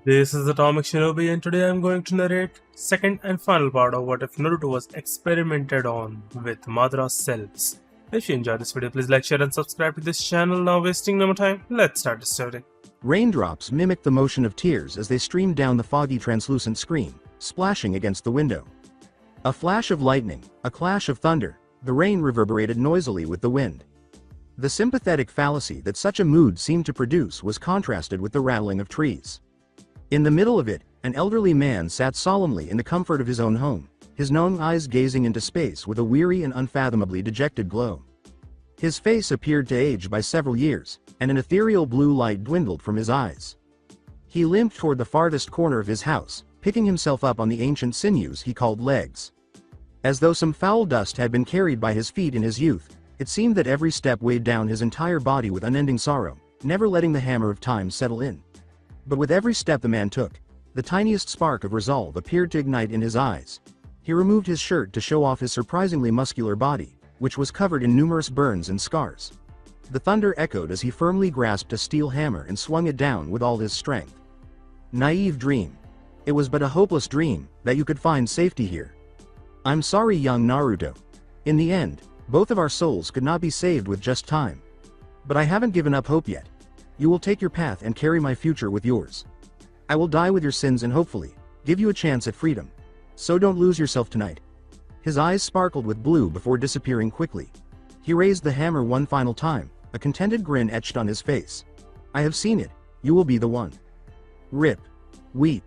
This is Atomic Shinobi and today I'm going to narrate second and final part of what if Naruto was experimented on with Madara cells. If you enjoyed this video, please like, share and subscribe to this channel. Now wasting no more time, let's start the story. Raindrops mimicked the motion of tears as they streamed down the foggy translucent screen, splashing against the window. A flash of lightning, a clash of thunder, the rain reverberated noisily with the wind. The sympathetic fallacy that such a mood seemed to produce was contrasted with the rattling of trees. In the middle of it, an elderly man sat solemnly in the comfort of his own home, his knowing eyes gazing into space with a weary and unfathomably dejected glow. His face appeared to age by several years, and an ethereal blue light dwindled from his eyes. He limped toward the farthest corner of his house, picking himself up on the ancient sinews he called legs. As though some foul dust had been carried by his feet in his youth, it seemed that every step weighed down his entire body with unending sorrow, never letting the hammer of time settle in. But with every step the man took, the tiniest spark of resolve appeared to ignite in his eyes. He removed his shirt to show off his surprisingly muscular body, which was covered in numerous burns and scars. The thunder echoed as he firmly grasped a steel hammer and swung it down with all his strength. Naive dream. It was but a hopeless dream, that you could find safety here. I'm sorry, young Naruto. In the end, both of our souls could not be saved with just time. But I haven't given up hope yet. You will take your path and carry my future with yours. I will die with your sins and hopefully give you a chance at freedom. So don't lose yourself tonight. His eyes sparkled with blue before disappearing quickly. He raised the hammer one final time, a contented grin etched on his face. I have seen it. You will be the one. Rip. Weep.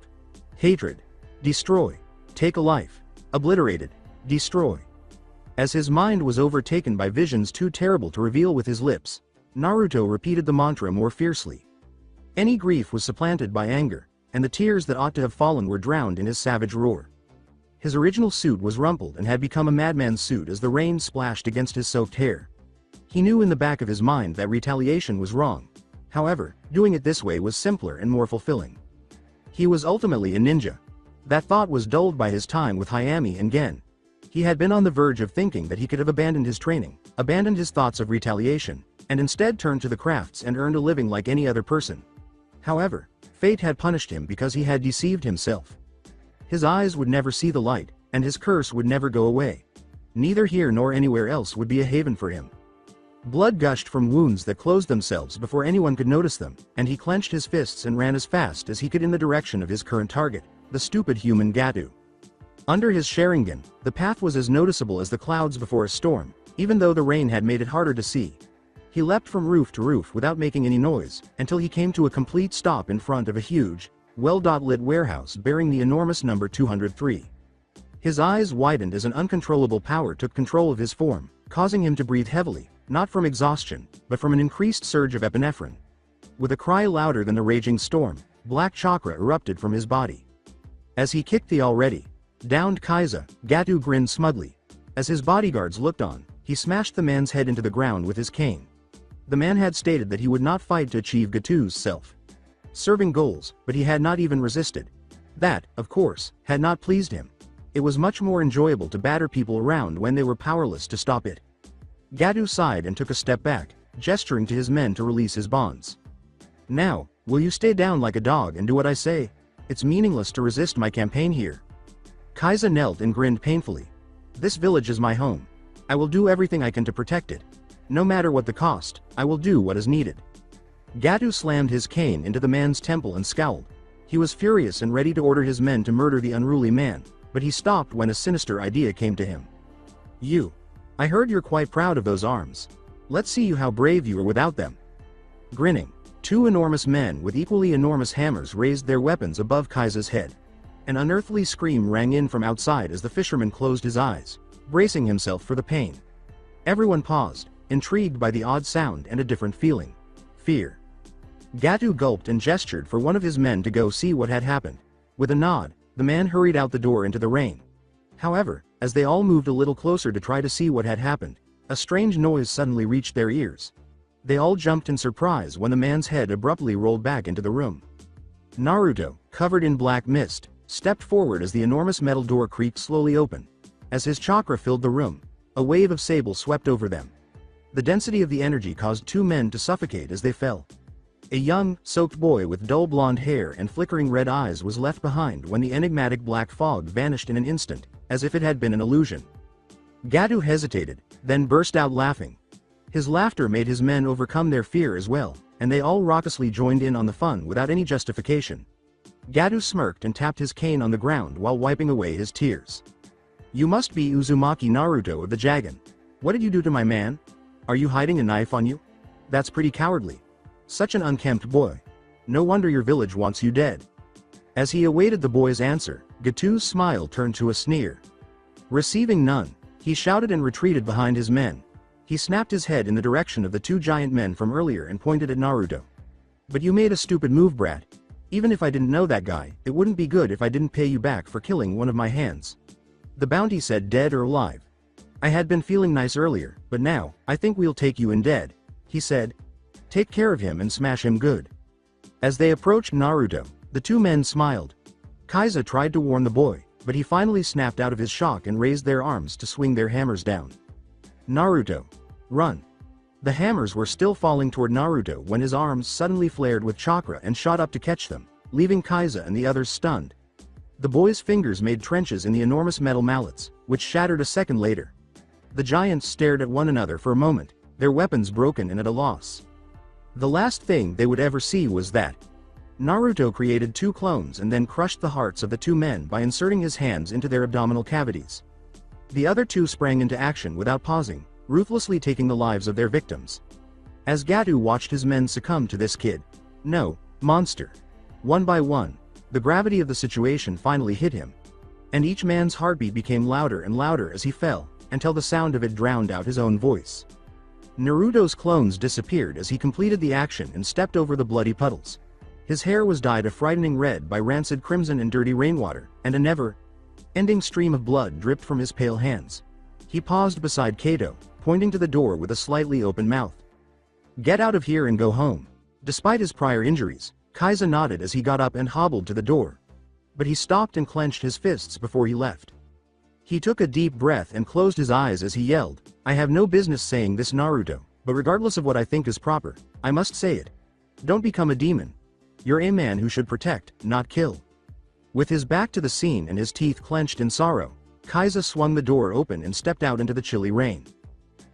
Hatred. Destroy. Take a life. Obliterated. Destroy. As his mind was overtaken by visions too terrible to reveal with his lips, Naruto repeated the mantra more fiercely. Any grief was supplanted by anger, and the tears that ought to have fallen were drowned in his savage roar. His original suit was rumpled and had become a madman's suit as the rain splashed against his soaked hair. He knew in the back of his mind that retaliation was wrong. However, doing it this way was simpler and more fulfilling. He was ultimately a ninja. That thought was dulled by his time with Hayami and Gen. He had been on the verge of thinking that he could have abandoned his training, abandoned his thoughts of retaliation, and instead turned to the crafts and earned a living like any other person. However, fate had punished him because he had deceived himself. His eyes would never see the light, and his curse would never go away. Neither here nor anywhere else would be a haven for him. Blood gushed from wounds that closed themselves before anyone could notice them, and he clenched his fists and ran as fast as he could in the direction of his current target, the stupid human Gattu. Under his Sharingan, the path was as noticeable as the clouds before a storm, even though the rain had made it harder to see. He leapt from roof to roof without making any noise, until he came to a complete stop in front of a huge, well-lit warehouse bearing the enormous number 203. His eyes widened as an uncontrollable power took control of his form, causing him to breathe heavily, not from exhaustion, but from an increased surge of epinephrine. With a cry louder than the raging storm, black chakra erupted from his body. As he kicked the already downed Kaiza, Gattu grinned smugly. As his bodyguards looked on, he smashed the man's head into the ground with his cane. The man had stated that he would not fight to achieve Gattu's self-serving goals, but he had not even resisted. That, of course, had not pleased him. It was much more enjoyable to batter people around when they were powerless to stop it. Gattu sighed and took a step back, gesturing to his men to release his bonds. Now, will you stay down like a dog and do what I say? It's meaningless to resist my campaign here. Kaiza knelt and grinned painfully. This village is my home. I will do everything I can to protect it. No matter what the cost, I will do what is needed. Gattu slammed his cane into the man's temple and scowled. He was furious and ready to order his men to murder the unruly man, but he stopped when a sinister idea came to him. I heard you're quite proud of those arms. Let's see how brave you are without them. Grinning, two enormous men with equally enormous hammers raised their weapons above Kaiza's head. An unearthly scream rang in from outside as the fisherman closed his eyes, bracing himself for the pain. Everyone paused, intrigued by the odd sound and a different feeling. Fear. Gattu gulped and gestured for one of his men to go see what had happened. With a nod, the man hurried out the door into the rain. However, as they all moved a little closer to try to see what had happened, a strange noise suddenly reached their ears. They all jumped in surprise when the man's head abruptly rolled back into the room. Naruto, covered in black mist, stepped forward as the enormous metal door creaked slowly open. As his chakra filled the room, a wave of sable swept over them. The density of the energy caused two men to suffocate as they fell. A young, soaked boy with dull blonde hair and flickering red eyes was left behind when the enigmatic black fog vanished in an instant, as if it had been an illusion. Gattu hesitated, then burst out laughing. His laughter made his men overcome their fear as well, and they all raucously joined in on the fun without any justification. Gattu smirked and tapped his cane on the ground while wiping away his tears. "You must be Uzumaki Naruto of the Jagan. What did you do to my man? Are you hiding a knife on you? That's pretty cowardly. Such an unkempt boy. No wonder your village wants you dead." As he awaited the boy's answer, Gattu's smile turned to a sneer. Receiving none, he shouted and retreated behind his men. He snapped his head in the direction of the two giant men from earlier and pointed at Naruto. "But you made a stupid move, brat. Even if I didn't know that guy, it wouldn't be good if I didn't pay you back for killing one of my hands." The bounty said dead or alive. "I had been feeling nice earlier, but now, I think we'll take you in dead," he said. "Take care of him and smash him good." As they approached Naruto, the two men smiled. Kaiza tried to warn the boy, but he finally snapped out of his shock and raised their arms to swing their hammers down. "Naruto, run." The hammers were still falling toward Naruto when his arms suddenly flared with chakra and shot up to catch them, leaving Kaiza and the others stunned. The boy's fingers made trenches in the enormous metal mallets, which shattered a second later. The giants stared at one another for a moment, their weapons broken and at a loss. The last thing they would ever see was that Naruto created two clones and then crushed the hearts of the two men by inserting his hands into their abdominal cavities. The other two sprang into action without pausing, ruthlessly taking the lives of their victims. As Gattu watched his men succumb to this monster. One by one, the gravity of the situation finally hit him. And each man's heartbeat became louder and louder as he fell, until the sound of it drowned out his own voice. Naruto's clones disappeared as he completed the action and stepped over the bloody puddles. His hair was dyed a frightening red by rancid crimson and dirty rainwater, and a never-ending stream of blood dripped from his pale hands. He paused beside Kato, pointing to the door with a slightly open mouth. "Get out of here and go home." Despite his prior injuries, Kaiza nodded as he got up and hobbled to the door. But he stopped and clenched his fists before he left. He took a deep breath and closed his eyes as he yelled, "I have no business saying this, Naruto, but regardless of what I think is proper, I must say it. Don't become a demon. You're a man who should protect, not kill." With his back to the scene and his teeth clenched in sorrow, Kaiza swung the door open and stepped out into the chilly rain.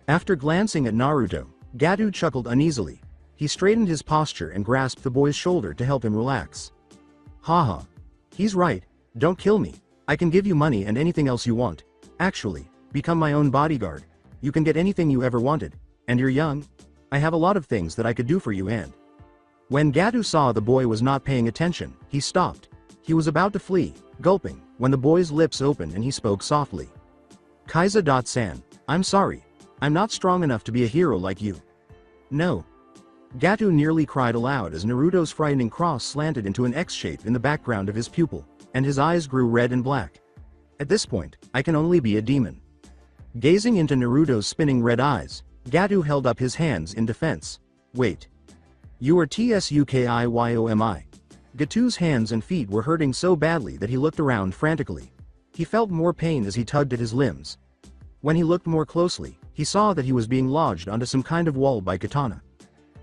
After glancing at Naruto, Gattu chuckled uneasily. He straightened his posture and grasped the boy's shoulder to help him relax. "Haha. He's right, don't kill me. I can give you money and anything else you want. Actually, become my own bodyguard. You can get anything you ever wanted. And you're young. I have a lot of things that I could do for you and..." When Gattu saw the boy was not paying attention, he stopped. He was about to flee, gulping, when the boy's lips opened and he spoke softly. "Kaiza-san, I'm sorry. I'm not strong enough to be a hero like you." "No." Gattu nearly cried aloud as Naruto's frightening cross slanted into an X shape in the background of his pupil, and his eyes grew red and black. "At this point, I can only be a demon." Gazing into Naruto's spinning red eyes, Gattu held up his hands in defense. "Wait. You are Tsukuyomi." Gattu's hands and feet were hurting so badly that he looked around frantically. He felt more pain as he tugged at his limbs. When he looked more closely, he saw that he was being lodged onto some kind of wall by katana.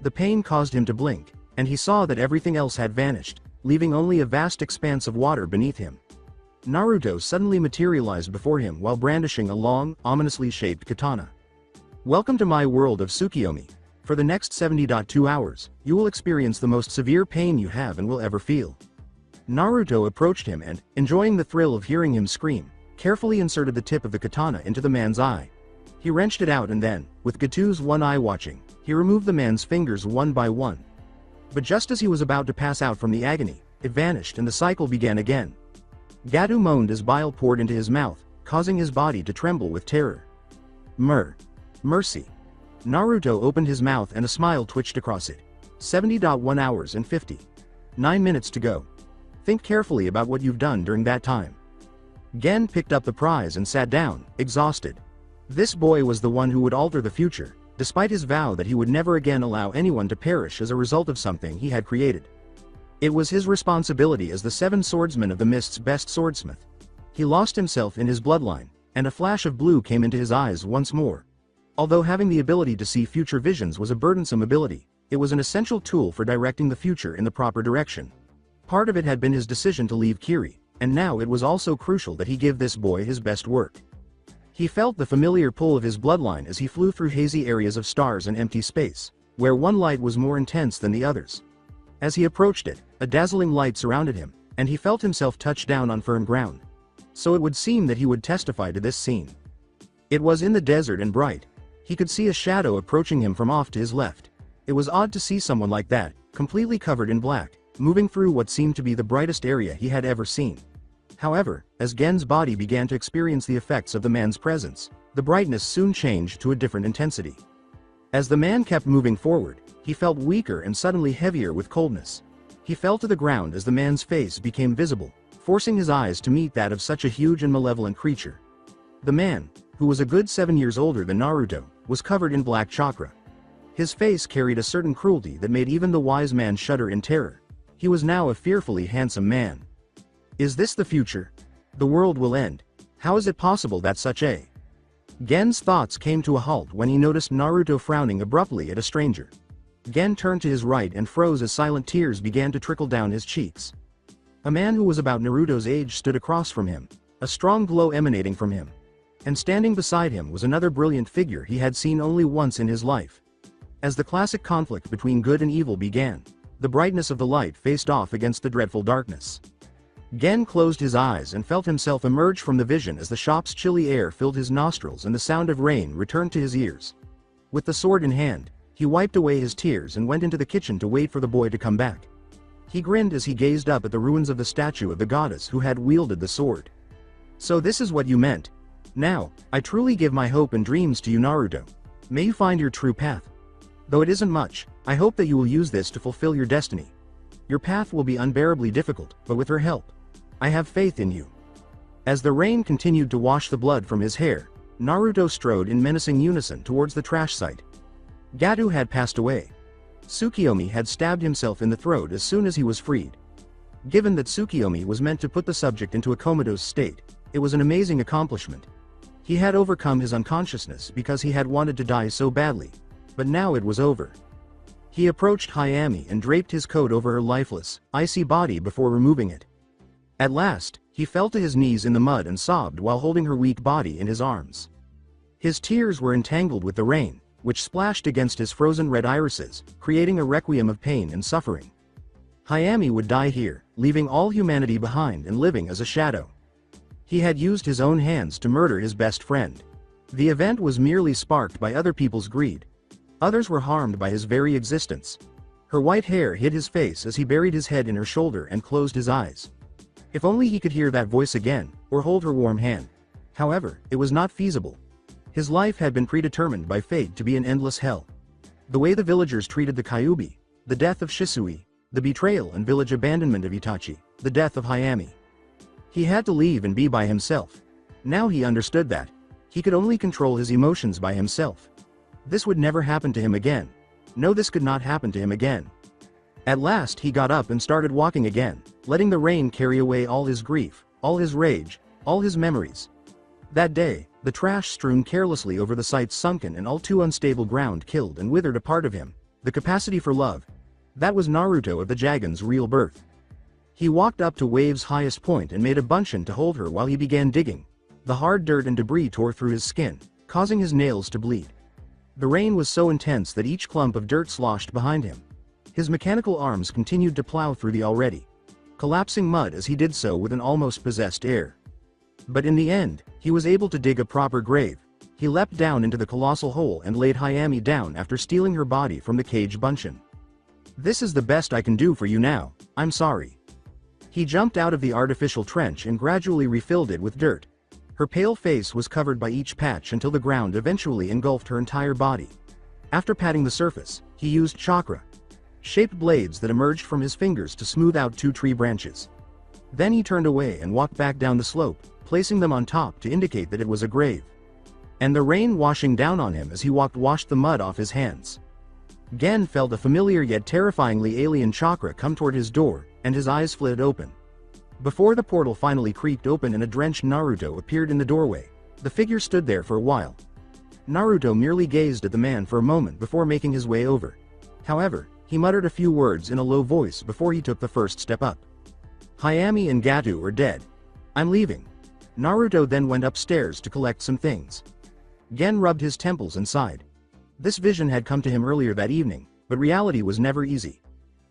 The pain caused him to blink, and he saw that everything else had vanished, leaving only a vast expanse of water beneath him. Naruto suddenly materialized before him while brandishing a long, ominously shaped katana. "Welcome to my world of Tsukuyomi. For the next 70.2 hours, you will experience the most severe pain you have and will ever feel." Naruto approached him and, enjoying the thrill of hearing him scream, carefully inserted the tip of the katana into the man's eye. He wrenched it out and then, with Gattu's one eye watching, he removed the man's fingers one by one. But just as he was about to pass out from the agony, it vanished and the cycle began again. Gattu moaned as bile poured into his mouth, causing his body to tremble with terror. Mercy. Naruto opened his mouth and a smile twitched across it. 70.1 hours and 59 minutes to go. Think carefully about what you've done during that time. Gen picked up the prize and sat down, exhausted. This boy was the one who would alter the future, despite his vow that he would never again allow anyone to perish as a result of something he had created. It was his responsibility as the Seven Swordsmen of the Mist's best swordsmith. He lost himself in his bloodline, and a flash of blue came into his eyes once more. Although having the ability to see future visions was a burdensome ability, It was an essential tool for directing the future in the proper direction. Part of it had been his decision to leave Kiri, and now it was also crucial that he give this boy his best work. He felt the familiar pull of his bloodline as he flew through hazy areas of stars and empty space, where one light was more intense than the others. As he approached it, a dazzling light surrounded him, and he felt himself touch down on firm ground. So it would seem that he would testify to this scene. It was in the desert and bright. He could see a shadow approaching him from off to his left. It was odd to see someone like that, completely covered in black, moving through what seemed to be the brightest area he had ever seen. However, as Gen's body began to experience the effects of the man's presence, the brightness soon changed to a different intensity. As the man kept moving forward, he felt weaker and suddenly heavier with coldness. He fell to the ground as the man's face became visible, forcing his eyes to meet that of such a huge and malevolent creature. The man, who was a good 7 years older than Naruto, was covered in black chakra. His face carried a certain cruelty that made even the wise man shudder in terror. He was now a fearfully handsome man. Is this the future? The world will end. How is it possible that such a... Gen's thoughts came to a halt when he noticed Naruto frowning abruptly at a stranger. Gen turned to his right and froze as silent tears began to trickle down his cheeks. A man who was about Naruto's age stood across from him, a strong glow emanating from him. And standing beside him was another brilliant figure he had seen only once in his life. As the classic conflict between good and evil began, the brightness of the light faced off against the dreadful darkness. Gen closed his eyes and felt himself emerge from the vision as the shop's chilly air filled his nostrils and the sound of rain returned to his ears. With the sword in hand, he wiped away his tears and went into the kitchen to wait for the boy to come back. He grinned as he gazed up at the ruins of the statue of the goddess who had wielded the sword. So this is what you meant. Now, I truly give my hope and dreams to you, Naruto. May you find your true path. Though it isn't much, I hope that you will use this to fulfill your destiny. Your path will be unbearably difficult, but with her help, I have faith in you. As the rain continued to wash the blood from his hair, Naruto strode in menacing unison towards the trash site. Gattu had passed away. Tsukuyomi had stabbed himself in the throat as soon as he was freed. Given that Tsukuyomi was meant to put the subject into a comatose state, it was an amazing accomplishment. He had overcome his unconsciousness because he had wanted to die so badly, but now it was over. He approached Hayami and draped his coat over her lifeless, icy body before removing it. At last, he fell to his knees in the mud and sobbed while holding her weak body in his arms. His tears were entangled with the rain, which splashed against his frozen red irises, creating a requiem of pain and suffering. Hayami would die here, leaving all humanity behind and living as a shadow. He had used his own hands to murder his best friend. The event was merely sparked by other people's greed. Others were harmed by his very existence. Her white hair hid his face as he buried his head in her shoulder and closed his eyes. If only he could hear that voice again, or hold her warm hand. However, it was not feasible. His life had been predetermined by fate to be an endless hell. The way the villagers treated the Kyuubi, the death of Shisui, the betrayal and village abandonment of Itachi, the death of Hayami. He had to leave and be by himself. Now he understood that. He could only control his emotions by himself. This would never happen to him again. No, this could not happen to him again. At last he got up and started walking again, letting the rain carry away all his grief, all his rage, all his memories. That day, the trash strewn carelessly over the site's sunken and all too unstable ground killed and withered a part of him, the capacity for love. That was Naruto of the Jagan's real birth. He walked up to Wave's highest point and made a bunchen to hold her while he began digging. The hard dirt and debris tore through his skin, causing his nails to bleed. The rain was so intense that each clump of dirt sloshed behind him. His mechanical arms continued to plow through the already collapsing mud as he did so with an almost possessed air. But in the end, he was able to dig a proper grave. He leapt down into the colossal hole and laid Hayami down after stealing her body from the cage bunchen. This is the best I can do for you now, I'm sorry. He jumped out of the artificial trench and gradually refilled it with dirt. Her pale face was covered by each patch until the ground eventually engulfed her entire body. After patting the surface, he used chakra shaped blades that emerged from his fingers to smooth out 2 tree branches. Then he turned away and walked back down the slope, placing them on top to indicate that it was a grave. And the rain washing down on him as he walked washed the mud off his hands. Gen felt a familiar yet terrifyingly alien chakra come toward his door, and his eyes flitted open. Before the portal finally creaked open and a drenched Naruto appeared in the doorway, the figure stood there for a while. Naruto merely gazed at the man for a moment before making his way over. However, he muttered a few words in a low voice before he took the first step up. Hayami and Gattu are dead. I'm leaving. Naruto then went upstairs to collect some things. Gen rubbed his temples and sighed. This vision had come to him earlier that evening, but reality was never easy.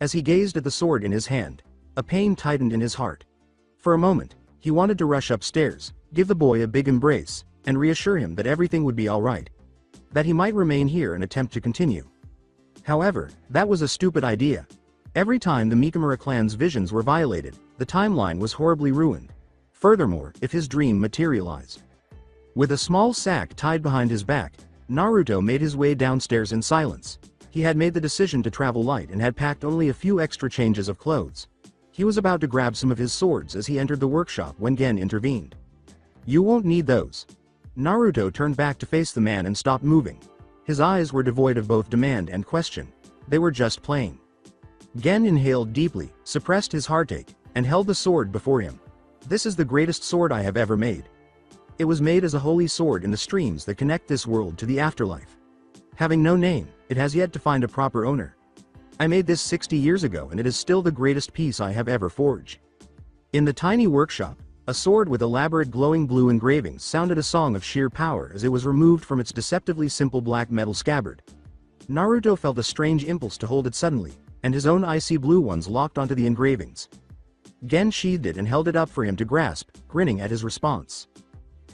As he gazed at the sword in his hand, a pain tightened in his heart. For a moment, he wanted to rush upstairs, give the boy a big embrace, and reassure him that everything would be alright. That he might remain here and attempt to continue. However, that was a stupid idea. Every time the Mikimaro clan's visions were violated, the timeline was horribly ruined. Furthermore, if his dream materialized. With a small sack tied behind his back, Naruto made his way downstairs in silence. He had made the decision to travel light and had packed only a few extra changes of clothes. He was about to grab some of his swords as he entered the workshop when Gen intervened. You won't need those. Naruto turned back to face the man and stopped moving. His eyes were devoid of both demand and question. They were just plain. Gen inhaled deeply, suppressed his heartache, and held the sword before him. This is the greatest sword I have ever made. It was made as a holy sword in the streams that connect this world to the afterlife. Having no name, it has yet to find a proper owner. I made this 60 years ago and it is still the greatest piece I have ever forged. In the tiny workshop, a sword with elaborate glowing blue engravings sounded a song of sheer power as it was removed from its deceptively simple black metal scabbard. Naruto felt a strange impulse to hold it suddenly, and his own icy blue ones locked onto the engravings. Gen sheathed it and held it up for him to grasp, grinning at his response.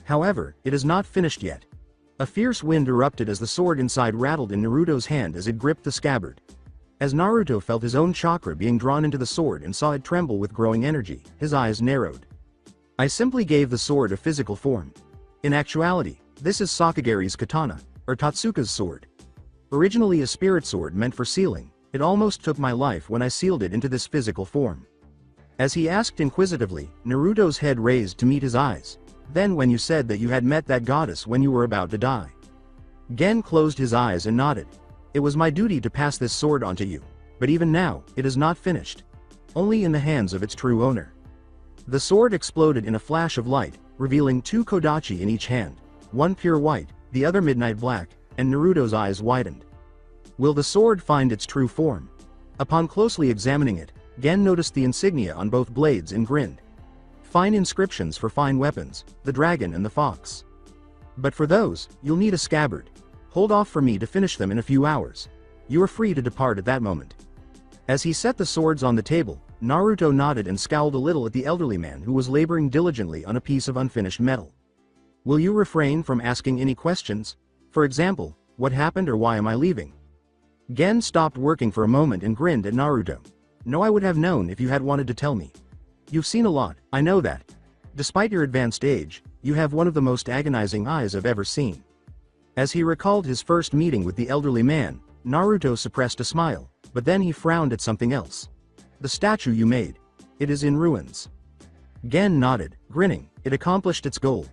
However, it is not finished yet. A fierce wind erupted as the sword inside rattled in Naruto's hand as it gripped the scabbard. As Naruto felt his own chakra being drawn into the sword and saw it tremble with growing energy, his eyes narrowed. I simply gave the sword a physical form. In actuality, this is Sakugare's katana, or Totsuka's sword. Originally a spirit sword meant for sealing, it almost took my life when I sealed it into this physical form. As he asked inquisitively, Naruto's head raised to meet his eyes. Then when you said that you had met that goddess when you were about to die. Gen closed his eyes and nodded. It was my duty to pass this sword on to you, but even now, it is not finished. Only in the hands of its true owner. The sword exploded in a flash of light, revealing two kodachi in each hand, one pure white, the other midnight black, and Naruto's eyes widened. Will the sword find its true form? Upon closely examining it, Gen noticed the insignia on both blades and grinned. Fine inscriptions for fine weapons, the dragon and the fox. But for those, you'll need a scabbard. Hold off for me to finish them in a few hours. You are free to depart at that moment. As he set the swords on the table, Naruto nodded and scowled a little at the elderly man who was laboring diligently on a piece of unfinished metal. Will you refrain from asking any questions? For example, what happened or why am I leaving? Gen stopped working for a moment and grinned at Naruto. No, I would have known if you had wanted to tell me. You've seen a lot, I know that. Despite your advanced age, you have one of the most agonizing eyes I've ever seen. As he recalled his first meeting with the elderly man, Naruto suppressed a smile, but then he frowned at something else. The statue you made. It is in ruins. Gen nodded, grinning. It accomplished its goal.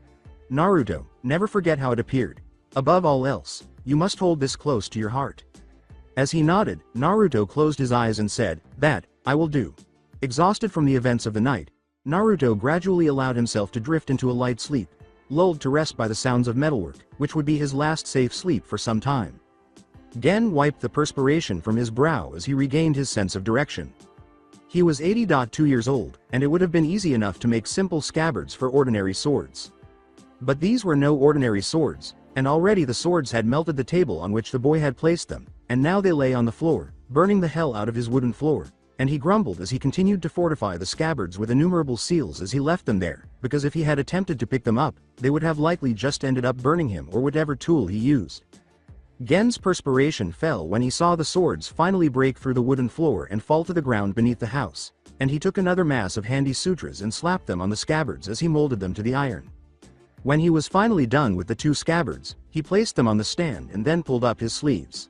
Naruto, never forget how it appeared. Above all else, you must hold this close to your heart. As he nodded, Naruto closed his eyes and said, "That, I will do." Exhausted from the events of the night, Naruto gradually allowed himself to drift into a light sleep, lulled to rest by the sounds of metalwork, which would be his last safe sleep for some time. Gen wiped the perspiration from his brow as he regained his sense of direction. He was 80.2 years old, and it would have been easy enough to make simple scabbards for ordinary swords. But these were no ordinary swords, and already the swords had melted the table on which the boy had placed them, and now they lay on the floor, burning the hell out of his wooden floor. And he grumbled as he continued to fortify the scabbards with innumerable seals as he left them there, because if he had attempted to pick them up, they would have likely just ended up burning him or whatever tool he used. Gen's perspiration fell when he saw the swords finally break through the wooden floor and fall to the ground beneath the house, and he took another mass of handy sutras and slapped them on the scabbards as he molded them to the iron. When he was finally done with the two scabbards, he placed them on the stand and then pulled up his sleeves.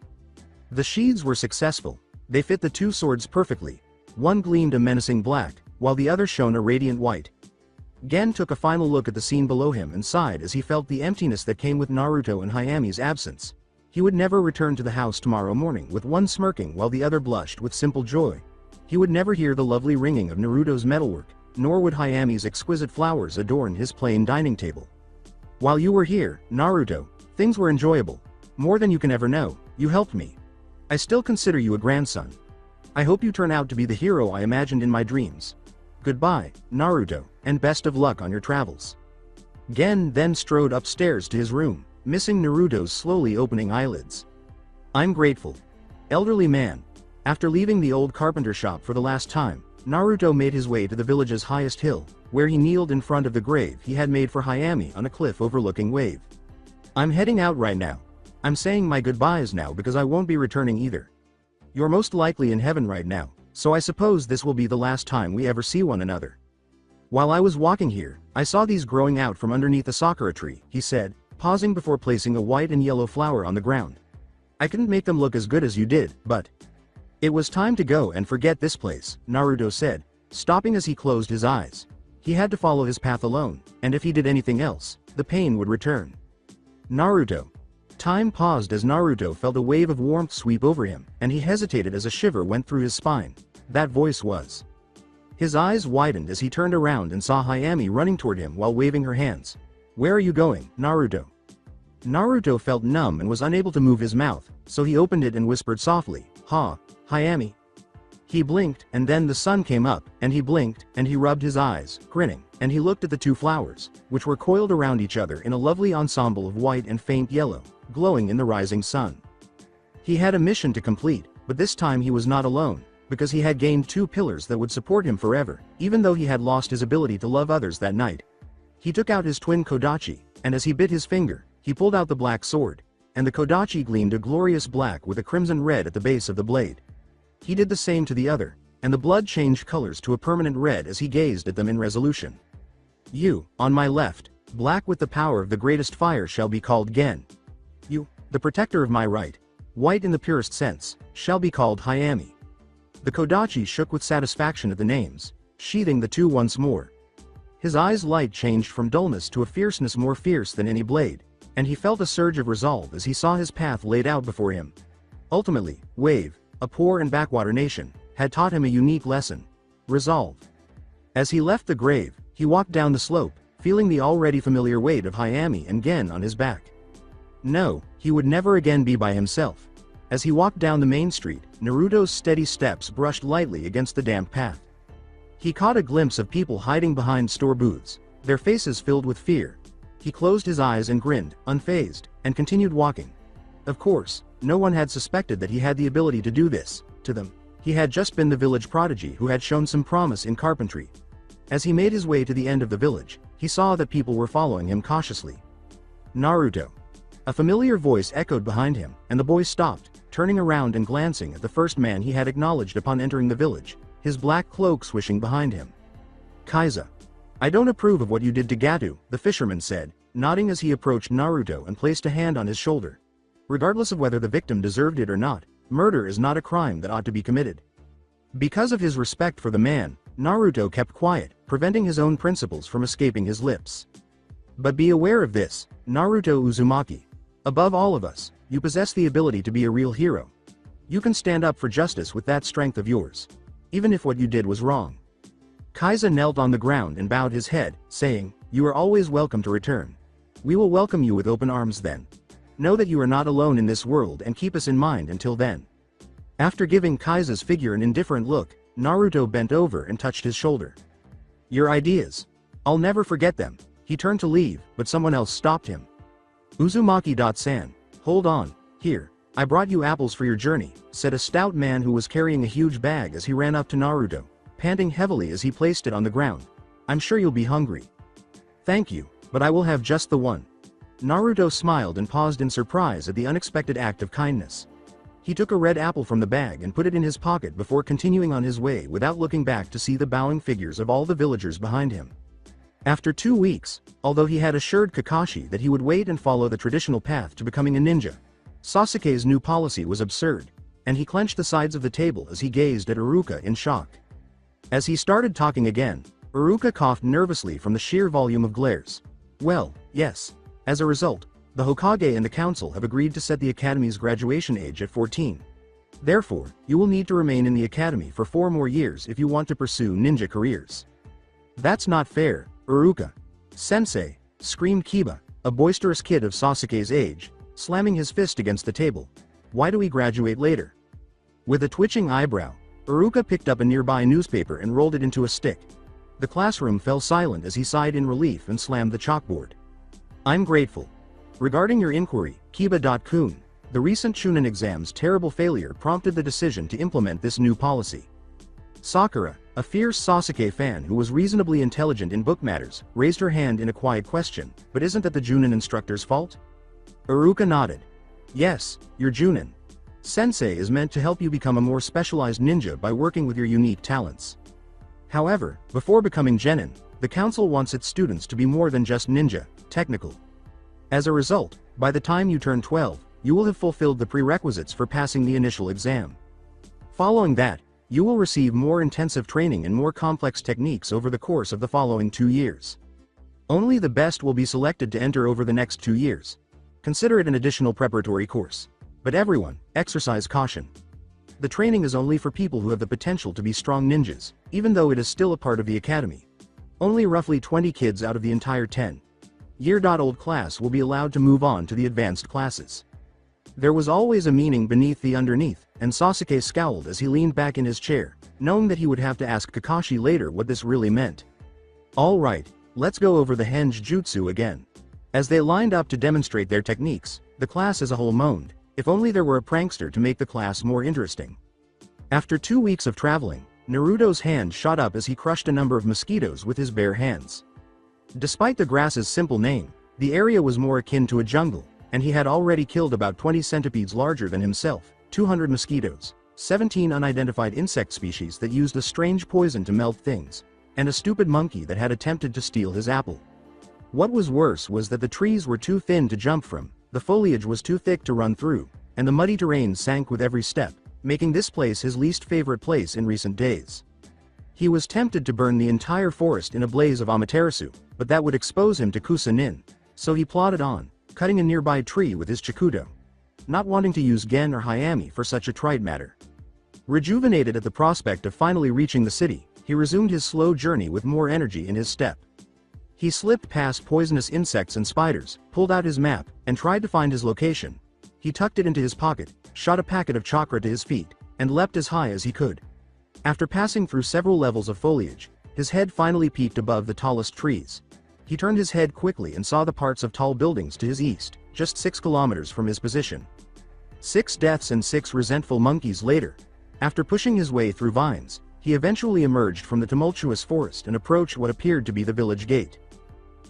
The sheaths were successful. They fit the two swords perfectly. One gleamed a menacing black, while the other shone a radiant white. Gen took a final look at the scene below him and sighed as he felt the emptiness that came with Naruto and Hayami's absence. He would never return to the house tomorrow morning with one smirking while the other blushed with simple joy. He would never hear the lovely ringing of Naruto's metalwork, nor would Hayami's exquisite flowers adorn his plain dining table. While you were here, Naruto, things were enjoyable. More than you can ever know. You helped me. I still consider you a grandson. I hope you turn out to be the hero I imagined in my dreams. Goodbye, Naruto, and best of luck on your travels." Gen then strode upstairs to his room, missing Naruto's slowly opening eyelids. "I'm grateful. Elderly man." After leaving the old carpenter shop for the last time, Naruto made his way to the village's highest hill, where he kneeled in front of the grave he had made for Hayami on a cliff overlooking wave. "I'm heading out right now. I'm saying my goodbyes now because I won't be returning either. You're most likely in heaven right now, so I suppose this will be the last time we ever see one another. While I was walking here, I saw these growing out from underneath a sakura tree," he said, pausing before placing a white and yellow flower on the ground. "I couldn't make them look as good as you did, but it was time to go and forget this place," Naruto said, stopping as he closed his eyes. He had to follow his path alone, and if he did anything else, the pain would return. Naruto. Time paused as Naruto felt a wave of warmth sweep over him, and he hesitated as a shiver went through his spine. That voice was. His eyes widened as he turned around and saw Hayami running toward him while waving her hands. "Where are you going, Naruto?" Naruto felt numb and was unable to move his mouth, so he opened it and whispered softly, "Ha, Hayami." He blinked, and then the sun came up, and he blinked, and he rubbed his eyes, grinning, and he looked at the two flowers, which were coiled around each other in a lovely ensemble of white and faint yellow, glowing in the rising sun. He had a mission to complete, but this time he was not alone, because he had gained two pillars that would support him forever, even though he had lost his ability to love others that night. He took out his twin Kodachi, and as he bit his finger, he pulled out the black sword, and the Kodachi gleamed a glorious black with a crimson red at the base of the blade. He did the same to the other, and the blood changed colors to a permanent red as he gazed at them in resolution. "You, on my left, black with the power of the greatest fire shall be called Gen. You, the protector of my right, white in the purest sense, shall be called Hayami." The Kodachi shook with satisfaction at the names, sheathing the two once more. His eyes' light changed from dullness to a fierceness more fierce than any blade, and he felt a surge of resolve as he saw his path laid out before him. Ultimately, Wave, a poor and backwater nation, had taught him a unique lesson: resolve. As he left the grave, he walked down the slope, feeling the already familiar weight of Hayami and Gen on his back. No, he would never again be by himself. As he walked down the main street, Naruto's steady steps brushed lightly against the damp path. He caught a glimpse of people hiding behind store booths, their faces filled with fear. He closed his eyes and grinned, unfazed, and continued walking. Of course, no one had suspected that he had the ability to do this. To them, he had just been the village prodigy who had shown some promise in carpentry. As he made his way to the end of the village, he saw that people were following him cautiously. "Naruto." A familiar voice echoed behind him, and the boy stopped, turning around and glancing at the first man he had acknowledged upon entering the village, his black cloak swishing behind him. "Kaiza. I don't approve of what you did to Gattu," the fisherman said, nodding as he approached Naruto and placed a hand on his shoulder. "Regardless of whether the victim deserved it or not, murder is not a crime that ought to be committed." Because of his respect for the man, Naruto kept quiet, preventing his own principles from escaping his lips. "But be aware of this, Naruto Uzumaki. Above all of us, you possess the ability to be a real hero. You can stand up for justice with that strength of yours, even if what you did was wrong." Kaiza knelt on the ground and bowed his head, saying, "You are always welcome to return. We will welcome you with open arms then. Know that you are not alone in this world and keep us in mind until then." After giving Kaiza's figure an indifferent look, Naruto bent over and touched his shoulder. "Your ideas. I'll never forget them." He turned to leave, but someone else stopped him. "Uzumaki-san, hold on, here, I brought you apples for your journey," said a stout man who was carrying a huge bag as he ran up to Naruto, panting heavily as he placed it on the ground. "I'm sure you'll be hungry." "Thank you, but I will have just the one." Naruto smiled and paused in surprise at the unexpected act of kindness. He took a red apple from the bag and put it in his pocket before continuing on his way without looking back to see the bowing figures of all the villagers behind him. After 2 weeks, although he had assured Kakashi that he would wait and follow the traditional path to becoming a ninja, Sasuke's new policy was absurd, and he clenched the sides of the table as he gazed at Iruka in shock. As he started talking again, Iruka coughed nervously from the sheer volume of glares. "Well, yes. As a result, the Hokage and the council have agreed to set the academy's graduation age at 14. Therefore, you will need to remain in the academy for 4 more years if you want to pursue ninja careers." "That's not fair, Iruka. Sensei," screamed Kiba, a boisterous kid of Sasuke's age, slamming his fist against the table. "Why do we graduate later? With a twitching eyebrow, Iruka picked up a nearby newspaper and rolled it into a stick. The classroom fell silent as he sighed in relief and slammed the chalkboard. I'm grateful. Regarding your inquiry, Kiba.kun, the recent Chunin exam's terrible failure prompted the decision to implement this new policy. Sakura, a fierce Sasuke fan who was reasonably intelligent in book matters, raised her hand in a quiet question, but isn't that the Junin instructor's fault? Iruka nodded. Yes, your Junin. Sensei is meant to help you become a more specialized ninja by working with your unique talents. However, before becoming genin, the council wants its students to be more than just ninja, technical. As a result, by the time you turn 12, you will have fulfilled the prerequisites for passing the initial exam. Following that, you will receive more intensive training and more complex techniques over the course of the following 2 years. Only the best will be selected to enter over the next 2 years. Consider it an additional preparatory course. But everyone, exercise caution. The training is only for people who have the potential to be strong ninjas, even though it is still a part of the academy. Only roughly 20 kids out of the entire 10-year-old class will be allowed to move on to the advanced classes. There was always a meaning beneath the underneath, and Sasuke scowled as he leaned back in his chair, knowing that he would have to ask Kakashi later what this really meant. Alright, let's go over the henge jutsu again. As they lined up to demonstrate their techniques, the class as a whole moaned, if only there were a prankster to make the class more interesting. After 2 weeks of traveling, Naruto's hand shot up as he crushed a number of mosquitoes with his bare hands. Despite the grass's simple name, the area was more akin to a jungle, and he had already killed about 20 centipedes larger than himself, 200 mosquitoes, 17 unidentified insect species that used a strange poison to melt things, and a stupid monkey that had attempted to steal his apple. What was worse was that the trees were too thin to jump from, the foliage was too thick to run through, and the muddy terrain sank with every step, making this place his least favorite place in recent days. He was tempted to burn the entire forest in a blaze of Amaterasu, but that would expose him to Kusa-nin, so he plodded on, cutting a nearby tree with his chikudo, not wanting to use Gen or Hayami for such a trite matter. Rejuvenated at the prospect of finally reaching the city, he resumed his slow journey with more energy in his step. He slipped past poisonous insects and spiders, pulled out his map, and tried to find his location. He tucked it into his pocket, shot a packet of chakra to his feet, and leapt as high as he could. After passing through several levels of foliage, his head finally peaked above the tallest trees. He turned his head quickly and saw the parts of tall buildings to his east, just 6 kilometers from his position. 6 deaths and 6 resentful monkeys later. After pushing his way through vines, he eventually emerged from the tumultuous forest and approached what appeared to be the village gate.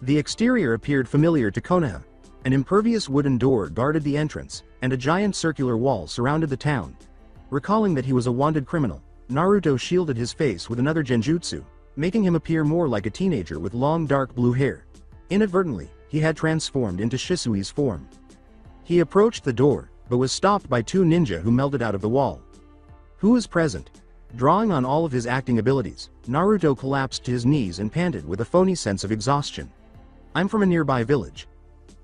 The exterior appeared familiar to Konoha. An impervious wooden door guarded the entrance, and a giant circular wall surrounded the town. Recalling that he was a wanted criminal, Naruto shielded his face with another genjutsu, making him appear more like a teenager with long dark blue hair. Inadvertently, he had transformed into Shisui's form. He approached the door, but was stopped by 2 ninja who melted out of the wall. Who is present? Drawing on all of his acting abilities, Naruto collapsed to his knees and panted with a phony sense of exhaustion. I'm from a nearby village.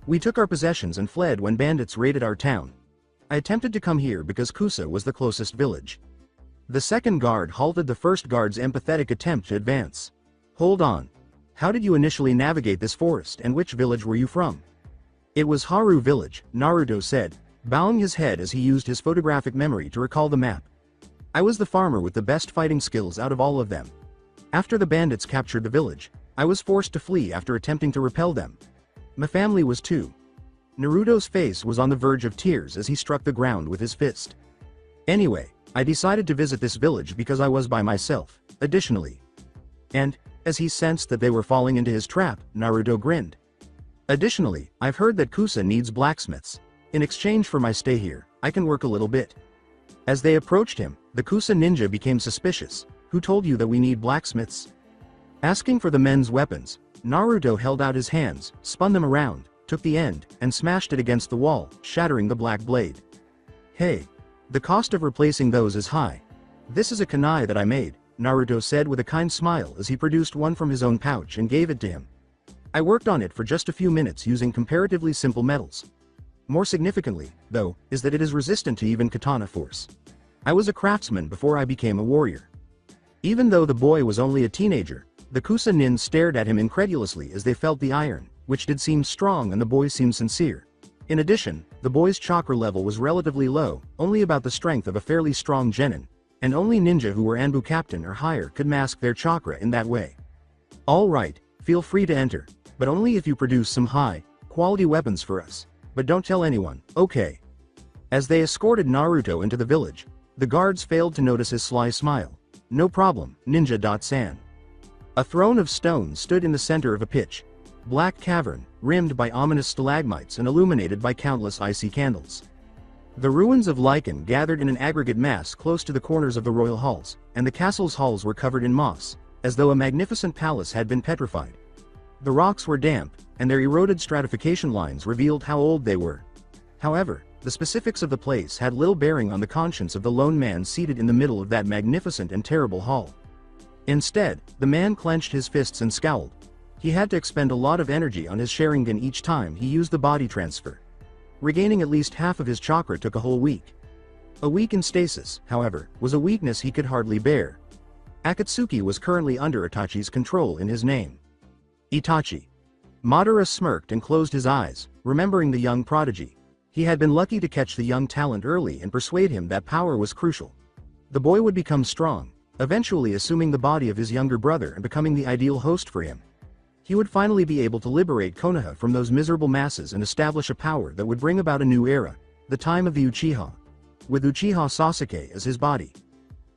We took our possessions and fled when bandits raided our town. I attempted to come here because Kusa was the closest village. The second guard halted the first guard's empathetic attempt to advance. Hold on. How did you initially navigate this forest and which village were you from? It was Haru village, Naruto said, bowing his head as he used his photographic memory to recall the map. I was the farmer with the best fighting skills out of all of them. After the bandits captured the village, I was forced to flee after attempting to repel them. My family was too. Naruto's face was on the verge of tears as he struck the ground with his fist. Anyway, I decided to visit this village because I was by myself, additionally. And, as he sensed that they were falling into his trap, Naruto grinned. Additionally, I've heard that Kusa needs blacksmiths. In exchange for my stay here, I can work a little bit. As they approached him, the Kusa ninja became suspicious. Who told you that we need blacksmiths? Asking for the men's weapons, Naruto held out his hands, spun them around, took the end, and smashed it against the wall, shattering the black blade. Hey. The cost of replacing those is high. This is a kunai that I made, Naruto said with a kind smile as he produced one from his own pouch and gave it to him. I worked on it for just a few minutes using comparatively simple metals. More significantly, though, is that it is resistant to even katana force. I was a craftsman before I became a warrior. Even though the boy was only a teenager, the Kusa nin stared at him incredulously as they felt the iron, which did seem strong and the boy seemed sincere. In addition, the boy's chakra level was relatively low, only about the strength of a fairly strong genin, and only ninja who were Anbu captain or higher could mask their chakra in that way. Alright, feel free to enter, but only if you produce some high-quality weapons for us. But don't tell anyone, okay? As they escorted Naruto into the village, the guards failed to notice his sly smile. No problem, ninja.san. A throne of stone stood in the center of a pitch-black cavern, rimmed by ominous stalagmites and illuminated by countless icy candles. The ruins of lichen gathered in an aggregate mass close to the corners of the royal halls, and the castle's halls were covered in moss, as though a magnificent palace had been petrified. The rocks were damp, and their eroded stratification lines revealed how old they were. However, the specifics of the place had little bearing on the conscience of the lone man seated in the middle of that magnificent and terrible hall. Instead, the man clenched his fists and scowled. He had to expend a lot of energy on his Sharingan each time he used the body transfer. Regaining at least half of his chakra took a whole week. A week in stasis, however, was a weakness he could hardly bear. Akatsuki was currently under Itachi's control in his name. Itachi. Madara smirked and closed his eyes, remembering the young prodigy. He had been lucky to catch the young talent early and persuade him that power was crucial. The boy would become strong, eventually assuming the body of his younger brother and becoming the ideal host for him. He would finally be able to liberate Konoha from those miserable masses and establish a power that would bring about a new era, the time of the Uchiha. With Uchiha Sasuke as his body.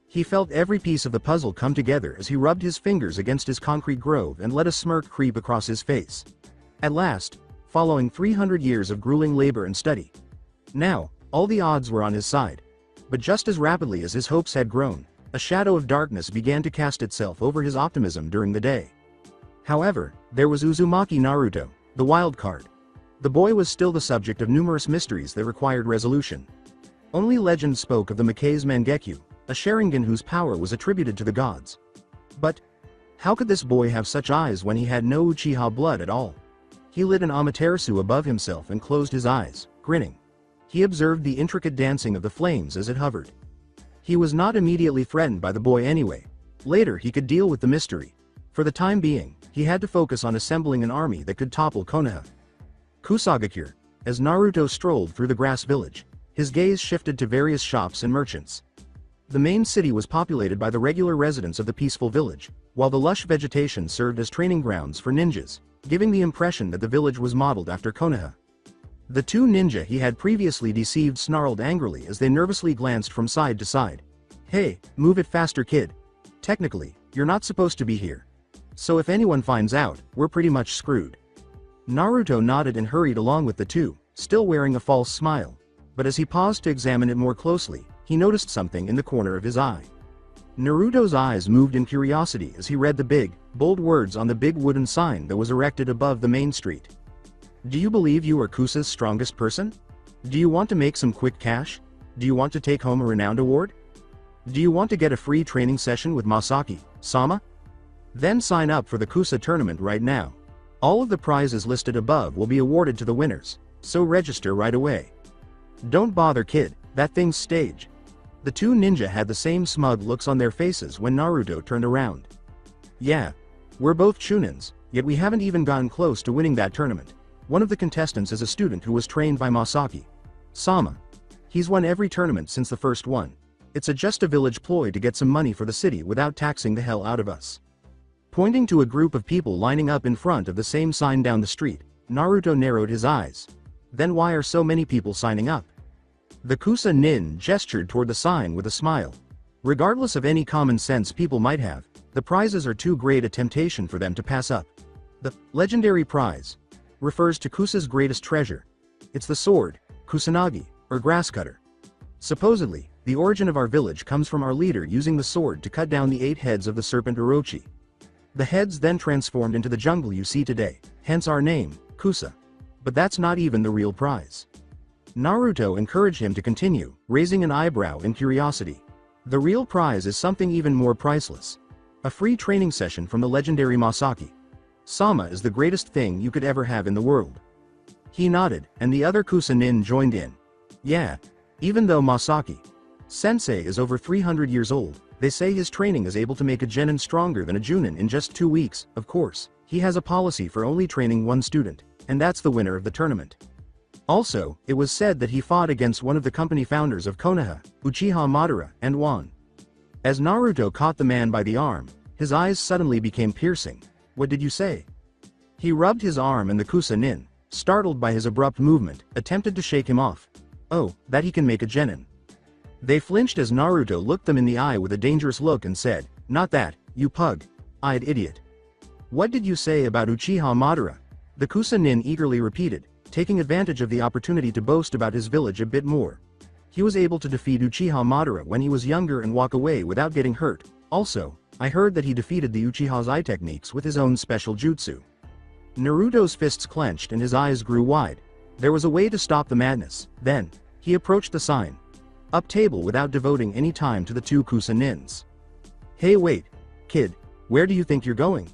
He felt every piece of the puzzle come together as he rubbed his fingers against his concrete grove and let a smirk creep across his face. At last, following 300 years of grueling labor and study. Now, all the odds were on his side. But just as rapidly as his hopes had grown, a shadow of darkness began to cast itself over his optimism during the day. However, there was Uzumaki Naruto, the wild card. The boy was still the subject of numerous mysteries that required resolution. Only legend spoke of the Mikai's Mangekyu, a Sharingan whose power was attributed to the gods. But how could this boy have such eyes when he had no Uchiha blood at all? He lit an Amaterasu above himself and closed his eyes, grinning. He observed the intricate dancing of the flames as it hovered. He was not immediately threatened by the boy anyway. Later he could deal with the mystery. For the time being, he had to focus on assembling an army that could topple Konoha. Kusagakure. As Naruto strolled through the grass village, his gaze shifted to various shops and merchants. The main city was populated by the regular residents of the peaceful village, while the lush vegetation served as training grounds for ninjas, giving the impression that the village was modeled after Konoha. The two ninja he had previously deceived snarled angrily as they nervously glanced from side to side. Hey, move it faster kid. Technically, you're not supposed to be here. So if anyone finds out, we're pretty much screwed. Naruto nodded and hurried along with the two, still wearing a false smile. But as he paused to examine it more closely, he noticed something in the corner of his eye. Naruto's eyes moved in curiosity as he read the big, bold words on the big wooden sign that was erected above the main street. Do you believe you are Kusa's strongest person? Do you want to make some quick cash? Do you want to take home a renowned award? Do you want to get a free training session with Masaki-sama? Then sign up for the Kusa tournament right now. All of the prizes listed above will be awarded to the winners, so register right away. Don't bother kid, that thing's stage. The two ninja had the same smug looks on their faces when Naruto turned around. Yeah. We're both Chunins, yet we haven't even gotten close to winning that tournament. One of the contestants is a student who was trained by Masaki-sama. He's won every tournament since the first one. It's just a village ploy to get some money for the city without taxing the hell out of us. Pointing to a group of people lining up in front of the same sign down the street, Naruto narrowed his eyes. Then why are so many people signing up? The Kusa nin gestured toward the sign with a smile. Regardless of any common sense people might have, the prizes are too great a temptation for them to pass up. The legendary prize refers to Kusa's greatest treasure. It's the sword, Kusanagi, or grass cutter. Supposedly, the origin of our village comes from our leader using the sword to cut down the 8 heads of the serpent Orochi. The heads then transformed into the jungle you see today, hence our name, Kusa. But that's not even the real prize. Naruto encouraged him to continue, raising an eyebrow in curiosity. The real prize is something even more priceless. A free training session from the legendary Masaki-sama is the greatest thing you could ever have in the world. He nodded, and the other Kusa nin joined in. Yeah. Even though Masaki-sensei is over 300 years old, they say his training is able to make a genin stronger than a junin in just 2 weeks. Of course, he has a policy for only training one student, and that's the winner of the tournament. Also, it was said that he fought against one of the company founders of Konoha, Uchiha Madara, and won. As Naruto caught the man by the arm, his eyes suddenly became piercing. What did you say? He rubbed his arm and the Kusa-nin, startled by his abrupt movement, attempted to shake him off. Oh, that he can make a genin. They flinched as Naruto looked them in the eye with a dangerous look and said, "Not that, you pug-eyed idiot. What did you say about Uchiha Madara?" The Kusa-nin eagerly repeated, taking advantage of the opportunity to boast about his village a bit more. He was able to defeat Uchiha Madara when he was younger and walk away without getting hurt. Also, I heard that he defeated the Uchiha's eye techniques with his own special jutsu. Naruto's fists clenched and his eyes grew wide. There was a way to stop the madness. Then, he approached the sign-up table without devoting any time to the two Kusa-nins. Hey wait, kid, where do you think you're going?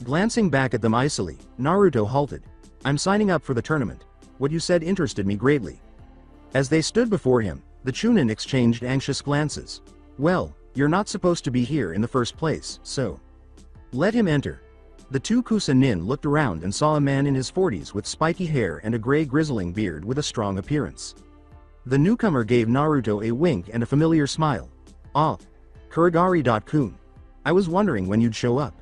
Glancing back at them icily, Naruto halted. I'm signing up for the tournament. What you said interested me greatly. As they stood before him, the Chunin exchanged anxious glances. Well, you're not supposed to be here in the first place, so let him enter. The two Kusa-nin looked around and saw a man in his 40s with spiky hair and a gray grizzling beard with a strong appearance. The newcomer gave Naruto a wink and a familiar smile. Ah, Kurogari-kun. I was wondering when you'd show up.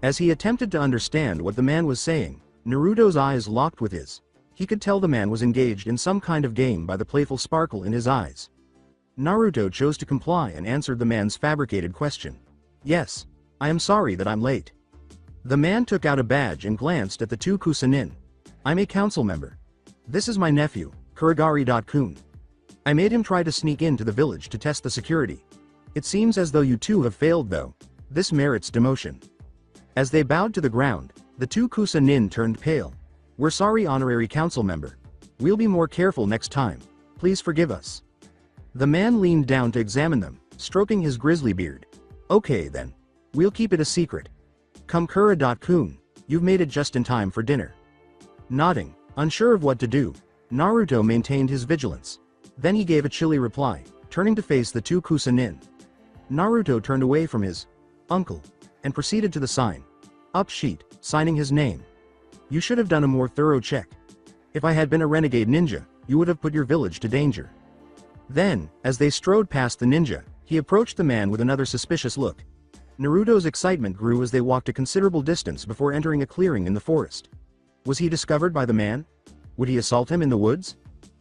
As he attempted to understand what the man was saying, Naruto's eyes locked with his. He could tell the man was engaged in some kind of game by the playful sparkle in his eyes. Naruto chose to comply and answered the man's fabricated question. Yes, I am sorry that I'm late. The man took out a badge and glanced at the two Kusa-nin. I'm a council member. This is my nephew, Kurogari-kun. I made him try to sneak into the village to test the security. It seems as though you two have failed though. This merits demotion. As they bowed to the ground, the two Kusa-nin turned pale. We're sorry, honorary council member. We'll be more careful next time. Please forgive us. The man leaned down to examine them, stroking his grizzly beard. Okay then. We'll keep it a secret. Come Kura-kun, you've made it just in time for dinner. Nodding, unsure of what to do, Naruto maintained his vigilance. Then he gave a chilly reply, turning to face the two Kusa-nin. Naruto turned away from his uncle and proceeded to the sign-up sheet, signing his name. You should have done a more thorough check. If I had been a renegade ninja, you would have put your village to danger. Then, as they strode past the ninja, he approached the man with another suspicious look. Naruto's excitement grew as they walked a considerable distance before entering a clearing in the forest. Was he discovered by the man? Would he assault him in the woods?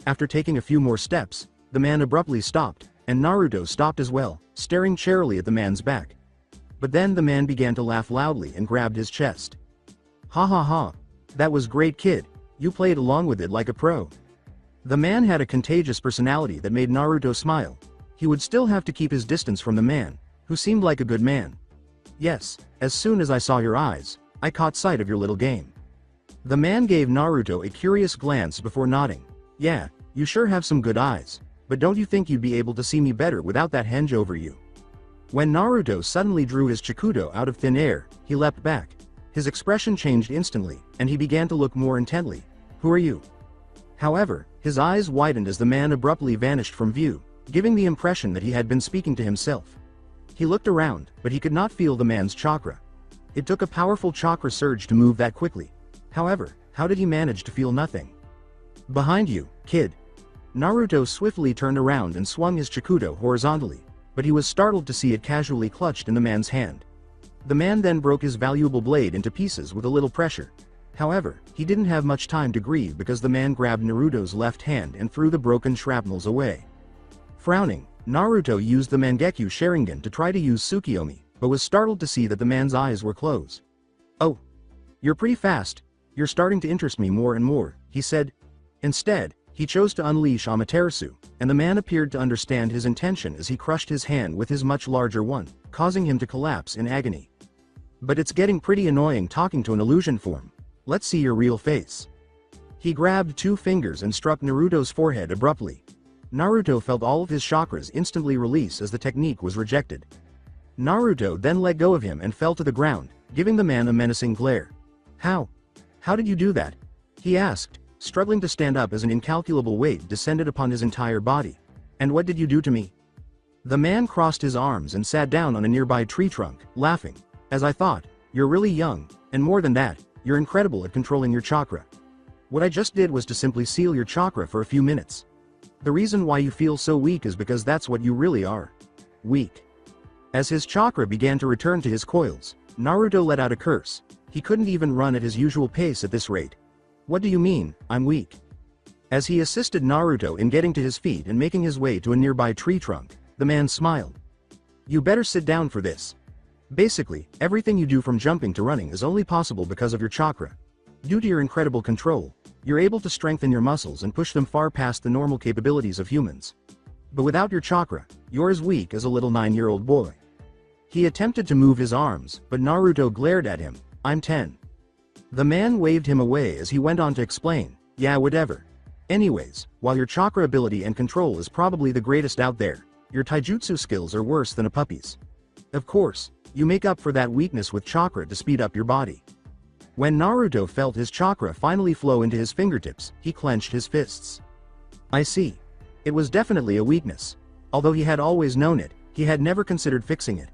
After taking a few more steps, the man abruptly stopped, and Naruto stopped as well, staring charily at the man's back. But then the man began to laugh loudly and grabbed his chest. Ha ha ha. That was great, kid. You played along with it like a pro. The man had a contagious personality that made Naruto smile. He would still have to keep his distance from the man, who seemed like a good man. Yes, as soon as I saw your eyes, I caught sight of your little game. The man gave Naruto a curious glance before nodding. Yeah, you sure have some good eyes, but don't you think you'd be able to see me better without that henge over you? When Naruto suddenly drew his Chikudo out of thin air, he leapt back. His expression changed instantly, and he began to look more intently. Who are you? However, his eyes widened as the man abruptly vanished from view, giving the impression that he had been speaking to himself. He looked around, but he could not feel the man's chakra. It took a powerful chakra surge to move that quickly. However, how did he manage to feel nothing? Behind you, kid. Naruto swiftly turned around and swung his Chikudo horizontally, but he was startled to see it casually clutched in the man's hand. The man then broke his valuable blade into pieces with a little pressure. However, he didn't have much time to grieve because the man grabbed Naruto's left hand and threw the broken shrapnels away. Frowning, Naruto used the Mangekyo Sharingan to try to use Tsukuyomi, but was startled to see that the man's eyes were closed. Oh. You're pretty fast. You're starting to interest me more and more, he said. Instead, he chose to unleash Amaterasu, and the man appeared to understand his intention as he crushed his hand with his much larger one, causing him to collapse in agony. But it's getting pretty annoying talking to an illusion form. Let's see your real face. He grabbed two fingers and struck Naruto's forehead abruptly. Naruto felt all of his chakras instantly release as the technique was rejected. Naruto then let go of him and fell to the ground, giving the man a menacing glare. How? How did you do that? He asked, struggling to stand up as an incalculable weight descended upon his entire body. And what did you do to me? The man crossed his arms and sat down on a nearby tree trunk, laughing. As I thought, you're really young, and more than that, you're incredible at controlling your chakra. What I just did was to simply seal your chakra for a few minutes. The reason why you feel so weak is because that's what you really are. Weak. As his chakra began to return to his coils, Naruto let out a curse. He couldn't even run at his usual pace at this rate. What do you mean, I'm weak? As he assisted Naruto in getting to his feet and making his way to a nearby tree trunk, the man smiled. You better sit down for this. Basically, everything you do from jumping to running is only possible because of your chakra. Due to your incredible control, you're able to strengthen your muscles and push them far past the normal capabilities of humans. But without your chakra, you're as weak as a little 9-year-old boy. He attempted to move his arms, but Naruto glared at him. I'm 10. The man waved him away as he went on to explain, yeah, whatever. Anyways, while your chakra ability and control is probably the greatest out there, your taijutsu skills are worse than a puppy's. Of course, you make up for that weakness with chakra to speed up your body. When Naruto felt his chakra finally flow into his fingertips, he clenched his fists. I see. It was definitely a weakness. Although he had always known it, he had never considered fixing it.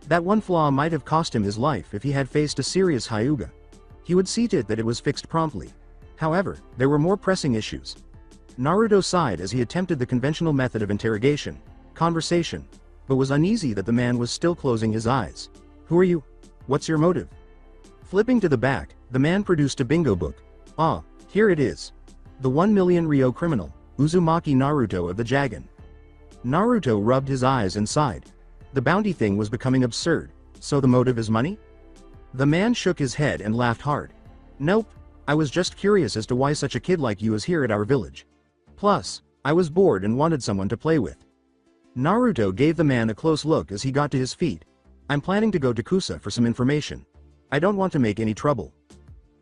That one flaw might have cost him his life if he had faced a serious Hyuga. He would see to it that it was fixed promptly. However, there were more pressing issues. Naruto sighed as he attempted the conventional method of interrogation, conversation, but was uneasy that the man was still closing his eyes. Who are you? What's your motive? Flipping to the back, the man produced a bingo book. Ah, here it is. The 1 million Ryo criminal, Uzumaki Naruto of the Jagan. Naruto rubbed his eyes and sighed. The bounty thing was becoming absurd, so the motive is money? The man shook his head and laughed hard. Nope, I was just curious as to why such a kid like you is here at our village. Plus, I was bored and wanted someone to play with. Naruto gave the man a close look as he got to his feet. I'm planning to go to Kusa for some information. I don't want to make any trouble.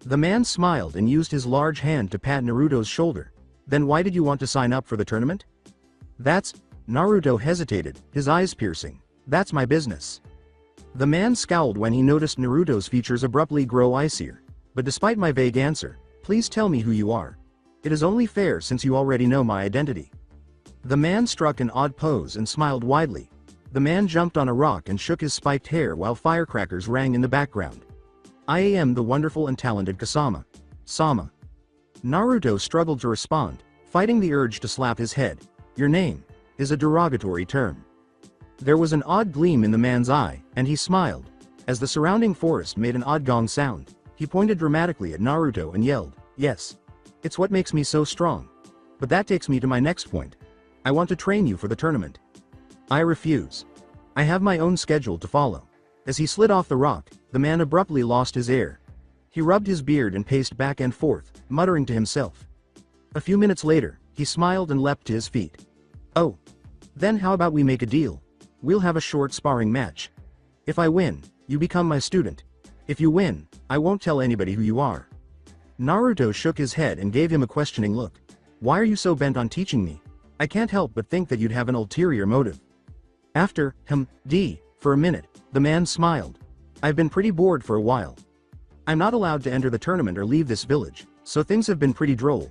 The man smiled and used his large hand to pat Naruto's shoulder. Then why did you want to sign up for the tournament? Naruto hesitated, his eyes piercing. That's my business. The man scowled when he noticed Naruto's features abruptly grow icier. But despite my vague answer, please tell me who you are. It is only fair since you already know my identity. The man struck an odd pose and smiled widely. The man jumped on a rock and shook his spiked hair while firecrackers rang in the background. I am the wonderful and talented Kasama. Sama. Naruto struggled to respond, fighting the urge to slap his head. Your name is a derogatory term. There was an odd gleam in the man's eye, and he smiled. As the surrounding forest made an odd gong sound, he pointed dramatically at Naruto and yelled, yes. It's what makes me so strong. But that takes me to my next point. I want to train you for the tournament. I refuse. I have my own schedule to follow. As he slid off the rock, the man abruptly lost his air. He rubbed his beard and paced back and forth, muttering to himself. A few minutes later, he smiled and leapt to his feet. Oh. Then how about we make a deal? We'll have a short sparring match. If I win, you become my student. If you win, I won't tell anybody who you are. Naruto shook his head and gave him a questioning look. Why are you so bent on teaching me? I can't help but think that you'd have an ulterior motive. For a minute, the man smiled. I've been pretty bored for a while. I'm not allowed to enter the tournament or leave this village, so things have been pretty droll.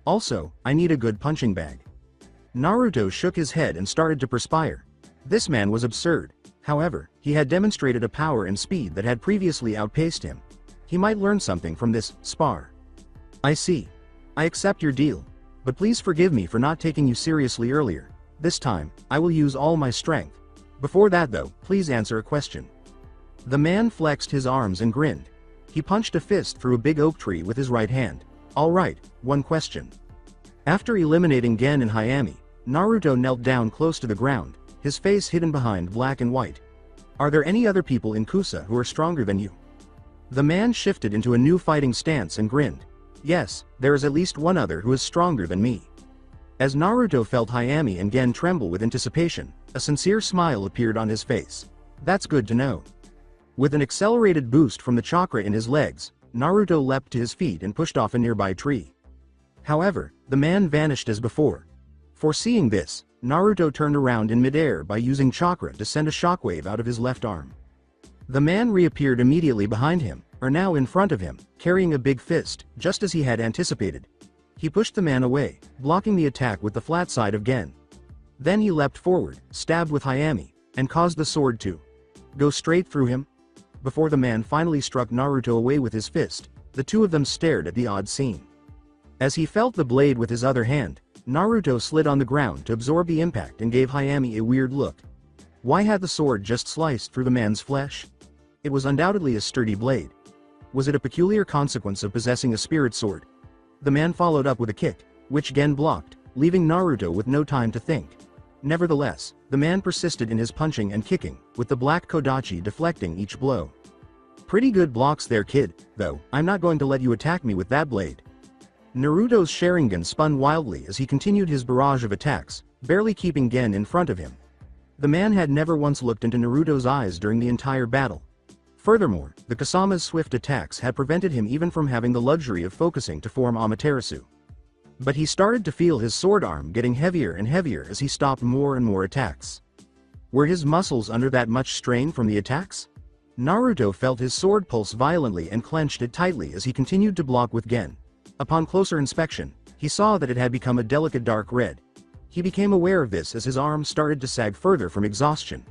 Also, I need a good punching bag. Naruto shook his head and started to perspire. This man was absurd. However, he had demonstrated a power and speed that had previously outpaced him. He might learn something from this spar. I see. I accept your deal. But please forgive me for not taking you seriously earlier. This time, I will use all my strength. Before that though, please answer a question. The man flexed his arms and grinned. He punched a fist through a big oak tree with his right hand. Alright, one question. After eliminating Gen and Hayami, Naruto knelt down close to the ground, his face hidden behind black and white. Are there any other people in Kusa who are stronger than you? The man shifted into a new fighting stance and grinned. Yes, there is at least one other who is stronger than me. As Naruto felt Hayami and Gen tremble with anticipation, a sincere smile appeared on his face. That's good to know. With an accelerated boost from the chakra in his legs, Naruto leapt to his feet and pushed off a nearby tree. However, the man vanished as before. Foreseeing this, Naruto turned around in midair by using chakra to send a shockwave out of his left arm. The man reappeared immediately behind him, or now in front of him, carrying a big fist, just as he had anticipated. He pushed the man away, blocking the attack with the flat side of Gen. Then he leapt forward, stabbed with Hayami, and caused the sword to go straight through him. Before the man finally struck Naruto away with his fist, the two of them stared at the odd scene. As he felt the blade with his other hand, Naruto slid on the ground to absorb the impact and gave Hayami a weird look. Why had the sword just sliced through the man's flesh? It was undoubtedly a sturdy blade. Was it a peculiar consequence of possessing a spirit sword? The man followed up with a kick, which Gen blocked, leaving Naruto with no time to think. Nevertheless, the man persisted in his punching and kicking, with the black Kodachi deflecting each blow. Pretty good blocks there, kid, though. I'm not going to let you attack me with that blade. Naruto's Sharingan spun wildly as he continued his barrage of attacks, barely keeping Gen in front of him. The man had never once looked into Naruto's eyes during the entire battle. Furthermore, the Kasama's swift attacks had prevented him even from having the luxury of focusing to form Amaterasu. But he started to feel his sword arm getting heavier and heavier as he stopped more and more attacks. Were his muscles under that much strain from the attacks? Naruto felt his sword pulse violently and clenched it tightly as he continued to block with Gen. Upon closer inspection, he saw that it had become a delicate dark red. He became aware of this as his arm started to sag further from exhaustion.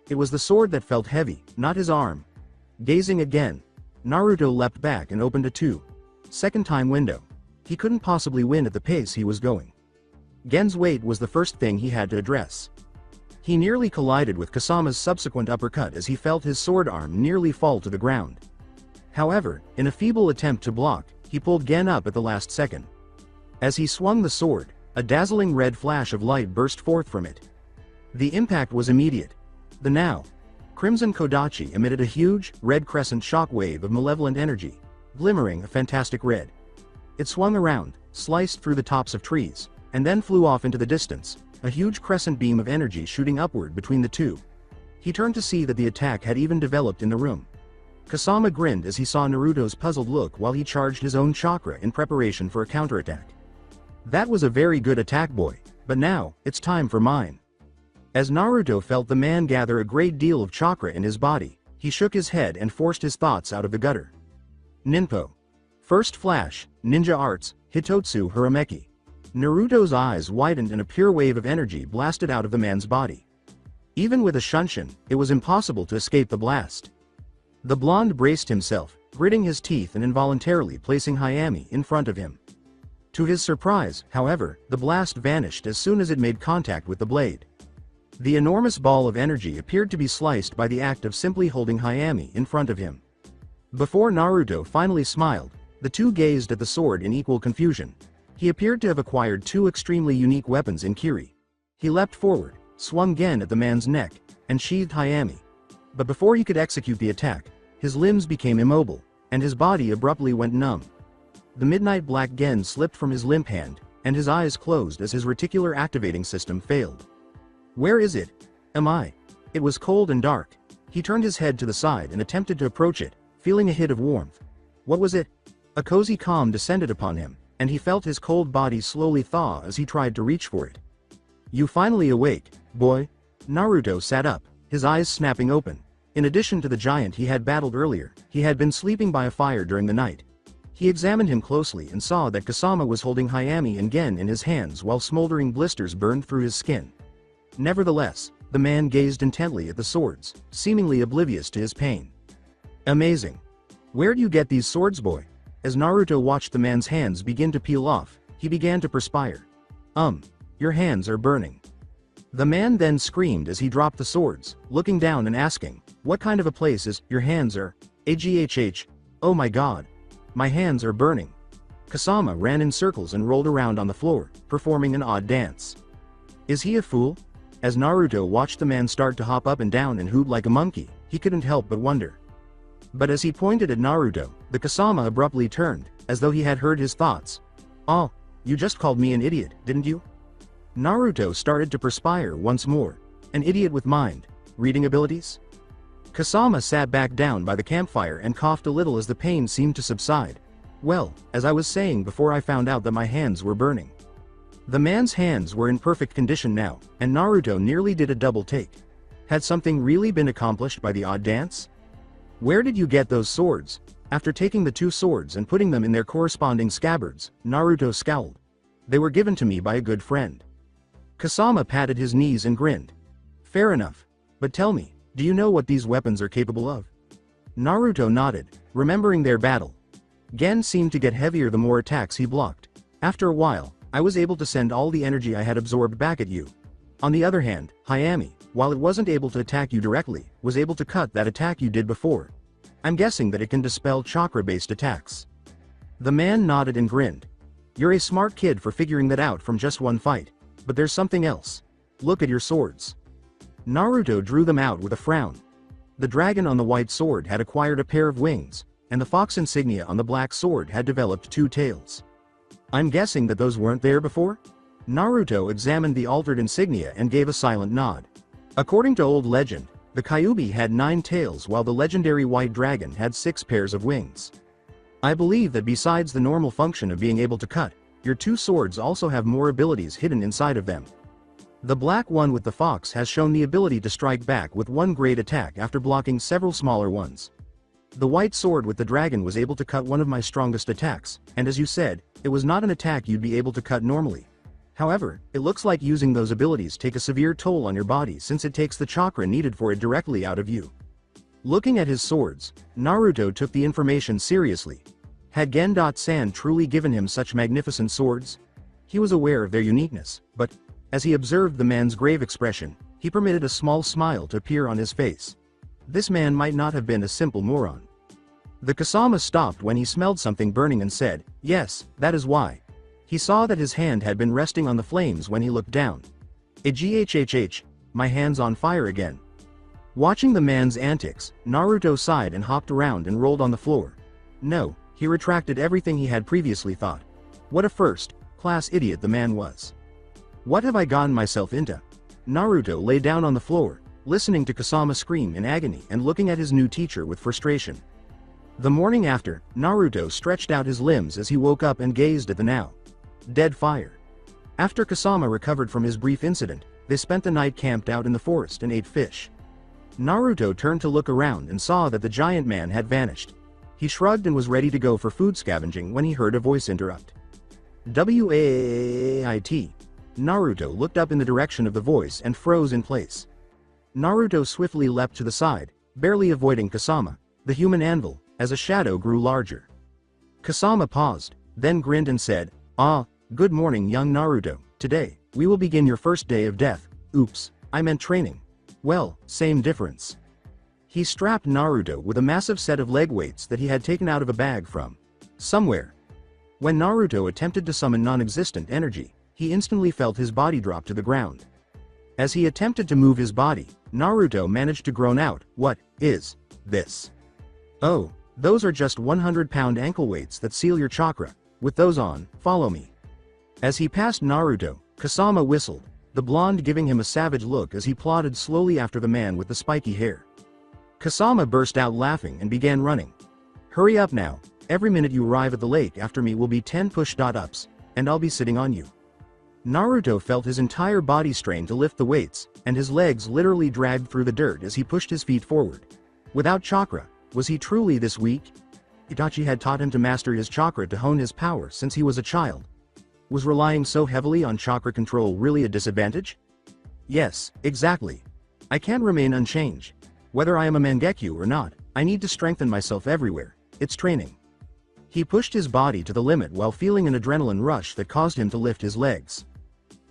It was the sword that felt heavy, not his arm. Gazing again, Naruto leapt back and opened a 2-second time window. He couldn't possibly win at the pace he was going. Gen's weight was the first thing he had to address. He nearly collided with Kasama's subsequent uppercut as he felt his sword arm nearly fall to the ground. However, in a feeble attempt to block, he pulled Gen up at the last second. As he swung the sword, a dazzling red flash of light burst forth from it. The impact was immediate. The now crimson Kodachi emitted a huge, red crescent shock wave of malevolent energy, glimmering a fantastic red. It swung around, sliced through the tops of trees, and then flew off into the distance, a huge crescent beam of energy shooting upward between the two. He turned to see that the attack had even developed in the room. Kasama grinned as he saw Naruto's puzzled look while he charged his own chakra in preparation for a counterattack. That was a very good attack, boy, but now, it's time for mine. As Naruto felt the man gather a great deal of chakra in his body, he shook his head and forced his thoughts out of the gutter. Ninpo. First Flash, Ninja Arts, Hitotsu Hirameki. Naruto's eyes widened and a pure wave of energy blasted out of the man's body. Even with a shunshin, it was impossible to escape the blast. The blonde braced himself, gritting his teeth and involuntarily placing Hayami in front of him. To his surprise, however, the blast vanished as soon as it made contact with the blade. The enormous ball of energy appeared to be sliced by the act of simply holding Hayami in front of him. Before Naruto finally smiled, the two gazed at the sword in equal confusion. He appeared to have acquired two extremely unique weapons in Kiri. He leapt forward, swung Gen at the man's neck, and sheathed Hayami. But before he could execute the attack, his limbs became immobile, and his body abruptly went numb. The midnight black Gen slipped from his limp hand, and his eyes closed as his reticular activating system failed. Where is it? Am I? It was cold and dark. He turned his head to the side and attempted to approach it, feeling a hit of warmth. What was it? A cozy calm descended upon him, and he felt his cold body slowly thaw as he tried to reach for it. You finally awake, boy? Naruto sat up, his eyes snapping open. In addition to the giant he had battled earlier, he had been sleeping by a fire during the night. He examined him closely and saw that Kasama was holding Hayami and Gen in his hands while smoldering blisters burned through his skin. Nevertheless, the man gazed intently at the swords, seemingly oblivious to his pain. Amazing. Where'd you get these swords, boy? As Naruto watched the man's hands begin to peel off, he began to perspire. Your hands are burning. The man then screamed as he dropped the swords, looking down and asking, what kind of a place is, your hands are, AGHH, oh my god. My hands are burning. Kasama ran in circles and rolled around on the floor, performing an odd dance. Is he a fool? As Naruto watched the man start to hop up and down and hoot like a monkey, he couldn't help but wonder. But as he pointed at Naruto, the Kasama abruptly turned, as though he had heard his thoughts. Oh, you just called me an idiot, didn't you? Naruto started to perspire once more. An idiot with mind, reading abilities? Kasama sat back down by the campfire and coughed a little as the pain seemed to subside. Well, as I was saying before, I found out that my hands were burning. The man's hands were in perfect condition now, and Naruto nearly did a double take. Had something really been accomplished by the odd dance? Where did you get those swords? After taking the two swords and putting them in their corresponding scabbards, Naruto scowled. They were given to me by a good friend. Kasama patted his knees and grinned. Fair enough. But tell me, do you know what these weapons are capable of? Naruto nodded, remembering their battle. Gen seemed to get heavier the more attacks he blocked. After a while, I was able to send all the energy I had absorbed back at you. On the other hand, Hayami, while it wasn't able to attack you directly, was able to cut that attack you did before. I'm guessing that it can dispel chakra-based attacks." The man nodded and grinned. "You're a smart kid for figuring that out from just one fight. But there's something else. Look at your swords." Naruto drew them out with a frown. The dragon on the white sword had acquired a pair of wings, and the fox insignia on the black sword had developed 2 tails. I'm guessing that those weren't there before? Naruto examined the altered insignia and gave a silent nod. According to old legend, the Kyuubi had 9 tails while the legendary white dragon had 6 pairs of wings. I believe that besides the normal function of being able to cut, your 2 swords also have more abilities hidden inside of them. The black one with the fox has shown the ability to strike back with 1 great attack after blocking several smaller ones. The white sword with the dragon was able to cut one of my strongest attacks, and as you said, it was not an attack you'd be able to cut normally. However, it looks like using those abilities take a severe toll on your body since it takes the chakra needed for it directly out of you. Looking at his swords, Naruto took the information seriously. Had Gen-san truly given him such magnificent swords? He was aware of their uniqueness, but, as he observed the man's grave expression, he permitted a small smile to appear on his face. This man might not have been a simple moron. The Kasama stopped when he smelled something burning and said, "Yes, that is why." He saw that his hand had been resting on the flames when he looked down. "Ghhh, my hand's on fire again." Watching the man's antics, Naruto sighed and hopped around and rolled on the floor. No, he retracted everything he had previously thought. What a first-class idiot the man was. What have I gotten myself into? Naruto lay down on the floor, listening to Kasama scream in agony and looking at his new teacher with frustration. The morning after, Naruto stretched out his limbs as he woke up and gazed at the now dead fire. After Kasama recovered from his brief incident, they spent the night camped out in the forest and ate fish. Naruto turned to look around and saw that the giant man had vanished. He shrugged and was ready to go for food scavenging when he heard a voice interrupt. "Wait." Naruto looked up in the direction of the voice and froze in place. Naruto swiftly leapt to the side, barely avoiding Kasama, the human anvil, as a shadow grew larger. Kasama paused, then grinned and said, "Ah, good morning young Naruto, today, we will begin your first day of death." Oops, I meant training. Well, same difference. He strapped Naruto with a massive set of leg weights that he had taken out of a bag from somewhere. When Naruto attempted to summon non-existent energy, he instantly felt his body drop to the ground. As he attempted to move his body, Naruto managed to groan out, "What is this?" "Oh, those are just 100-pound ankle weights that seal your chakra. With those on, follow me." As he passed Naruto, Kasama whistled, the blonde giving him a savage look as he plodded slowly after the man with the spiky hair. Kasama burst out laughing and began running. "Hurry up now, every minute you arrive at the lake after me will be 10 push-ups, and I'll be sitting on you." Naruto felt his entire body strain to lift the weights, and his legs literally dragged through the dirt as he pushed his feet forward. Without chakra, was he truly this weak? Itachi had taught him to master his chakra to hone his power since he was a child. Was relying so heavily on chakra control really a disadvantage? Yes, exactly. I can't remain unchanged. Whether I am a Mangekyo or not, I need to strengthen myself everywhere. It's training. He pushed his body to the limit while feeling an adrenaline rush that caused him to lift his legs.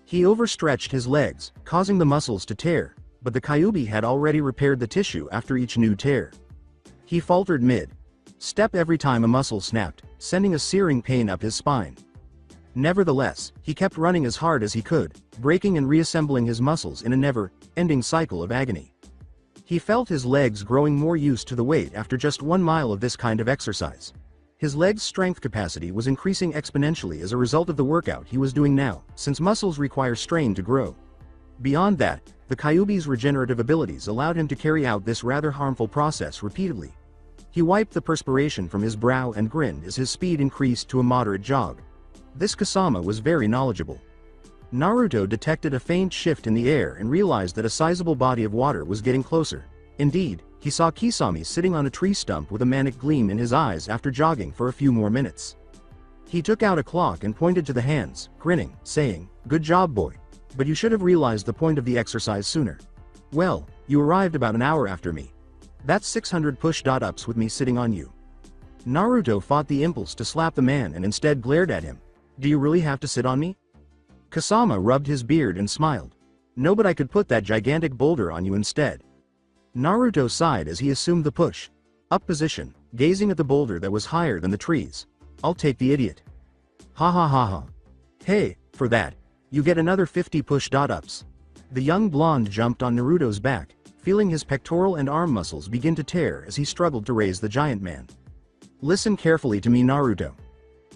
He overstretched his legs, causing the muscles to tear, but the Kyuubi had already repaired the tissue after each new tear. He faltered mid-step every time a muscle snapped, sending a searing pain up his spine. Nevertheless, he kept running as hard as he could, breaking and reassembling his muscles in a never-ending cycle of agony. He felt his legs growing more used to the weight after just 1 mile of this kind of exercise. His legs' strength capacity was increasing exponentially as a result of the workout he was doing now, since muscles require strain to grow. Beyond that, the Kyuubi's regenerative abilities allowed him to carry out this rather harmful process repeatedly. He wiped the perspiration from his brow and grinned as his speed increased to a moderate jog. This Kasama was very knowledgeable. Naruto detected a faint shift in the air and realized that a sizable body of water was getting closer. Indeed, he saw Kisame sitting on a tree stump with a manic gleam in his eyes after jogging for a few more minutes. He took out a clock and pointed to the hands, grinning, saying, "Good job, boy. But you should have realized the point of the exercise sooner. Well, you arrived about an hour after me. That's 600 push-ups with me sitting on you." Naruto fought the impulse to slap the man and instead glared at him. Do you really have to sit on me? Kasama rubbed his beard and smiled. No, but I could put that gigantic boulder on you instead. Naruto sighed as he assumed the push-up position, gazing at the boulder that was higher than the trees. I'll take the idiot. Ha ha ha ha. Hey, for that, you get another 50 push-ups. The young blonde jumped on Naruto's back, feeling his pectoral and arm muscles begin to tear as he struggled to raise the giant man. Listen carefully to me, Naruto.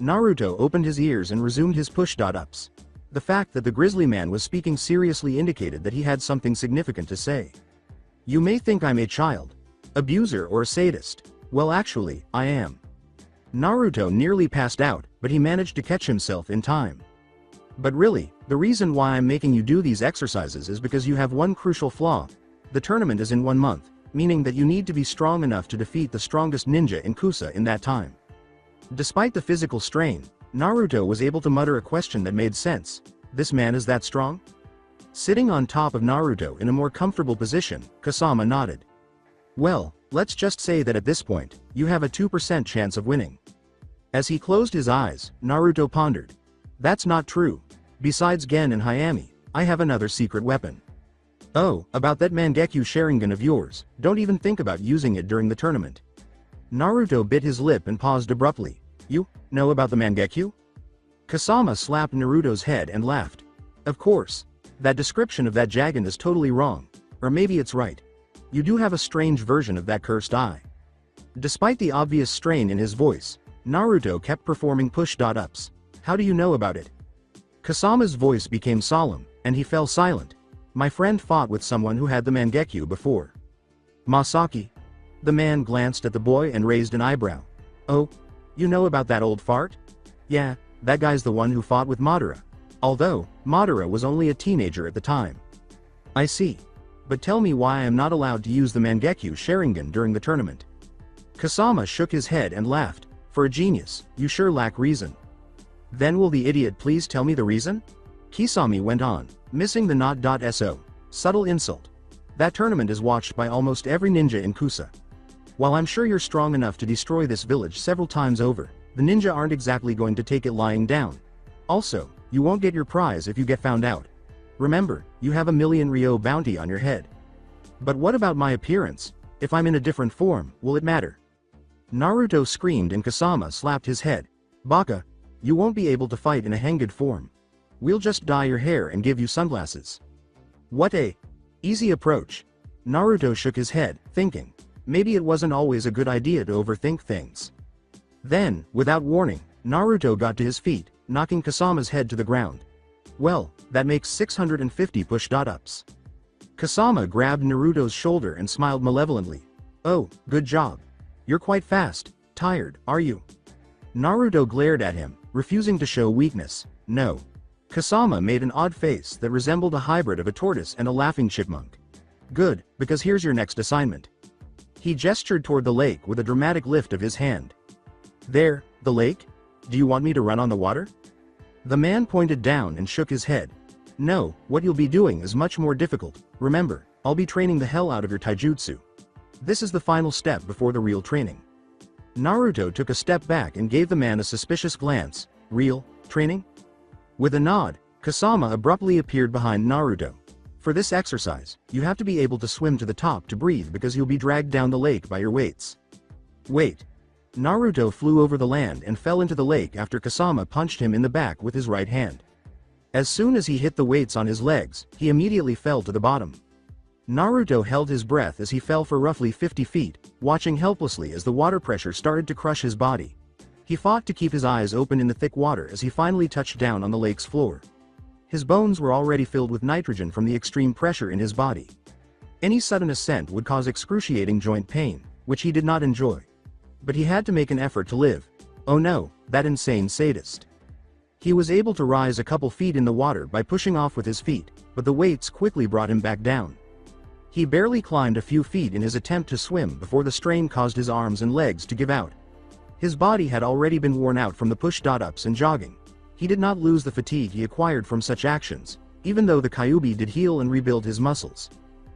Naruto opened his ears and resumed his push-ups. The fact that the grizzly man was speaking seriously indicated that he had something significant to say. You may think I'm a child, abuser or a sadist. Well, actually, I am. Naruto nearly passed out, but he managed to catch himself in time. But really, the reason why I'm making you do these exercises is because you have one crucial flaw. The tournament is in 1 month, meaning that you need to be strong enough to defeat the strongest ninja in Kusa in that time. Despite the physical strain, Naruto was able to mutter a question that made sense. This man is that strong? Sitting on top of Naruto in a more comfortable position, Kasama nodded. Well, let's just say that at this point, you have a 2% chance of winning. As he closed his eyes, Naruto pondered. That's not true. Besides Gen and Hayami, I have another secret weapon. Oh, about that Mangekyo Sharingan of yours, don't even think about using it during the tournament. Naruto bit his lip and paused abruptly. You know about the Mangekyo? Kasama slapped Naruto's head and laughed. Of course. That description of that Jagan is totally wrong. Or maybe it's right. You do have a strange version of that cursed eye. Despite the obvious strain in his voice, Naruto kept performing push-ups. How do you know about it? Kasama's voice became solemn, and he fell silent. My friend fought with someone who had the Mangekyo before. Masaki? The man glanced at the boy and raised an eyebrow. Oh, you know about that old fart? Yeah, that guy's the one who fought with Madara. Although, Madara was only a teenager at the time. I see. But tell me why I am not allowed to use the Mangekyo Sharingan during the tournament. Kasama shook his head and laughed. For a genius, you sure lack reason. Then will the idiot please tell me the reason? Kisame went on, missing the not.so. Subtle insult. That tournament is watched by almost every ninja in Kusa. While I'm sure you're strong enough to destroy this village several times over, the ninja aren't exactly going to take it lying down. Also, you won't get your prize if you get found out. Remember, you have a 1,000,000 Ryo bounty on your head. But what about my appearance? If I'm in a different form, will it matter? Naruto screamed and Kasama slapped his head. Baka, you won't be able to fight in a hanged form. We'll just dye your hair and give you sunglasses. What a easy approach. Naruto shook his head, thinking, maybe it wasn't always a good idea to overthink things. Then, without warning, Naruto got to his feet, knocking Kasama's head to the ground. Well, that makes 650 push-ups. Kasama grabbed Naruto's shoulder and smiled malevolently. Oh, good job. You're quite fast. Tired, are you? Naruto glared at him, refusing to show weakness. No. Kasama made an odd face that resembled a hybrid of a tortoise and a laughing chipmunk. Good, because here's your next assignment. He gestured toward the lake with a dramatic lift of his hand. There, the lake? Do you want me to run on the water? The man pointed down and shook his head. No, what you'll be doing is much more difficult. Remember, I'll be training the hell out of your taijutsu. This is the final step before the real training. Naruto took a step back and gave the man a suspicious glance. Real training? With a nod, Kasama abruptly appeared behind Naruto. For this exercise, you have to be able to swim to the top to breathe because you'll be dragged down the lake by your weights. Wait. Naruto flew over the land and fell into the lake after Kasama punched him in the back with his right hand. As soon as he hit the weights on his legs, he immediately fell to the bottom. Naruto held his breath as he fell for roughly 50 feet, watching helplessly as the water pressure started to crush his body. He fought to keep his eyes open in the thick water as he finally touched down on the lake's floor. His bones were already filled with nitrogen from the extreme pressure in his body. Any sudden ascent would cause excruciating joint pain, which he did not enjoy. But he had to make an effort to live. Oh no, that insane sadist. He was able to rise a couple feet in the water by pushing off with his feet, but the weights quickly brought him back down. He barely climbed a few feet in his attempt to swim before the strain caused his arms and legs to give out. His body had already been worn out from the push-ups and jogging. He did not lose the fatigue he acquired from such actions, even though the Kyuubi did heal and rebuild his muscles.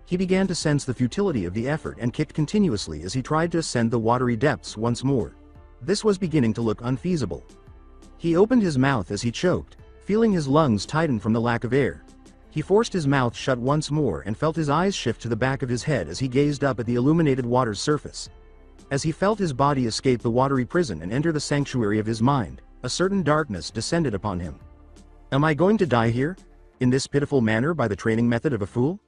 He began to sense the futility of the effort and kicked continuously as he tried to ascend the watery depths once more. This was beginning to look unfeasible. He opened his mouth as he choked, feeling his lungs tighten from the lack of air. He forced his mouth shut once more and felt his eyes shift to the back of his head as he gazed up at the illuminated water's surface. As he felt his body escape the watery prison and enter the sanctuary of his mind, a certain darkness descended upon him. Am I going to die here? In this pitiful manner by the training method of a fool?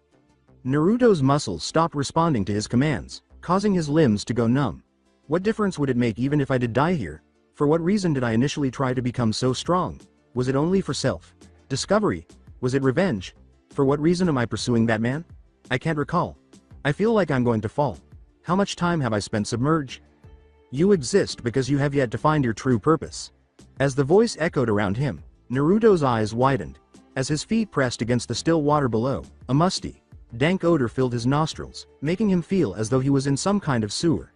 Naruto's muscles stopped responding to his commands, causing his limbs to go numb. What difference would it make even if I did die here? For what reason did I initially try to become so strong? Was it only for self-discovery? Was it revenge? For what reason am I pursuing that man? I can't recall. I feel like I'm going to fall. How much time have I spent submerged? You exist because you have yet to find your true purpose. As the voice echoed around him, Naruto's eyes widened. As his feet pressed against the still water below, a musty, dank odor filled his nostrils, making him feel as though he was in some kind of sewer.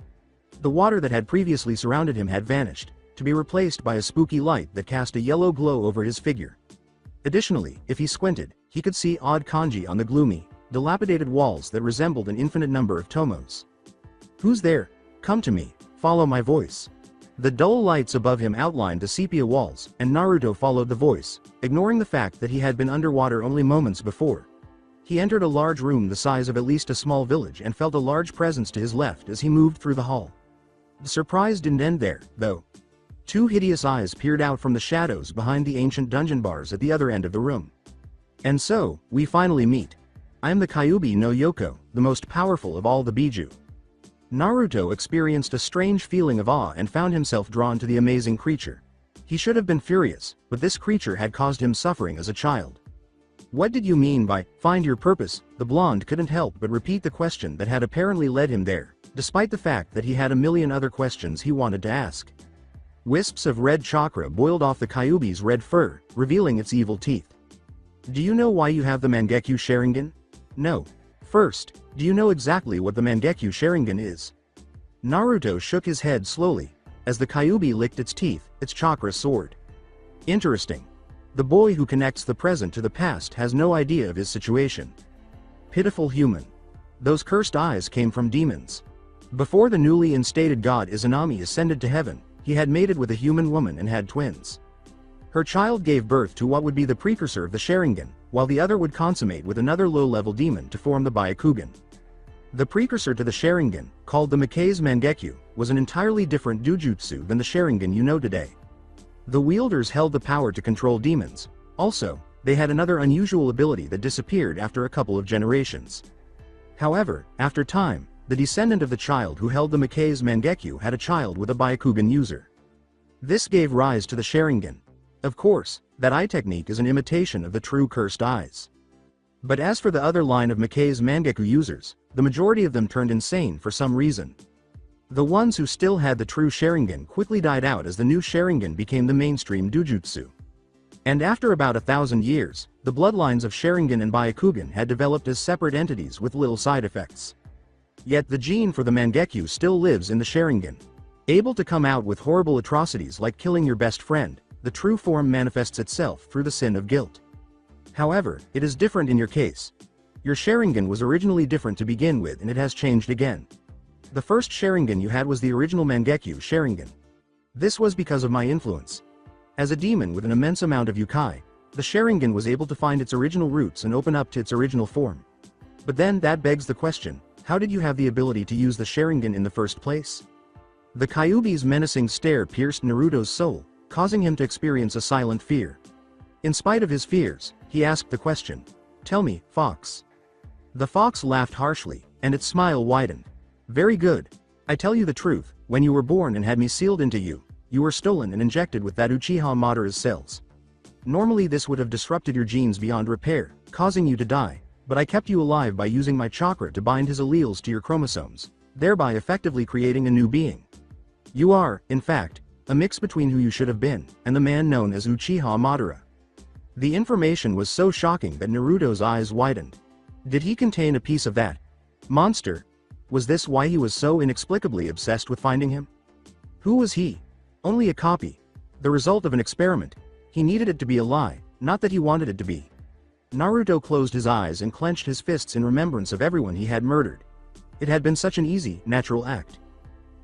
The water that had previously surrounded him had vanished, to be replaced by a spooky light that cast a yellow glow over his figure. Additionally, if he squinted, he could see odd kanji on the gloomy, dilapidated walls that resembled an infinite number of tomos. Who's there? Come to me, follow my voice. The dull lights above him outlined the sepia walls, and Naruto followed the voice, ignoring the fact that he had been underwater only moments before. He entered a large room the size of at least a small village and felt a large presence to his left as he moved through the hall. The surprise didn't end there, though. Two hideous eyes peered out from the shadows behind the ancient dungeon bars at the other end of the room. And so, we finally meet. I am the Kyuubi no Yoko, the most powerful of all the Biju. Naruto experienced a strange feeling of awe and found himself drawn to the amazing creature. He should have been furious, but this creature had caused him suffering as a child. What did you mean by, find your purpose? The blonde couldn't help but repeat the question that had apparently led him there, despite the fact that he had a million other questions he wanted to ask. Wisps of red chakra boiled off the Kyuubi's red fur, revealing its evil teeth. Do you know why you have the Mangekyo Sharingan? No. First, do you know exactly what the Mangekyo Sharingan is? Naruto shook his head slowly. As the Kyuubi licked its teeth, its chakra soared. Interesting. The boy who connects the present to the past has no idea of his situation. Pitiful human. Those cursed eyes came from demons. Before the newly instated god Izanami ascended to heaven, he had mated with a human woman and had twins. Her child gave birth to what would be the precursor of the Sharingan, while the other would consummate with another low-level demon to form the Byakugan. The precursor to the Sharingan, called the Mikai's Mangekyo, was an entirely different Dujutsu than the Sharingan you know today. The wielders held the power to control demons. Also, they had another unusual ability that disappeared after a couple of generations. However, after time, the descendant of the child who held the Mikai's Mangekyo had a child with a Byakugan user. This gave rise to the Sharingan. Of course, that eye technique is an imitation of the true cursed eyes. But as for the other line of Mikai's Mangekyo users, the majority of them turned insane for some reason. The ones who still had the true Sharingan quickly died out as the new Sharingan became the mainstream Dujutsu. And after about 1,000 years, the bloodlines of Sharingan and Byakugan had developed as separate entities with little side effects. Yet the gene for the Mangekyo still lives in the Sharingan. Able to come out with horrible atrocities like killing your best friend, the true form manifests itself through the sin of guilt. However, it is different in your case. Your Sharingan was originally different to begin with and it has changed again. The first Sharingan you had was the original Mangekyo Sharingan. This was because of my influence. As a demon with an immense amount of Yukai, the Sharingan was able to find its original roots and open up to its original form. But then that begs the question, how did you have the ability to use the Sharingan in the first place? The Kyuubi's menacing stare pierced Naruto's soul, causing him to experience a silent fear. In spite of his fears, he asked the question, "Tell me, Fox." The fox laughed harshly, and its smile widened. "Very good. I tell you the truth, when you were born and had me sealed into you, you were stolen and injected with that Uchiha Madara's cells. Normally this would have disrupted your genes beyond repair, causing you to die, but I kept you alive by using my chakra to bind his alleles to your chromosomes, thereby effectively creating a new being. You are, in fact, a mix between who you should have been, and the man known as Uchiha Madara." The information was so shocking that Naruto's eyes widened. Did he contain a piece of that monster? Was this why he was so inexplicably obsessed with finding him? Who was he? Only a copy. The result of an experiment. He needed it to be a lie, not that he wanted it to be. Naruto closed his eyes and clenched his fists in remembrance of everyone he had murdered. It had been such an easy, natural act.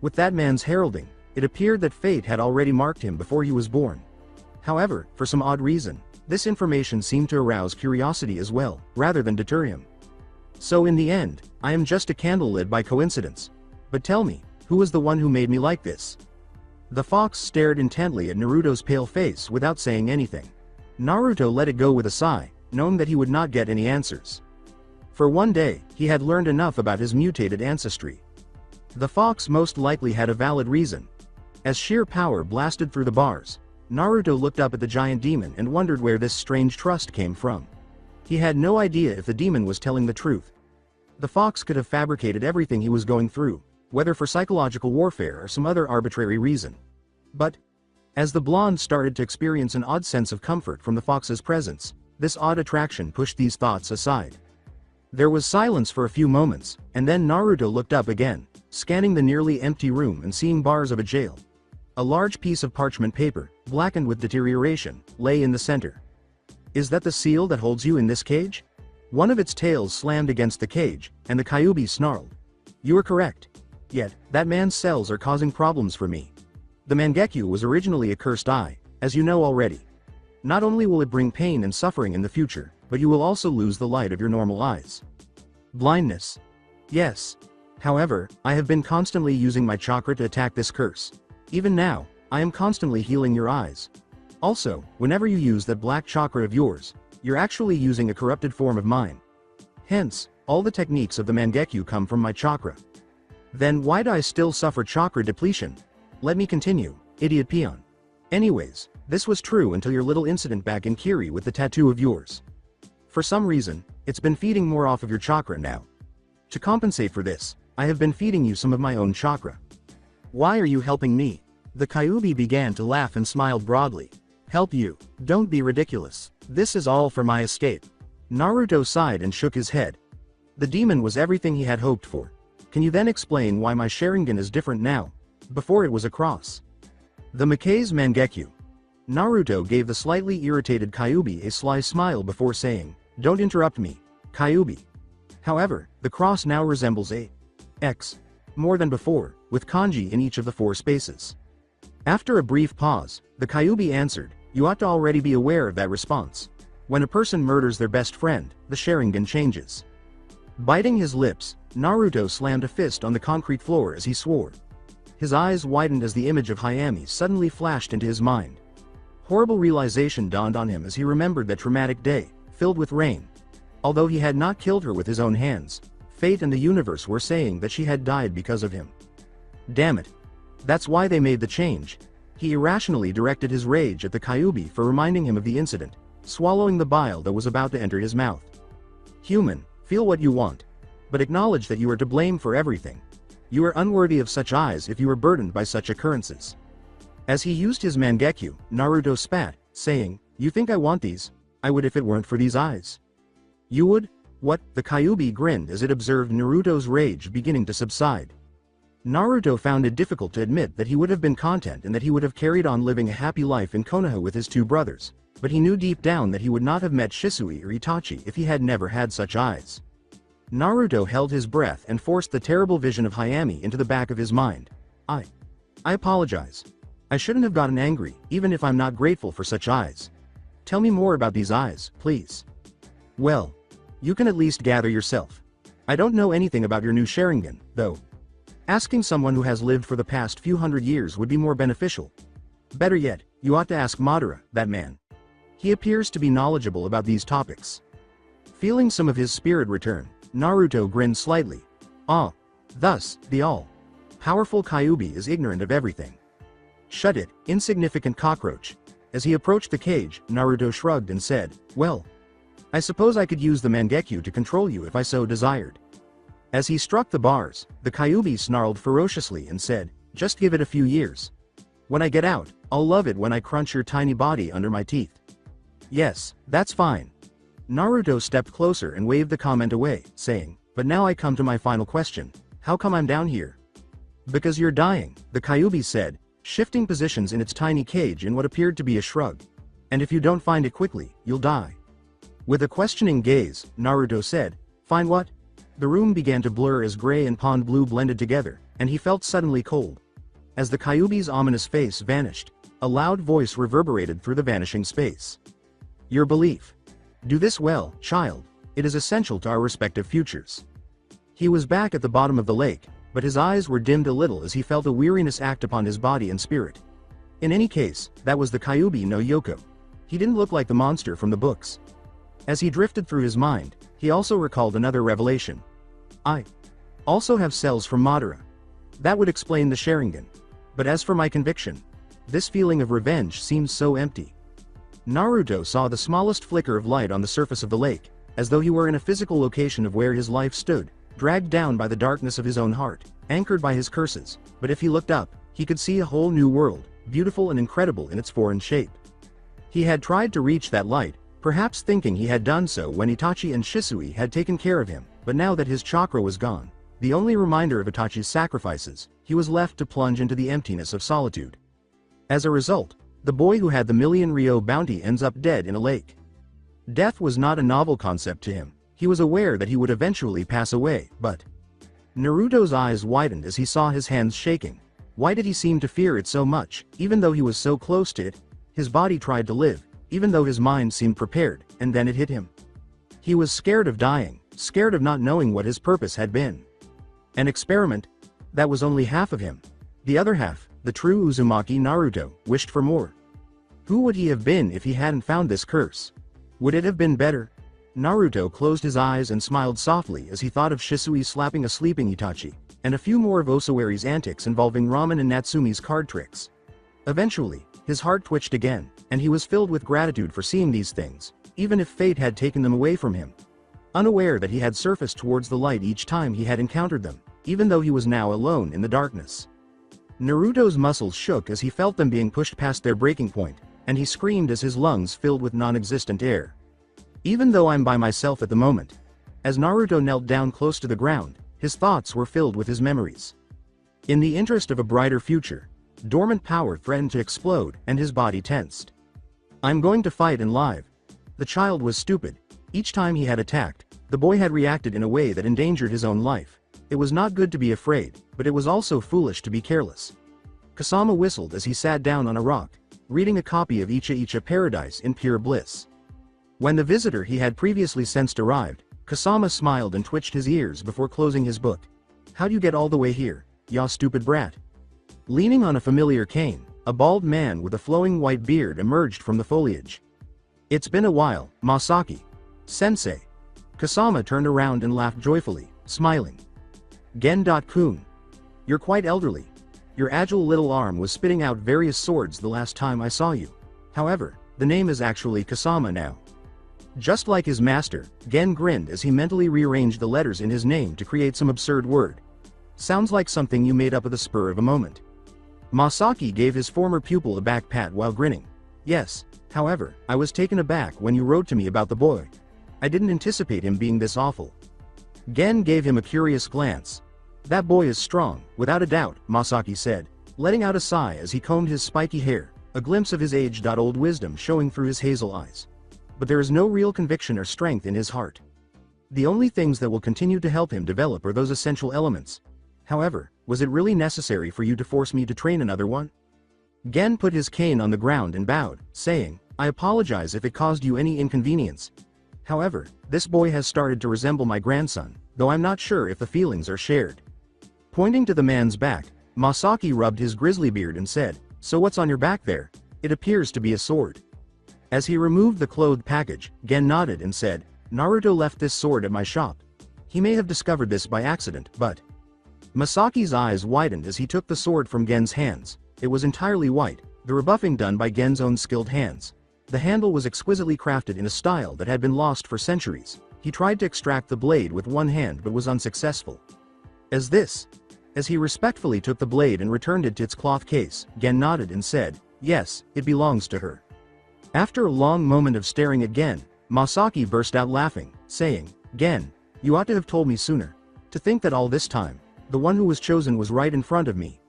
With that man's heralding, it appeared that fate had already marked him before he was born. However, for some odd reason, this information seemed to arouse curiosity as well, rather than deter him. So in the end, I am just a candle lit by coincidence. But tell me, who was the one who made me like this? The fox stared intently at Naruto's pale face without saying anything. Naruto let it go with a sigh, knowing that he would not get any answers. For one day, he had learned enough about his mutated ancestry. The fox most likely had a valid reason. As sheer power blasted through the bars, Naruto looked up at the giant demon and wondered where this strange trust came from. He had no idea if the demon was telling the truth. The fox could have fabricated everything he was going through, whether for psychological warfare or some other arbitrary reason. But, as the blonde started to experience an odd sense of comfort from the fox's presence, this odd attraction pushed these thoughts aside. There was silence for a few moments, and then Naruto looked up again, scanning the nearly empty room and seeing bars of a jail. A large piece of parchment paper, blackened with deterioration, lay in the center. Is that the seal that holds you in this cage? One of its tails slammed against the cage, and the Kyuubi snarled. You are correct. Yet, that man's cells are causing problems for me. The Mangekyo was originally a cursed eye, as you know already. Not only will it bring pain and suffering in the future, but you will also lose the light of your normal eyes. Blindness. Yes. However, I have been constantly using my chakra to attack this curse. Even now, I am constantly healing your eyes. Also, whenever you use that black chakra of yours, you're actually using a corrupted form of mine. Hence, all the techniques of the Mangekyo come from my chakra. Then why do I still suffer chakra depletion? Let me continue, idiot peon. Anyways, this was true until your little incident back in Kiri with the tattoo of yours. For some reason, it's been feeding more off of your chakra now. To compensate for this, I have been feeding you some of my own chakra. Why are you helping me? The Kyuubi began to laugh and smiled broadly. Help you? Don't be ridiculous. This is all for my escape. Naruto sighed and shook his head. The demon was everything he had hoped for. Can you then explain why my Sharingan is different now? Before it was a cross. The Mackay's Mangekyo. Naruto gave the slightly irritated Kyuubi a sly smile before saying, Don't interrupt me, Kyuubi. However, the cross now resembles a X. More than before, with kanji in each of the 4 spaces. After a brief pause, the Kyuubi answered, You ought to already be aware of that response. When a person murders their best friend, the Sharingan changes. Biting his lips, Naruto slammed a fist on the concrete floor as he swore. His eyes widened as the image of Hayami suddenly flashed into his mind. Horrible realization dawned on him as he remembered that traumatic day, filled with rain. Although he had not killed her with his own hands, fate and the universe were saying that she had died because of him. Damn it. That's why they made the change. He irrationally directed his rage at the Kyuubi for reminding him of the incident, swallowing the bile that was about to enter his mouth. Human, feel what you want. But acknowledge that you are to blame for everything. You are unworthy of such eyes if you are burdened by such occurrences. As he used his Mangekyo, Naruto spat, saying, You think I want these? I would if it weren't for these eyes. You would? What? The Kyuubi grinned as it observed Naruto's rage beginning to subside. Naruto found it difficult to admit that he would have been content and that he would have carried on living a happy life in Konoha with his 2 brothers, but he knew deep down that he would not have met Shisui or Itachi if he had never had such eyes. Naruto held his breath and forced the terrible vision of Hayami into the back of his mind. I apologize. I shouldn't have gotten angry, even if I'm not grateful for such eyes. Tell me more about these eyes, please. Well, you can at least gather yourself. I don't know anything about your new Sharingan, though. Asking someone who has lived for the past few hundred years would be more beneficial. Better yet, you ought to ask Madara, that man. He appears to be knowledgeable about these topics. Feeling some of his spirit return, Naruto grinned slightly. Thus, the all-powerful Kyuubi is ignorant of everything. Shut it, insignificant cockroach. As he approached the cage, Naruto shrugged and said, Well, I suppose I could use the Mangekyo to control you if I so desired. As he struck the bars, the Kyuubi snarled ferociously and said, Just give it a few years. When I get out, I'll love it when I crunch your tiny body under my teeth. Yes, that's fine. Naruto stepped closer and waved the comment away, saying, But now I come to my final question. How come I'm down here? Because you're dying, the Kyuubi said, shifting positions in its tiny cage in what appeared to be a shrug. And if you don't find it quickly, you'll die. With a questioning gaze, Naruto said, Find what? The room began to blur as gray and pond blue blended together, and he felt suddenly cold. As the Kyuubi's ominous face vanished, A loud voice reverberated through the vanishing space. Your belief. Do this well, child. It is essential to our respective futures. He was back at the bottom of the lake, but his eyes were dimmed a little as he felt a weariness act upon his body and spirit. In any case, that was the Kyuubi no Yoko. He didn't look like the monster from the books. As he drifted through his mind, he also recalled another revelation. I also have cells from Madara. That would explain the Sharingan. But as for my conviction, this feeling of revenge seems so empty. Naruto saw the smallest flicker of light on the surface of the lake, as though he were in a physical location of where his life stood, dragged down by the darkness of his own heart, anchored by his curses, but if he looked up, he could see a whole new world, beautiful and incredible in its foreign shape. He had tried to reach that light, perhaps thinking he had done so when Itachi and Shisui had taken care of him, but now that his chakra was gone, the only reminder of Itachi's sacrifices, he was left to plunge into the emptiness of solitude. As a result, the boy who had the million Ryo bounty ends up dead in a lake. Death was not a novel concept to him. He was aware that he would eventually pass away, but Naruto's eyes widened as he saw his hands shaking. Why did he seem to fear it so much, even though he was so close to it? His body tried to live, even though his mind seemed prepared, and then it hit him. He was scared of dying, scared of not knowing what his purpose had been. An experiment? That was only half of him. The other half, the true Uzumaki Naruto, wished for more. Who would he have been if he hadn't found this curse? Would it have been better? Naruto closed his eyes and smiled softly as he thought of Shisui slapping a sleeping Itachi, and a few more of Osawari's antics involving Ramen and Natsumi's card tricks. Eventually, his heart twitched again, and he was filled with gratitude for seeing these things, even if fate had taken them away from him. Unaware that he had surfaced towards the light each time he had encountered them, even though he was now alone in the darkness. Naruto's muscles shook as he felt them being pushed past their breaking point, and he screamed as his lungs filled with non-existent air. Even though I'm by myself at the moment. As Naruto knelt down close to the ground, his thoughts were filled with his memories. In the interest of a brighter future, dormant power threatened to explode, and his body tensed. I'm going to fight and live. The child was stupid. Each time he had attacked, the boy had reacted in a way that endangered his own life. It was not good to be afraid, but it was also foolish to be careless. Kasama whistled as he sat down on a rock, reading a copy of Icha Icha Paradise in pure bliss. When the visitor he had previously sensed arrived, Kasama smiled and twitched his ears before closing his book. How'd you get all the way here, ya stupid brat? Leaning on a familiar cane, a bald man with a flowing white beard emerged from the foliage. It's been a while, Masaki. Sensei. Kasama turned around and laughed joyfully, smiling. Gen-kun. You're quite elderly. Your agile little arm was spitting out various swords the last time I saw you. However, the name is actually Kasama now. Just like his master, Gen grinned as he mentally rearranged the letters in his name to create some absurd word. Sounds like something you made up at the spur of a moment. Masaki gave his former pupil a back pat while grinning. Yes, however, I was taken aback when you wrote to me about the boy. I didn't anticipate him being this awful. Gen gave him a curious glance. That boy is strong, without a doubt, Masaki said, letting out a sigh as he combed his spiky hair, a glimpse of his age-old wisdom showing through his hazel eyes. But there is no real conviction or strength in his heart. The only things that will continue to help him develop are those essential elements. However, was it really necessary for you to force me to train another one? Gen put his cane on the ground and bowed, saying, I apologize if it caused you any inconvenience. However, this boy has started to resemble my grandson, though I'm not sure if the feelings are shared. Pointing to the man's back, Masaki rubbed his grizzly beard and said, So what's on your back there? It appears to be a sword. As he removed the clothed package, Gen nodded and said, Naruto left this sword at my shop. He may have discovered this by accident, but... Masaki's eyes widened as he took the sword from Gen's hands. It was entirely white, the rebuffing done by Gen's own skilled hands. The handle was exquisitely crafted in a style that had been lost for centuries. He tried to extract the blade with one hand but was unsuccessful. As he respectfully took the blade and returned it to its cloth case, Gen nodded and said, Yes, it belongs to her. After a long moment of staring at Gen, Masaki burst out laughing, saying, Gen, you ought to have told me sooner. To think that all this time, the one who was chosen was right in front of me.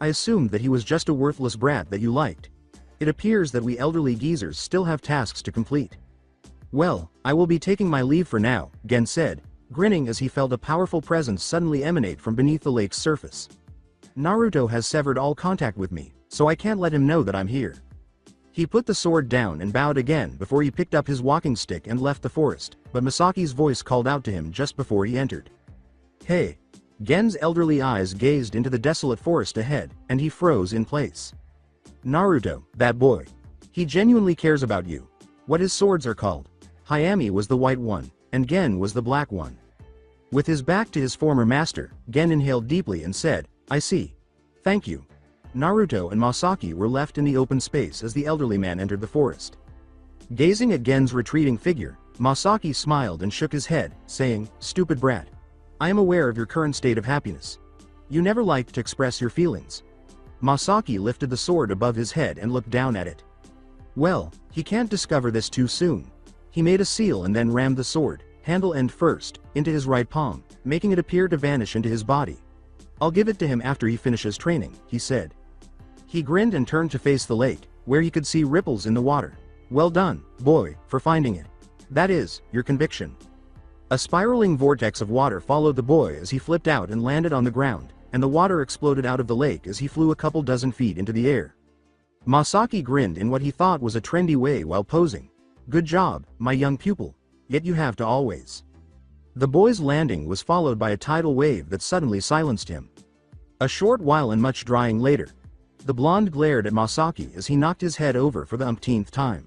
I assumed that he was just a worthless brat that you liked. It appears that we elderly geezers still have tasks to complete. Well, I will be taking my leave for now, Gen said, grinning as he felt a powerful presence suddenly emanate from beneath the lake's surface. Naruto has severed all contact with me, so I can't let him know that I'm here." He put the sword down and bowed again before he picked up his walking stick and left the forest, but Masaki's voice called out to him just before he entered. "Hey!" Gen's elderly eyes gazed into the desolate forest ahead, and he froze in place. "Naruto, that boy. He genuinely cares about you. What his swords are called?" Hayami was the white one, and Gen was the black one. With his back to his former master, Gen inhaled deeply and said, "I see. Thank you." Naruto and Masaki were left in the open space as the elderly man entered the forest. Gazing at Gen's retreating figure, Masaki smiled and shook his head, saying, "Stupid brat. I am aware of your current state of happiness. You never liked to express your feelings." Masaki lifted the sword above his head and looked down at it. Well, he can't discover this too soon. He made a seal and then rammed the sword, handle end first, into his right palm, making it appear to vanish into his body. "I'll give it to him after he finishes training," he said. He grinned and turned to face the lake, where he could see ripples in the water. "Well done, boy, for finding it. That is, your conviction." A spiraling vortex of water followed the boy as he flipped out and landed on the ground, and the water exploded out of the lake as he flew a couple dozen feet into the air. Masaki grinned in what he thought was a trendy way while posing. "Good job, my young pupil. Yet you have to always." The boy's landing was followed by a tidal wave that suddenly silenced him. A short while and much drying later, the blonde glared at Masaki as he knocked his head over for the umpteenth time.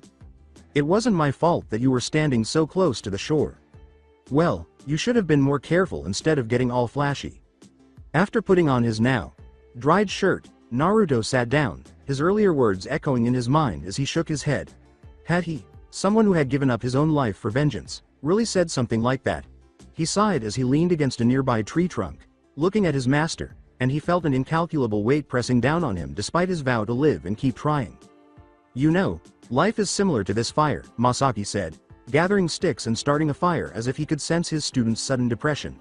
"It wasn't my fault that you were standing so close to the shore. Well, you should have been more careful instead of getting all flashy." After putting on his now dried shirt, Naruto sat down, his earlier words echoing in his mind as he shook his head. Had he, someone who had given up his own life for vengeance, really said something like that? He sighed as he leaned against a nearby tree trunk, looking at his master, and he felt an incalculable weight pressing down on him despite his vow to live and keep trying. "You know, life is similar to this fire," Masaki said, gathering sticks and starting a fire as if he could sense his student's sudden depression.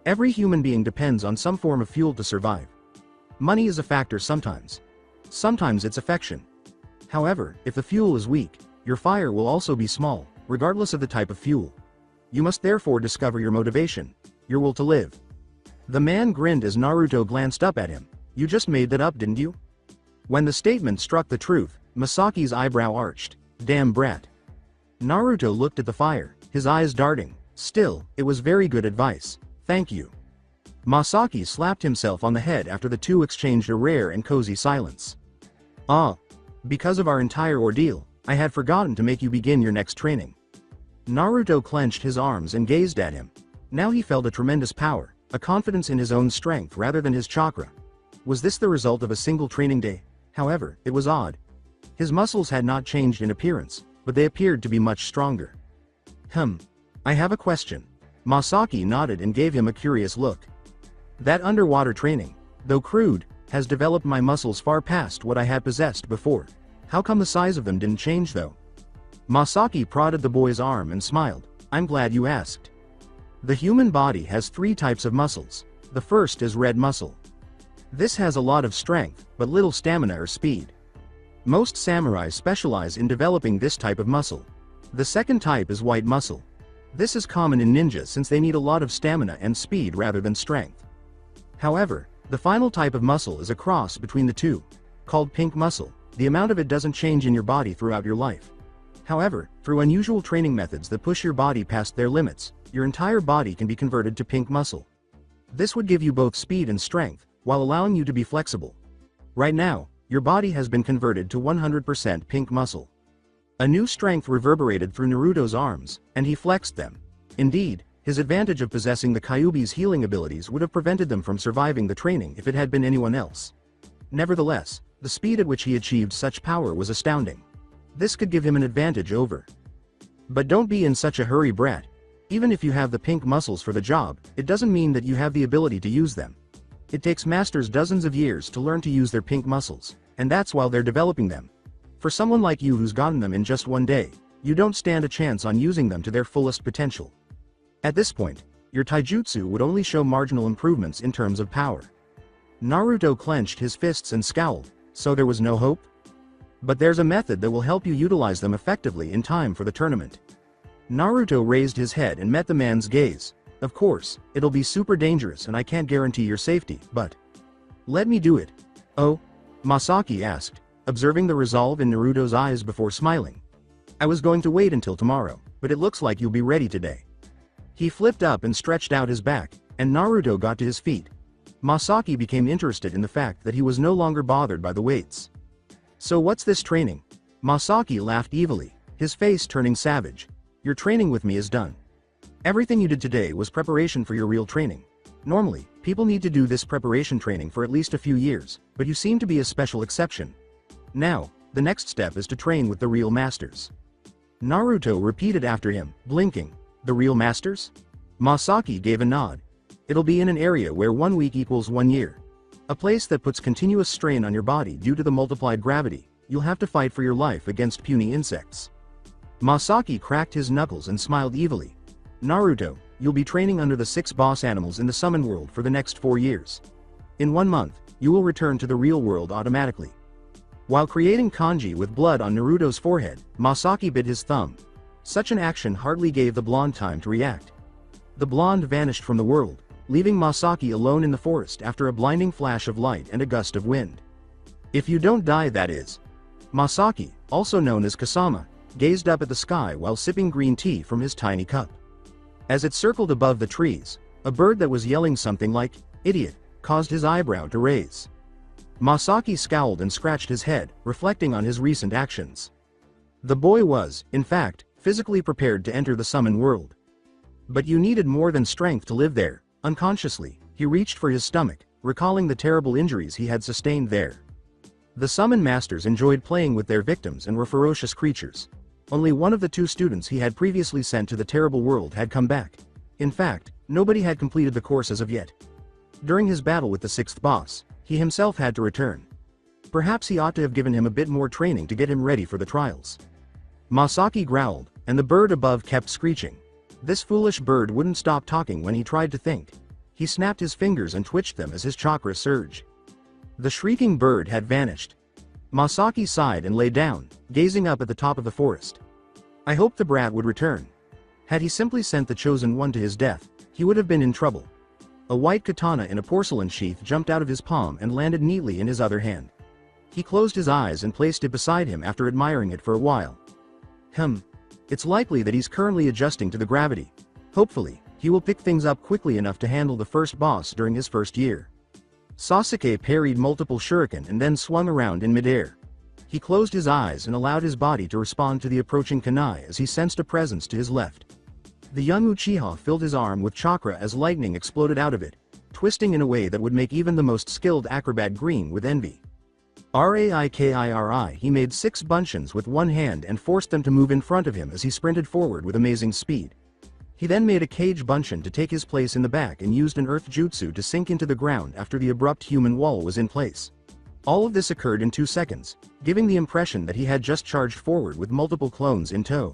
"Every human being depends on some form of fuel to survive. Money is a factor sometimes. Sometimes it's affection. However, if the fuel is weak, your fire will also be small, regardless of the type of fuel. You must therefore discover your motivation, your will to live." The man grinned as Naruto glanced up at him. "You just made that up, didn't you?" When the statement struck the truth, Masaki's eyebrow arched. "Damn brat." Naruto looked at the fire, his eyes darting. "Still, it was very good advice. Thank you." Masaki slapped himself on the head after the two exchanged a rare and cozy silence. "Ah. Because of our entire ordeal, I had forgotten to make you begin your next training." Naruto clenched his arms and gazed at him. Now he felt a tremendous power, a confidence in his own strength rather than his chakra. Was this the result of a single training day? However, it was odd. His muscles had not changed in appearance, but they appeared to be much stronger. I have a question." Masaki nodded and gave him a curious look. "That underwater training, though crude, has developed my muscles far past what I had possessed before. How come the size of them didn't change though?" Masaki prodded the boy's arm and smiled. "I'm glad you asked. The human body has 3 types of muscles. The first is red muscle. This has a lot of strength, but little stamina or speed. Most samurai specialize in developing this type of muscle. The second type is white muscle. This is common in ninjas since they need a lot of stamina and speed rather than strength. However, the final type of muscle is a cross between the two, called pink muscle. The amount of it doesn't change in your body throughout your life. However, through unusual training methods that push your body past their limits, your entire body can be converted to pink muscle. This would give you both speed and strength, while allowing you to be flexible. Right now, your body has been converted to 100% pink muscle." A new strength reverberated through Naruto's arms, and he flexed them. Indeed, his advantage of possessing the Kyuubi's healing abilities would have prevented them from surviving the training if it had been anyone else. Nevertheless, the speed at which he achieved such power was astounding. This could give him an advantage over. But don't be in such a hurry, brat. Even if you have the pink muscles for the job, it doesn't mean that you have the ability to use them. It takes masters dozens of years to learn to use their pink muscles, and that's while they're developing them. For someone like you who's gotten them in just one day, you don't stand a chance on using them to their fullest potential. At this point, your taijutsu would only show marginal improvements in terms of power. Naruto clenched his fists and scowled. So there was no hope? But there's a method that will help you utilize them effectively in time for the tournament. Naruto raised his head and met the man's gaze. Of course, it'll be super dangerous and I can't guarantee your safety, but let me do it. Oh, Masaki asked, observing the resolve in Naruto's eyes before smiling. I was going to wait until tomorrow, but it looks like you'll be ready today. He flipped up and stretched out his back, and Naruto got to his feet. Masaki became interested in the fact that he was no longer bothered by the weights. So what's this training? Masaki laughed evilly, his face turning savage. Your training with me is done. Everything you did today was preparation for your real training. Normally, people need to do this preparation training for at least a few years, but you seem to be a special exception. Now, the next step is to train with the real masters. Naruto repeated after him, blinking. The real masters? Masaki gave a nod. It'll be in an area where 1 week equals 1 year. A place that puts continuous strain on your body due to the multiplied gravity. You'll have to fight for your life against puny insects. Masaki cracked his knuckles and smiled evilly. Naruto, you'll be training under the 6 boss animals in the summon world for the next 4 years. In 1 month, you will return to the real world automatically. While creating kanji with blood on Naruto's forehead, Masaki bit his thumb. Such an action hardly gave the blonde time to react. The blonde vanished from the world, leaving Masaki alone in the forest after a blinding flash of light and a gust of wind. If you don't die, that is. Masaki, also known as Kasama, gazed up at the sky while sipping green tea from his tiny cup. As it circled above the trees, a bird that was yelling something like, "Idiot," caused his eyebrow to raise. Masaki scowled and scratched his head, reflecting on his recent actions. The boy was, in fact, physically prepared to enter the summon world. But you needed more than strength to live there. Unconsciously, he reached for his stomach, recalling the terrible injuries he had sustained there. The summon masters enjoyed playing with their victims and were ferocious creatures. Only one of the 2 students he had previously sent to the terrible world had come back. In fact, nobody had completed the course as of yet. During his battle with the 6th boss, he himself had to return. Perhaps he ought to have given him a bit more training to get him ready for the trials. Masaki growled, and the bird above kept screeching. This foolish bird wouldn't stop talking when he tried to think. He snapped his fingers and twitched them as his chakra surged. The shrieking bird had vanished. Masaki sighed and lay down, gazing up at the top of the forest. I hoped the brat would return. Had he simply sent the chosen one to his death, he would have been in trouble. A white katana in a porcelain sheath jumped out of his palm and landed neatly in his other hand. He closed his eyes and placed it beside him after admiring it for a while. It's likely that he's currently adjusting to the gravity. Hopefully, he will pick things up quickly enough to handle the first boss during his first year. Sasuke parried multiple shuriken and then swung around in midair. He closed his eyes and allowed his body to respond to the approaching kunai as he sensed a presence to his left. The young Uchiha filled his arm with chakra as lightning exploded out of it, twisting in a way that would make even the most skilled acrobat green with envy. Raikiri, he made 6 bunchins with one hand and forced them to move in front of him as he sprinted forward with amazing speed. He then made a cage bunchin to take his place in the back and used an earth jutsu to sink into the ground after the abrupt human wall was in place. All of this occurred in 2 seconds, giving the impression that he had just charged forward with multiple clones in tow.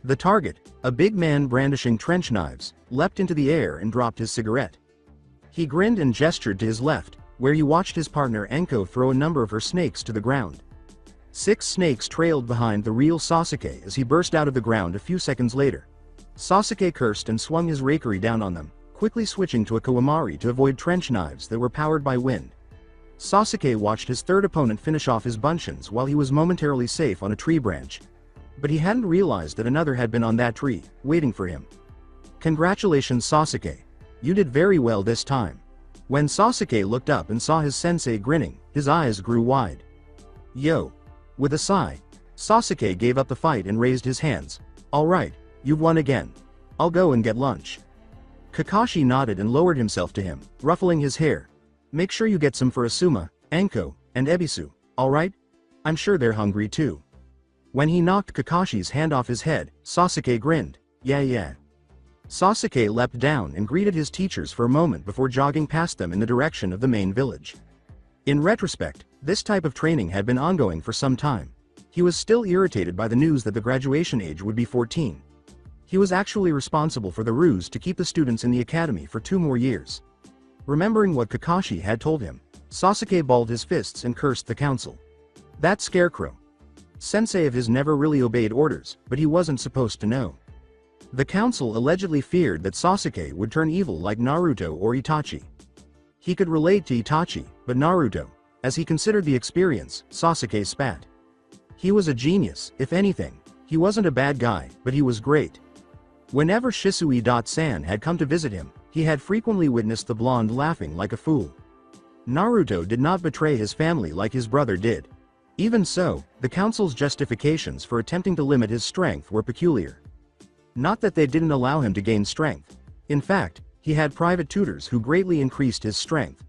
The target, a big man brandishing trench knives, leapt into the air and dropped his cigarette. He grinned and gestured to his left, where he watched his partner Enko throw a number of her snakes to the ground. 6 snakes trailed behind the real Sasuke as he burst out of the ground a few seconds later. Sasuke cursed and swung his raikiri down on them, quickly switching to a Kawamari to avoid trench knives that were powered by wind. Sasuke watched his third opponent finish off his bunchins while he was momentarily safe on a tree branch. But he hadn't realized that another had been on that tree, waiting for him. Congratulations, Sasuke. You did very well this time. When Sasuke looked up and saw his sensei grinning, his eyes grew wide. Yo. With a sigh, Sasuke gave up the fight and raised his hands. Alright, you've won again. I'll go and get lunch. Kakashi nodded and lowered himself to him, ruffling his hair. Make sure you get some for Asuma, Anko, and Ebisu, alright? I'm sure they're hungry too. When he knocked Kakashi's hand off his head, Sasuke grinned. Yeah. Sasuke leapt down and greeted his teachers for a moment before jogging past them in the direction of the main village. In retrospect, this type of training had been ongoing for some time. He was still irritated by the news that the graduation age would be 14. He was actually responsible for the ruse to keep the students in the academy for 2 more years. Remembering what Kakashi had told him, Sasuke balled his fists and cursed the council. That scarecrow. Sensei of his never really obeyed orders, but he wasn't supposed to know. The council allegedly feared that Sasuke would turn evil like Naruto or Itachi. He could relate to Itachi, but Naruto. As he considered the experience, Sasuke spat. He was a genius, if anything. He wasn't a bad guy, but he was great. Whenever Shisui-san had come to visit him, he had frequently witnessed the blonde laughing like a fool. Naruto did not betray his family like his brother did. Even so, the council's justifications for attempting to limit his strength were peculiar. Not that they didn't allow him to gain strength. In fact, he had private tutors who greatly increased his strength.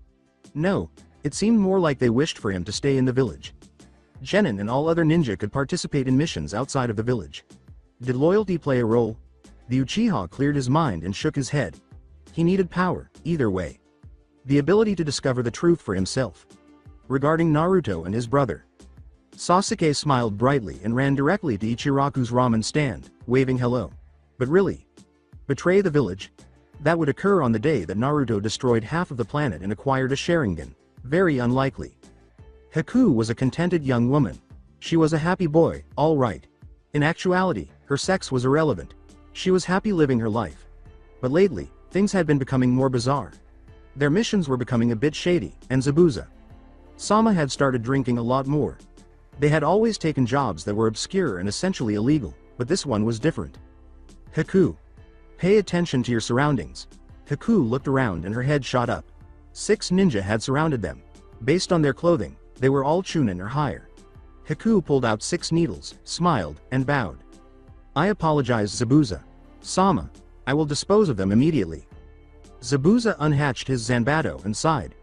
No, it seemed more like they wished for him to stay in the village. Genin and all other ninja could participate in missions outside of the village. Did loyalty play a role? The Uchiha cleared his mind and shook his head. He needed power, either way. The ability to discover the truth for himself. Regarding Naruto and his brother, Sasuke smiled brightly and ran directly to Ichiraku's ramen stand, waving hello. But really? Betray the village? That would occur on the day that Naruto destroyed half of the planet and acquired a Sharingan. Very unlikely. Haku was a contented young woman. She was a happy boy, all right. In actuality, her sex was irrelevant. She was happy living her life. But lately, things had been becoming more bizarre. Their missions were becoming a bit shady, and Sama had started drinking a lot more. They had always taken jobs that were obscure and essentially illegal, but this one was different. Haku. Pay attention to your surroundings. Haku looked around and her head shot up. 6 ninja had surrounded them. Based on their clothing, they were all chunin or higher. Haku pulled out 6 needles, smiled, and bowed. I apologize, Sama. I will dispose of them immediately. Zabuza unhatched his zanbato and sighed.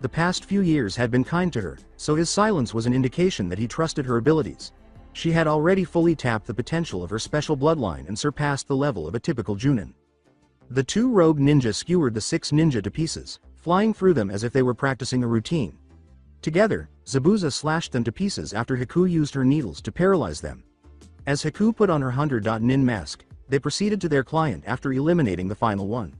The past few years had been kind to her, so his silence was an indication that he trusted her abilities. She had already fully tapped the potential of her special bloodline and surpassed the level of a typical Junin. The 2 rogue ninja skewered the 6 ninja to pieces, flying through them as if they were practicing a routine. Together, Zabuza slashed them to pieces after Haku used her needles to paralyze them. As Haku put on her Hunter.Nin mask, they proceeded to their client after eliminating the final one.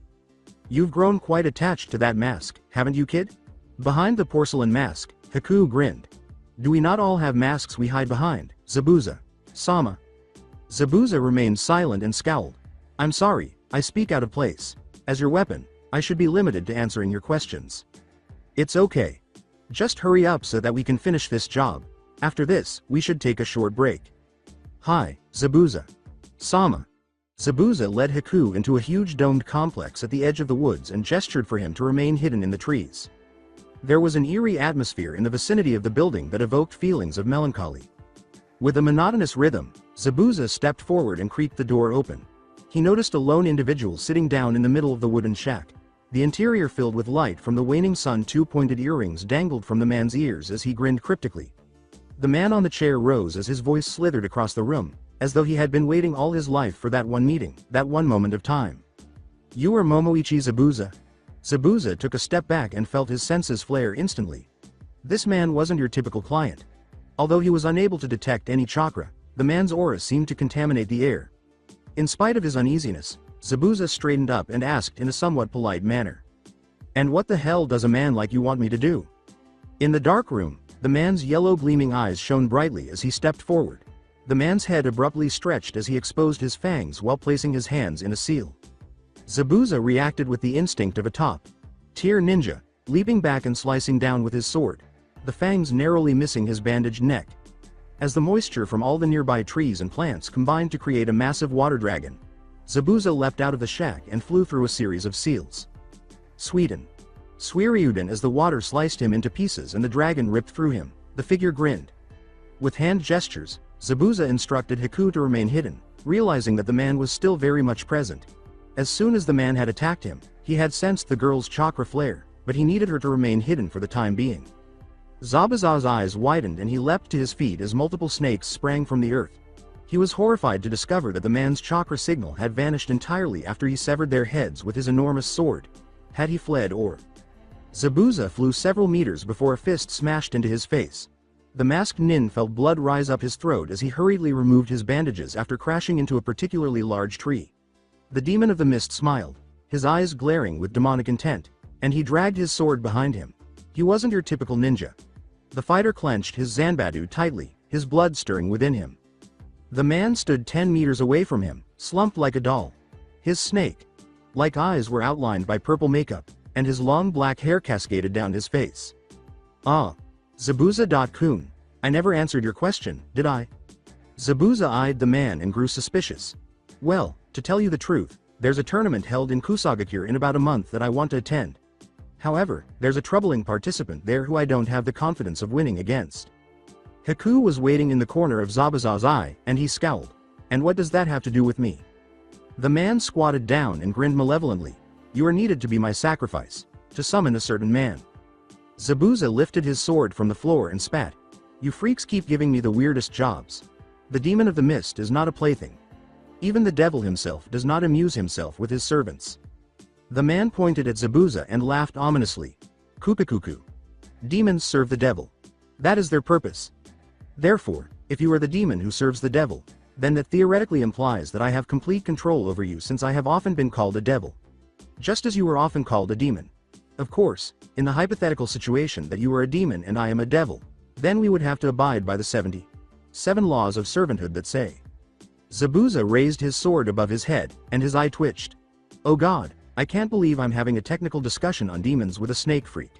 You've grown quite attached to that mask, haven't you, kid? Behind the porcelain mask, Haku grinned. Do we not all have masks we hide behind, Sama? Zabuza remained silent and scowled. I'm sorry, I speak out of place. As your weapon, I should be limited to answering your questions. It's okay. Just hurry up so that we can finish this job. After this, we should take a short break. Hi, Sama. Zabuza led Haku into a huge domed complex at the edge of the woods and gestured for him to remain hidden in the trees. There was an eerie atmosphere in the vicinity of the building that evoked feelings of melancholy. With a monotonous rhythm, Zabuza stepped forward and creaked the door open. He noticed a lone individual sitting down in the middle of the wooden shack. The interior filled with light from the waning sun. 2 pointed earrings dangled from the man's ears as he grinned cryptically. The man on the chair rose as his voice slithered across the room, as though he had been waiting all his life for that one meeting, that one moment of time. You are Momoichi Zabuza? Zabuza took a step back and felt his senses flare instantly. This man wasn't your typical client. Although he was unable to detect any chakra, the man's aura seemed to contaminate the air. In spite of his uneasiness, Zabuza straightened up and asked in a somewhat polite manner. And what the hell does a man like you want me to do? In the dark room, the man's yellow gleaming eyes shone brightly as he stepped forward. The man's head abruptly stretched as he exposed his fangs while placing his hands in a seal. Zabuza reacted with the instinct of a top-tier ninja, leaping back and slicing down with his sword, the fangs narrowly missing his bandaged neck. As the moisture from all the nearby trees and plants combined to create a massive water dragon, Zabuza leapt out of the shack and flew through a series of seals. Suiryuden as the water sliced him into pieces and the dragon ripped through him, the figure grinned. With hand gestures, Zabuza instructed Haku to remain hidden, realizing that the man was still very much present. As soon as the man had attacked him, he had sensed the girl's chakra flare, but he needed her to remain hidden for the time being. Zabuza's eyes widened and he leapt to his feet as multiple snakes sprang from the earth. He was horrified to discover that the man's chakra signal had vanished entirely after he severed their heads with his enormous sword. Had he fled or... Zabuza flew several meters before a fist smashed into his face. The masked nin felt blood rise up his throat as he hurriedly removed his bandages after crashing into a particularly large tree. The demon of the mist smiled, his eyes glaring with demonic intent, and he dragged his sword behind him. He wasn't your typical ninja. The fighter clenched his zanbadu tightly, his blood stirring within him. The man stood 10 meters away from him, slumped like a doll. His snake-like eyes were outlined by purple makeup, and his long black hair cascaded down his face. Ah! Zabuza.kun. I never answered your question, did I? Zabuza eyed the man and grew suspicious. Well, to tell you the truth, there's a tournament held in Kusagakure in about a month that I want to attend. However, there's a troubling participant there who I don't have the confidence of winning against. Haku was waiting in the corner of Zabuza's eye, and he scowled. And what does that have to do with me? The man squatted down and grinned malevolently. You are needed to be my sacrifice, to summon a certain man. Zabuza lifted his sword from the floor and spat. You freaks keep giving me the weirdest jobs. The demon of the mist is not a plaything. Even the devil himself does not amuse himself with his servants. The man pointed at Zabuza and laughed ominously. Kukakuku. Demons serve the devil. That is their purpose. Therefore, if you are the demon who serves the devil, then that theoretically implies that I have complete control over you, since I have often been called a devil. Just as you were often called a demon. Of course, in the hypothetical situation that you are a demon and I am a devil, then we would have to abide by the 77 laws of servanthood that say. Zabuza raised his sword above his head, and his eye twitched. Oh God, I can't believe I'm having a technical discussion on demons with a snake freak.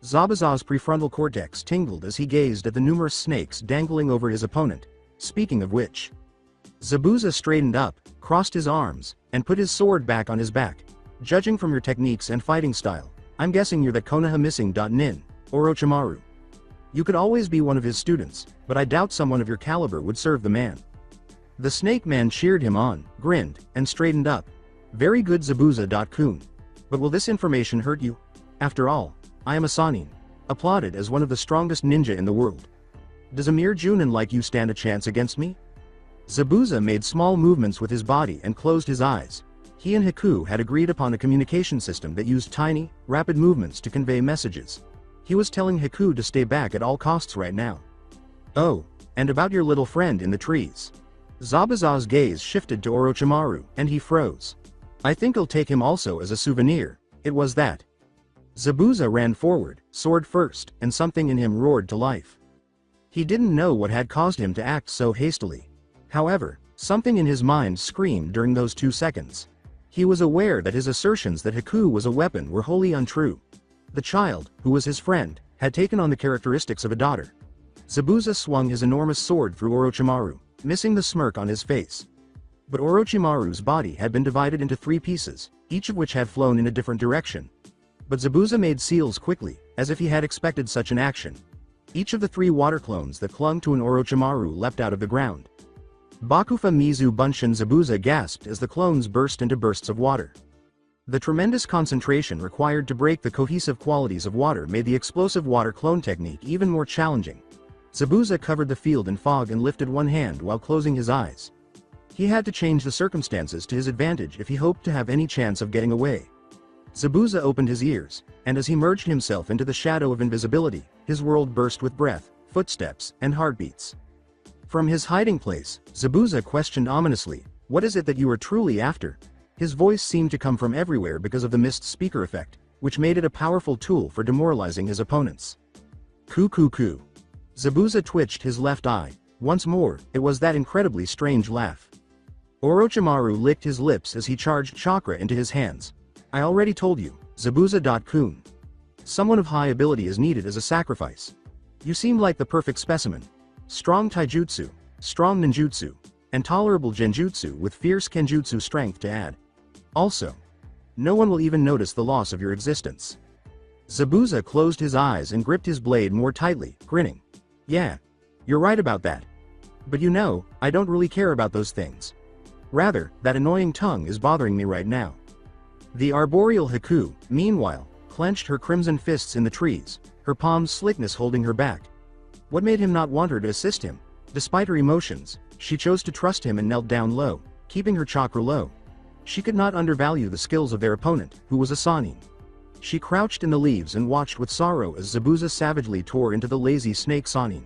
Zabuza's prefrontal cortex tingled as he gazed at the numerous snakes dangling over his opponent. Speaking of which. Zabuza straightened up, crossed his arms, and put his sword back on his back. Judging from your techniques and fighting style, I'm guessing you're that Konoha missing.nin, Orochimaru. You could always be one of his students, but I doubt someone of your caliber would serve the man. The snake man cheered him on, grinned, and straightened up. Very good Zabuza.kun. But will this information hurt you? After all, I am a Sannin, applauded as one of the strongest ninja in the world. Does a mere Junin like you stand a chance against me? Zabuza made small movements with his body and closed his eyes. He and Haku had agreed upon a communication system that used tiny, rapid movements to convey messages. He was telling Haku to stay back at all costs right now. Oh, and about your little friend in the trees. Zabuza's gaze shifted to Orochimaru, and he froze. I think I'll take him also as a souvenir. It was that. Zabuza ran forward, sword first, and something in him roared to life. He didn't know what had caused him to act so hastily. However, something in his mind screamed during those 2 seconds. He was aware that his assertions that Haku was a weapon were wholly untrue. The child, who was his friend, had taken on the characteristics of a daughter. Zabuza swung his enormous sword through Orochimaru, missing the smirk on his face. But Orochimaru's body had been divided into 3 pieces, each of which had flown in a different direction. But Zabuza made seals quickly, as if he had expected such an action. Each of the 3 water clones that clung to an Orochimaru leapt out of the ground. Bakufa Mizu Bunshin. Zabuza gasped as the clones burst into bursts of water. The tremendous concentration required to break the cohesive qualities of water made the explosive water clone technique even more challenging. Zabuza covered the field in fog and lifted one hand while closing his eyes. He had to change the circumstances to his advantage if he hoped to have any chance of getting away. Zabuza opened his ears, and as he merged himself into the shadow of invisibility, his world burst with breath, footsteps, and heartbeats. From his hiding place, Zabuza questioned ominously, "What is it that you are truly after?" His voice seemed to come from everywhere because of the mist speaker effect, which made it a powerful tool for demoralizing his opponents. Ku. Zabuza twitched his left eye. Once more, it was that incredibly strange laugh. Orochimaru licked his lips as he charged chakra into his hands. I already told you, Zabuza.kun. Someone of high ability is needed as a sacrifice. You seem like the perfect specimen. Strong taijutsu, strong ninjutsu, and tolerable genjutsu with fierce kenjutsu strength to add. Also, no one will even notice the loss of your existence. Zabuza closed his eyes and gripped his blade more tightly, grinning. Yeah, you're right about that. But you know, I don't really care about those things. Rather, that annoying tongue is bothering me right now. The arboreal Haku, meanwhile, clenched her crimson fists in the trees, her palms slickness holding her back. What made him not want her to assist him? Despite her emotions, she chose to trust him and knelt down low, keeping her chakra low. She could not undervalue the skills of their opponent, who was a Sannin. She crouched in the leaves and watched with sorrow as Zabuza savagely tore into the lazy snake Sannin.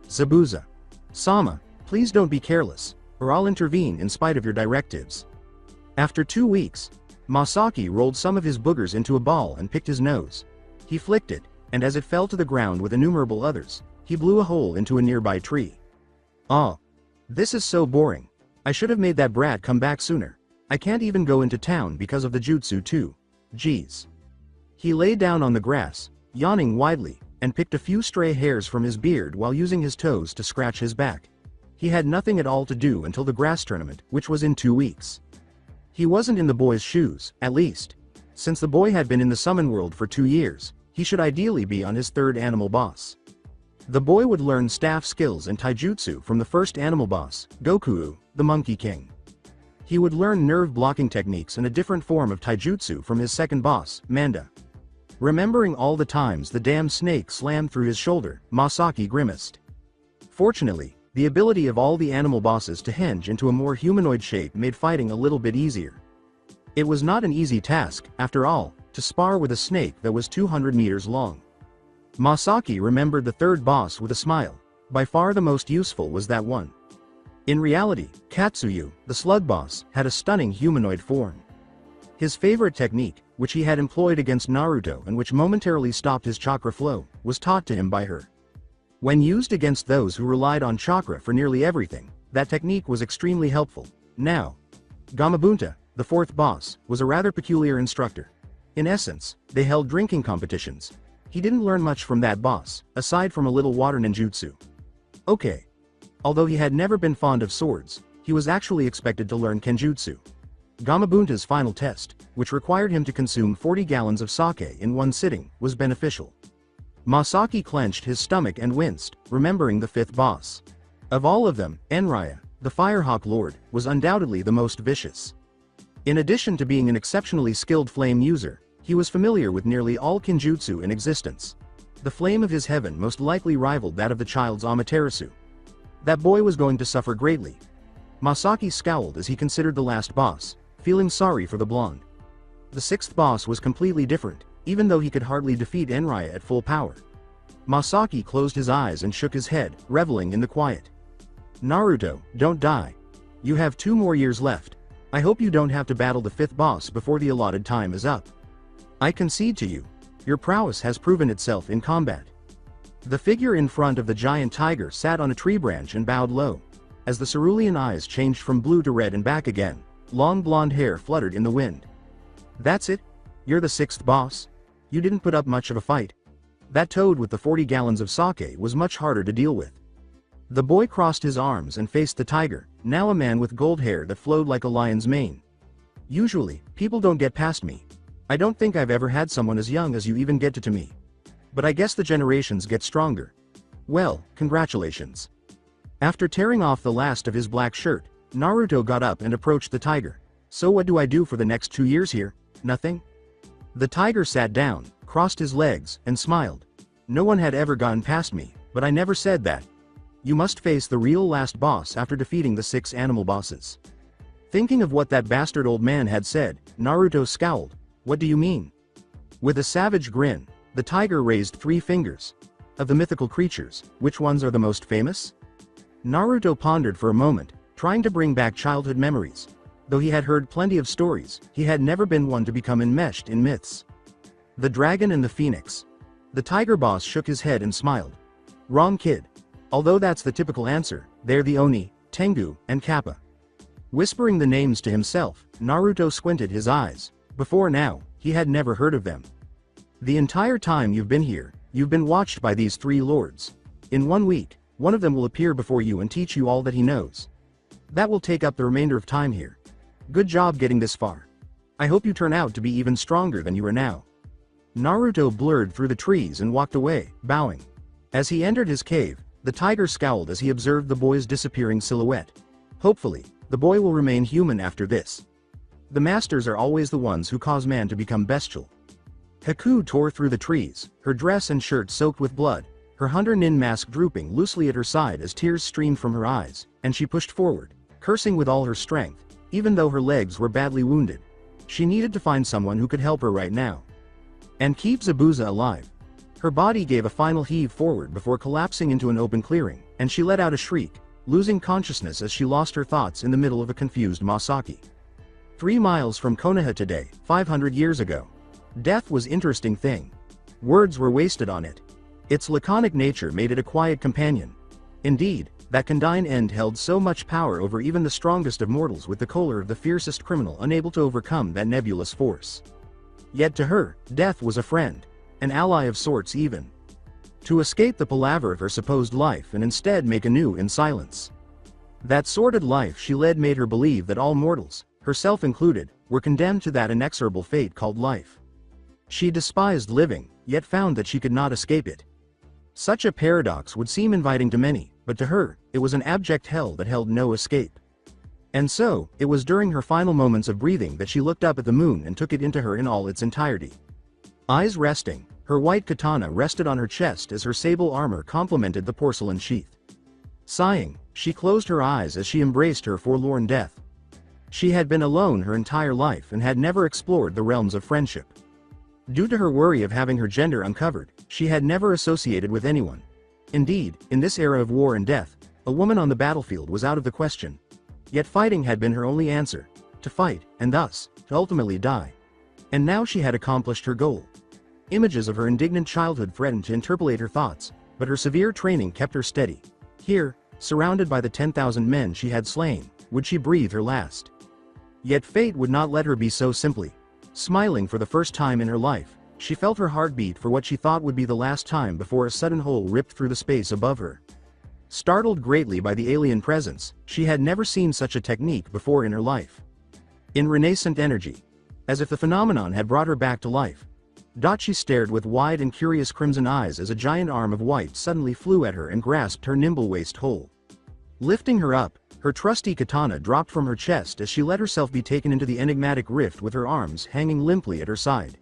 Zabuza. Sama, please don't be careless, or I'll intervene in spite of your directives. After 2 weeks, Masaki rolled some of his boogers into a ball and picked his nose. He flicked it, and as it fell to the ground with innumerable others, he blew a hole into a nearby tree. Ah. This is so boring. I should have made that brat come back sooner. I can't even go into town because of the jutsu too. Geez. He lay down on the grass, yawning widely, and picked a few stray hairs from his beard while using his toes to scratch his back. He had nothing at all to do until the grass tournament, which was in 2 weeks. He wasn't in the boy's shoes, at least. Since the boy had been in the summon world for 2 years, he should ideally be on his 3rd animal boss. The boy would learn staff skills and taijutsu from the first animal boss, Goku, the Monkey King. He would learn nerve blocking techniques and a different form of taijutsu from his second boss, Manda. Remembering all the times the damn snake slammed through his shoulder, Masaki grimaced. Fortunately, the ability of all the animal bosses to hinge into a more humanoid shape made fighting a little bit easier. It was not an easy task, after all, to spar with a snake that was 200 meters long. Masaki remembered the 3rd boss with a smile. By far the most useful was that one. In reality, Katsuyu, the slug boss, had a stunning humanoid form. His favorite technique, which he had employed against Naruto and which momentarily stopped his chakra flow, was taught to him by her. When used against those who relied on chakra for nearly everything, that technique was extremely helpful. Now, Gamabunta, the 4th boss, was a rather peculiar instructor. In essence, they held drinking competitions. He didn't learn much from that boss, aside from a little water ninjutsu. Okay. Although he had never been fond of swords, he was actually expected to learn kenjutsu. Gamabunta's final test, which required him to consume 40 gallons of sake in one sitting, was beneficial. Masaki clenched his stomach and winced, remembering the 5th boss. Of all of them, Enraya, the Firehawk Lord, was undoubtedly the most vicious. In addition to being an exceptionally skilled flame user, he was familiar with nearly all kenjutsu in existence. The flame of his heaven most likely rivaled that of the child's Amaterasu. That boy was going to suffer greatly. Masaki scowled as he considered the last boss, feeling sorry for the blonde. The 6th boss was completely different, even though he could hardly defeat Enraya at full power. Masaki closed his eyes and shook his head, reveling in the quiet. Naruto, don't die. You have 2 more years left. I hope you don't have to battle the 5th boss before the allotted time is up. I concede to you. Your prowess has proven itself in combat. The figure in front of the giant tiger sat on a tree branch and bowed low. As the cerulean eyes changed from blue to red and back again, long blonde hair fluttered in the wind. That's it? You're the 6th boss? You didn't put up much of a fight. That toad with the 40 gallons of sake was much harder to deal with. The boy crossed his arms and faced the tiger, now a man with gold hair that flowed like a lion's mane. Usually, people don't get past me. I don't think I've ever had someone as young as you even get to me. But I guess the generations get stronger. Well, congratulations. After tearing off the last of his black shirt, Naruto got up and approached the tiger. So what do I do for the next 2 years here? Nothing? The tiger sat down, crossed his legs, and smiled. No one had ever gotten past me, but I never said that. You must face the real last boss after defeating the 6 animal bosses. Thinking of what that bastard old man had said, Naruto scowled. What do you mean? With a savage grin, the tiger raised 3 fingers. Of the mythical creatures, which ones are the most famous? Naruto pondered for a moment, trying to bring back childhood memories. Though he had heard plenty of stories, he had never been one to become enmeshed in myths. The dragon and the phoenix. The tiger boss shook his head and smiled. Wrong kid. Although that's the typical answer, they're the Oni, Tengu, and Kappa. Whispering the names to himself, Naruto squinted his eyes. Before now, he had never heard of them. The entire time you've been here, you've been watched by these 3 lords. In 1 week, one of them will appear before you and teach you all that he knows. That will take up the remainder of time here. Good job getting this far. I hope you turn out to be even stronger than you are now. Naruto blurred through the trees and walked away, bowing. As he entered his cave, the tiger scowled as he observed the boy's disappearing silhouette. Hopefully, the boy will remain human after this. The masters are always the ones who cause man to become bestial. Haku tore through the trees, her dress and shirt soaked with blood, her hunter nin mask drooping loosely at her side as tears streamed from her eyes, and she pushed forward, cursing with all her strength, even though her legs were badly wounded. She needed to find someone who could help her right now. And keep Zabuza alive. Her body gave a final heave forward before collapsing into an open clearing, and she let out a shriek, losing consciousness as she lost her thoughts in the middle of a confused Masaki. 3 miles from Konoha today, 500 years ago. Death was interesting thing. Words were wasted on it. Its laconic nature made it a quiet companion. Indeed, that condign end held so much power over even the strongest of mortals with the choler of the fiercest criminal unable to overcome that nebulous force. Yet to her, death was a friend. An ally of sorts even. to escape the palaver of her supposed life and instead make anew in silence. That sordid life she led made her believe that all mortals, herself included, were condemned to that inexorable fate called life. She despised living, yet found that she could not escape it. Such a paradox would seem inviting to many, but to her, it was an abject hell that held no escape. And so, it was during her final moments of breathing that she looked up at the moon and took it into her in all its entirety. Eyes resting, her white katana rested on her chest as her sable armor complemented the porcelain sheath. Sighing, she closed her eyes as she embraced her forlorn death. She had been alone her entire life and had never explored the realms of friendship. Due to her worry of having her gender uncovered, she had never associated with anyone. Indeed, in this era of war and death, a woman on the battlefield was out of the question. Yet fighting had been her only answer, to fight, and thus, to ultimately die. And now she had accomplished her goal. Images of her indignant childhood threatened to interpolate her thoughts, but her severe training kept her steady. Here, surrounded by the 10,000 men she had slain, would she breathe her last. Yet fate would not let her be so simply. Smiling for the first time in her life, she felt her heart beat for what she thought would be the last time before a sudden hole ripped through the space above her. Startled greatly by the alien presence, she had never seen such a technique before in her life. In renascent energy, as if the phenomenon had brought her back to life, Itachi stared with wide and curious crimson eyes as a giant arm of white suddenly flew at her and grasped her nimble waist whole. Lifting her up, her trusty katana dropped from her chest as she let herself be taken into the enigmatic rift with her arms hanging limply at her side.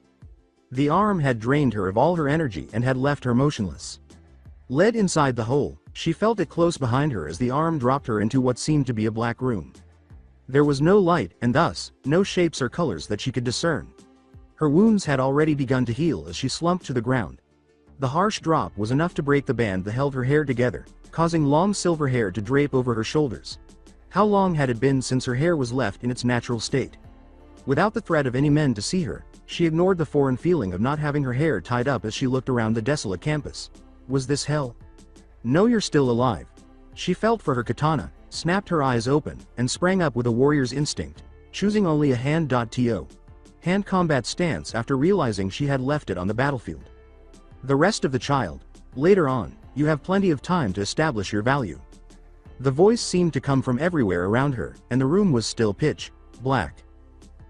The arm had drained her of all her energy and had left her motionless. Led inside the hole, she felt it close behind her as the arm dropped her into what seemed to be a black room. There was no light and thus, no shapes or colors that she could discern. Her wounds had already begun to heal as she slumped to the ground. The harsh drop was enough to break the band that held her hair together, causing long silver hair to drape over her shoulders. How long had it been since her hair was left in its natural state? Without the threat of any men to see her, she ignored the foreign feeling of not having her hair tied up as she looked around the desolate campus. Was this hell? No, you're still alive. She felt for her katana, snapped her eyes open, and sprang up with a warrior's instinct, choosing only a hand combat stance after realizing she had left it on the battlefield. The rest of the child, later on, you have plenty of time to establish your value. The voice seemed to come from everywhere around her, and the room was still pitch black.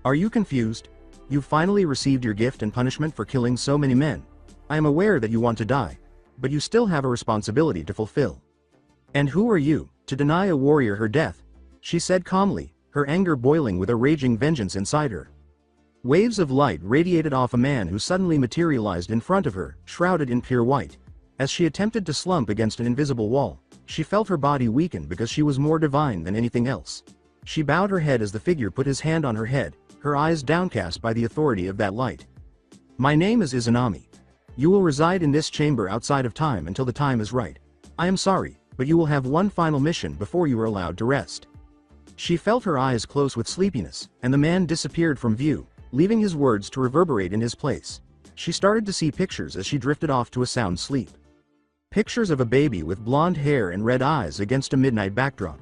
Are you confused? You finally received your gift and punishment for killing so many men. I am aware that you want to die, but you still have a responsibility to fulfill. And who are you, to deny a warrior her death? She said calmly, her anger boiling with a raging vengeance inside her. Waves of light radiated off a man who suddenly materialized in front of her, shrouded in pure white. As she attempted to slump against an invisible wall, she felt her body weaken because she was more divine than anything else. She bowed her head as the figure put his hand on her head, her eyes downcast by the authority of that light. My name is Izanami. You will reside in this chamber outside of time until the time is right. I am sorry, but you will have one final mission before you are allowed to rest. She felt her eyes close with sleepiness, and the man disappeared from view, leaving his words to reverberate in his place. She started to see pictures as she drifted off to a sound sleep. Pictures of a baby with blonde hair and red eyes against a midnight backdrop.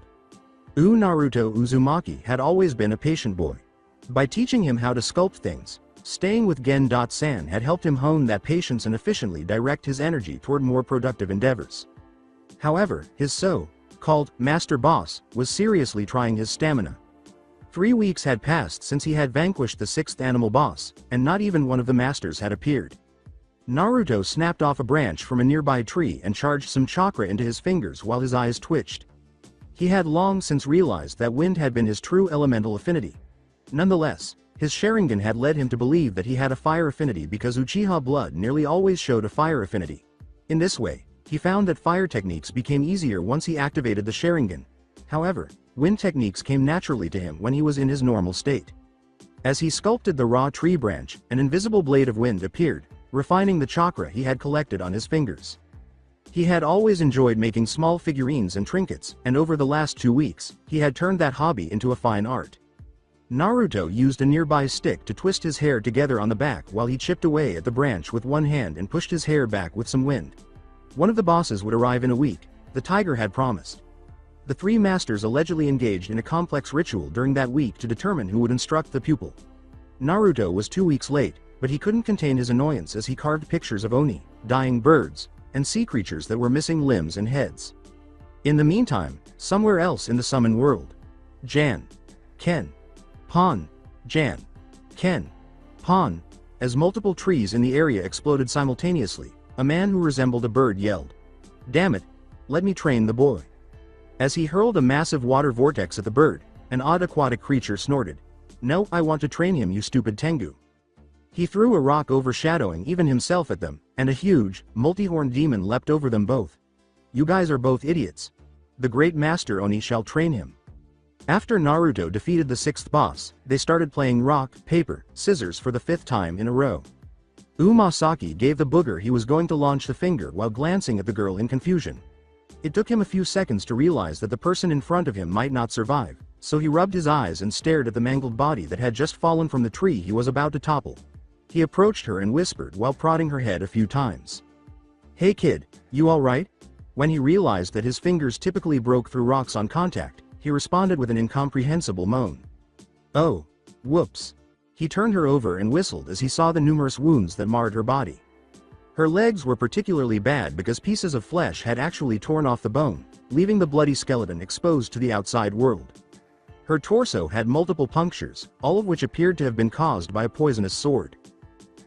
Naruto Uzumaki had always been a patient boy. By teaching him how to sculpt things, staying with Gen.san had helped him hone that patience and efficiently direct his energy toward more productive endeavors. However, his so-called master boss was seriously trying his stamina. 3 weeks had passed since he had vanquished the 6th animal boss, and not even one of the masters had appeared. Naruto snapped off a branch from a nearby tree and charged some chakra into his fingers while his eyes twitched. He had long since realized that wind had been his true elemental affinity. Nonetheless, his Sharingan had led him to believe that he had a fire affinity because Uchiha blood nearly always showed a fire affinity. In this way, he found that fire techniques became easier once he activated the Sharingan. However, wind techniques came naturally to him when he was in his normal state. As he sculpted the raw tree branch, an invisible blade of wind appeared, refining the chakra he had collected on his fingers. He had always enjoyed making small figurines and trinkets, and over the last 2 weeks, he had turned that hobby into a fine art. Naruto used a nearby stick to twist his hair together on the back while he chipped away at the branch with one hand and pushed his hair back with some wind. One of the bosses would arrive in a week, the tiger had promised. The 3 masters allegedly engaged in a complex ritual during that week to determine who would instruct the pupil. Naruto was 2 weeks late, but he couldn't contain his annoyance as he carved pictures of Oni, dying birds, and sea creatures that were missing limbs and heads. In the meantime, somewhere else in the summon world, Jan, Ken, Pon, Jan, Ken, Pon, as multiple trees in the area exploded simultaneously, a man who resembled a bird yelled, "Damn it, let me train the boy." As he hurled a massive water vortex at the bird, an odd aquatic creature snorted, "No, I want to train him, you stupid Tengu." He threw a rock overshadowing even himself at them, and a huge, multi-horned demon leapt over them both. "You guys are both idiots. The great master Oni shall train him." After Naruto defeated the 6th boss, they started playing rock, paper, scissors for the 5th time in a row. Masaki gave the booger he was going to launch the finger while glancing at the girl in confusion. It took him a few seconds to realize that the person in front of him might not survive, so he rubbed his eyes and stared at the mangled body that had just fallen from the tree he was about to topple. He approached her and whispered while prodding her head a few times, "Hey kid, you alright?" When he realized that his fingers typically broke through rocks on contact, he responded with an incomprehensible moan. "Oh, whoops." He turned her over and whistled as he saw the numerous wounds that marred her body. Her legs were particularly bad because pieces of flesh had actually torn off the bone, leaving the bloody skeleton exposed to the outside world. Her torso had multiple punctures, all of which appeared to have been caused by a poisonous sword.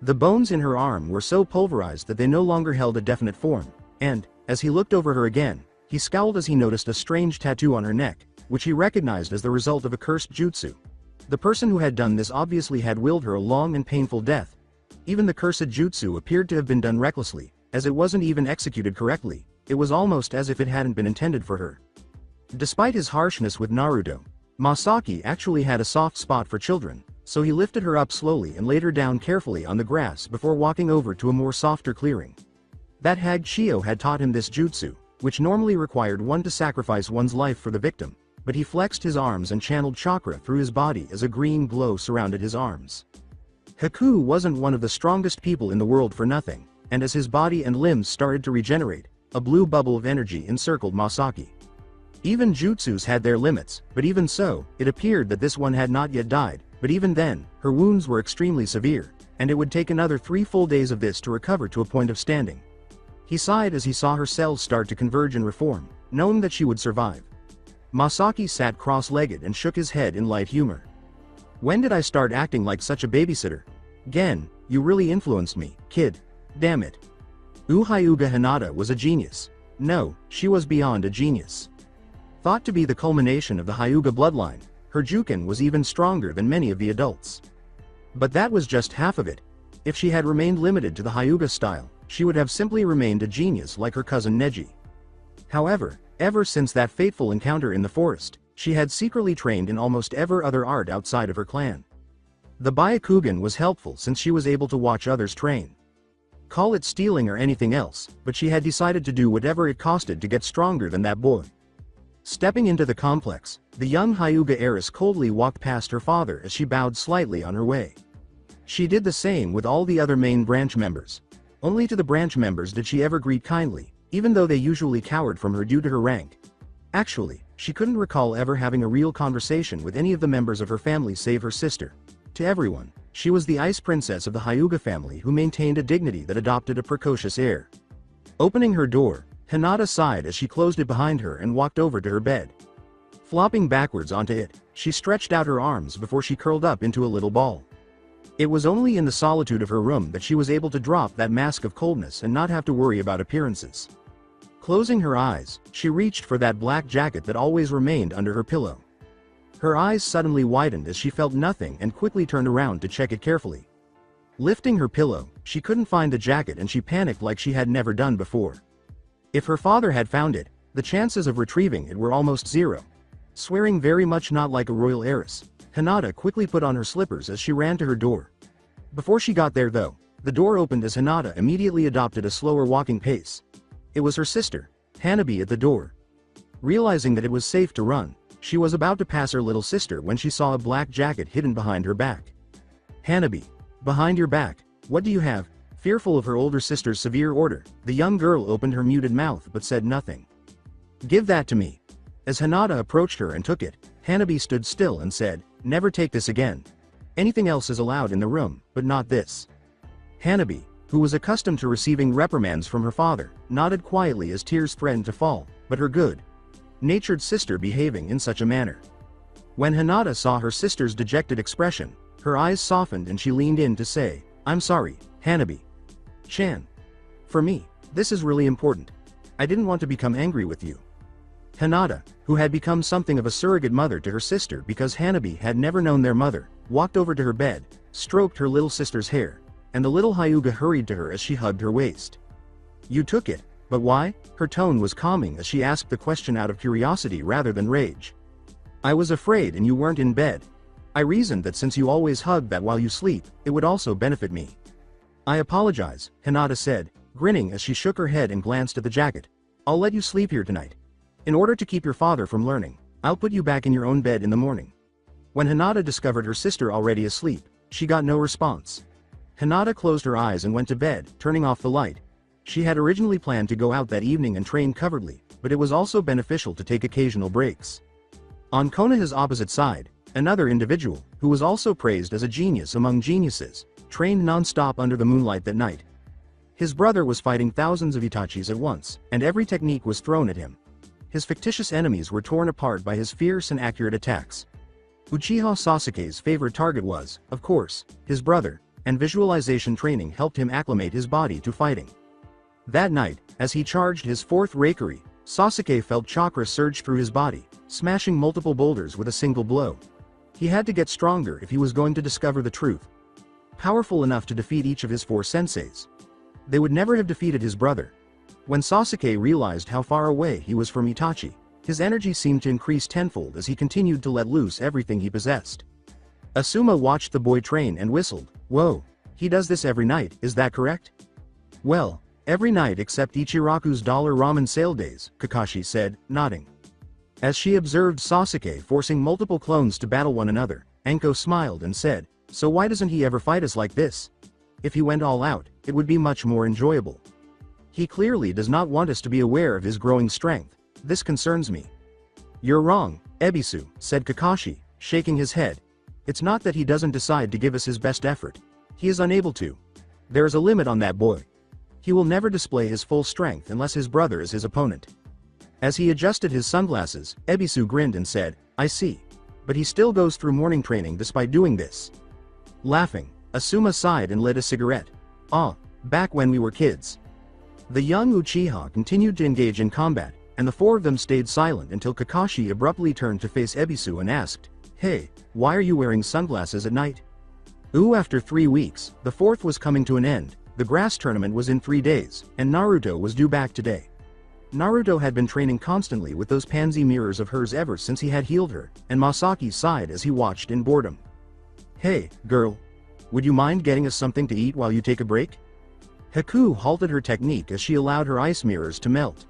The bones in her arm were so pulverized that they no longer held a definite form, and, as he looked over her again, he scowled as he noticed a strange tattoo on her neck, which he recognized as the result of a cursed jutsu. The person who had done this obviously had willed her a long and painful death. Even the cursed jutsu appeared to have been done recklessly, as it wasn't even executed correctly. It was almost as if it hadn't been intended for her. Despite his harshness with Naruto, Masaki actually had a soft spot for children, so he lifted her up slowly and laid her down carefully on the grass before walking over to a more softer clearing. That hag Shio had taught him this jutsu, which normally required one to sacrifice one's life for the victim, but he flexed his arms and channeled chakra through his body as a green glow surrounded his arms. Haku wasn't one of the strongest people in the world for nothing, and as his body and limbs started to regenerate, a blue bubble of energy encircled Masaki. Even jutsus had their limits, but even so, it appeared that this one had not yet died, but even then, her wounds were extremely severe, and it would take another 3 full days of this to recover to a point of standing. He sighed as he saw her cells start to converge and reform, knowing that she would survive. Masaki sat cross-legged and shook his head in light humor. "When did I start acting like such a babysitter? Gen, you really influenced me, kid. Damn it." Hyuga Hinata was a genius. No, she was beyond a genius. Thought to be the culmination of the Hyuga bloodline, her Juken was even stronger than many of the adults. But that was just half of it. If she had remained limited to the Hyuga style, she would have simply remained a genius like her cousin Neji. However, ever since that fateful encounter in the forest, she had secretly trained in almost every other art outside of her clan. The Byakugan was helpful since she was able to watch others train. Call it stealing or anything else, but she had decided to do whatever it costed to get stronger than that boy. Stepping into the complex, the young Hyuga heiress coldly walked past her father as she bowed slightly on her way. She did the same with all the other main branch members. Only to the branch members did she ever greet kindly, even though they usually cowered from her due to her rank. Actually, she couldn't recall ever having a real conversation with any of the members of her family save her sister. To everyone, she was the ice princess of the Hyuga family who maintained a dignity that adopted a precocious air. Opening her door, Hinata sighed as she closed it behind her and walked over to her bed. Flopping backwards onto it, she stretched out her arms before she curled up into a little ball. It was only in the solitude of her room that she was able to drop that mask of coldness and not have to worry about appearances. Closing her eyes, she reached for that black jacket that always remained under her pillow. Her eyes suddenly widened as she felt nothing and quickly turned around to check it carefully. Lifting her pillow, she couldn't find the jacket and she panicked like she had never done before. If her father had found it, the chances of retrieving it were almost zero. Swearing very much not like a royal heiress, Hinata quickly put on her slippers as she ran to her door. Before she got there though, the door opened as Hinata immediately adopted a slower walking pace. It was her sister, Hanabi, at the door. Realizing that it was safe to run, she was about to pass her little sister when she saw a black jacket hidden behind her back. "Hanabi, behind your back, what do you have?" Fearful of her older sister's severe order, the young girl opened her muted mouth but said nothing. "Give that to me." As Hinata approached her and took it, Hanabi stood still and said, "Never take this again. Anything else is allowed in the room, but not this." "Hanabi, who was accustomed to receiving reprimands from her father, nodded quietly as tears threatened to fall, but her good-natured sister behaving in such a manner. When Hinata saw her sister's dejected expression, her eyes softened and she leaned in to say, "I'm sorry, Hanabi-chan. For me, this is really important. I didn't want to become angry with you." Hinata, who had become something of a surrogate mother to her sister because Hanabi had never known their mother, walked over to her bed, stroked her little sister's hair, and the little Hyuga hurried to her as she hugged her waist. "You took it, but why?" Her tone was calming as she asked the question out of curiosity rather than rage. "I was afraid and you weren't in bed. I reasoned that since you always hug that while you sleep, it would also benefit me." "I apologize," Hinata said, grinning as she shook her head and glanced at the jacket. "I'll let you sleep here tonight. In order to keep your father from learning, I'll put you back in your own bed in the morning." When Hinata discovered her sister already asleep, she got no response. Hinata closed her eyes and went to bed, turning off the light. She had originally planned to go out that evening and train covertly, but it was also beneficial to take occasional breaks. On Konoha's opposite side, another individual, who was also praised as a genius among geniuses, trained non-stop under the moonlight that night. His brother was fighting thousands of Itachis at once, and every technique was thrown at him. His fictitious enemies were torn apart by his fierce and accurate attacks. Uchiha Sasuke's favorite target was, of course, his brother, and visualization training helped him acclimate his body to fighting. That night, as he charged his fourth Raikiri, Sasuke felt chakra surge through his body, smashing multiple boulders with a single blow. He had to get stronger if he was going to discover the truth. Powerful enough to defeat each of his four senseis. They would never have defeated his brother. When Sasuke realized how far away he was from Itachi, his energy seemed to increase tenfold as he continued to let loose everything he possessed. Asuma watched the boy train and whistled. "Whoa, he does this every night, is that correct?" "Well, every night except Ichiraku's dollar ramen sale days," Kakashi said, nodding. As she observed Sasuke forcing multiple clones to battle one another, Anko smiled and said, "So why doesn't he ever fight us like this? If he went all out, it would be much more enjoyable. He clearly does not want us to be aware of his growing strength. This concerns me." "You're wrong, Ebisu," said Kakashi, shaking his head. "It's not that he doesn't decide to give us his best effort. He is unable to. There is a limit on that boy. He will never display his full strength unless his brother is his opponent." As he adjusted his sunglasses, Ebisu grinned and said, "I see. But he still goes through morning training despite doing this." Laughing, Asuma sighed and lit a cigarette. "Ah, back when we were kids." The young Uchiha continued to engage in combat, and the four of them stayed silent until Kakashi abruptly turned to face Ebisu and asked, "Hey, why are you wearing sunglasses at night?" "Ooh, after 3 weeks, the fourth was coming to an end, the grass tournament was in 3 days, and Naruto was due back today." Naruto had been training constantly with those pansy mirrors of hers ever since he had healed her, and Masaki sighed as he watched in boredom. "Hey, girl. Would you mind getting us something to eat while you take a break?" Haku halted her technique as she allowed her ice mirrors to melt.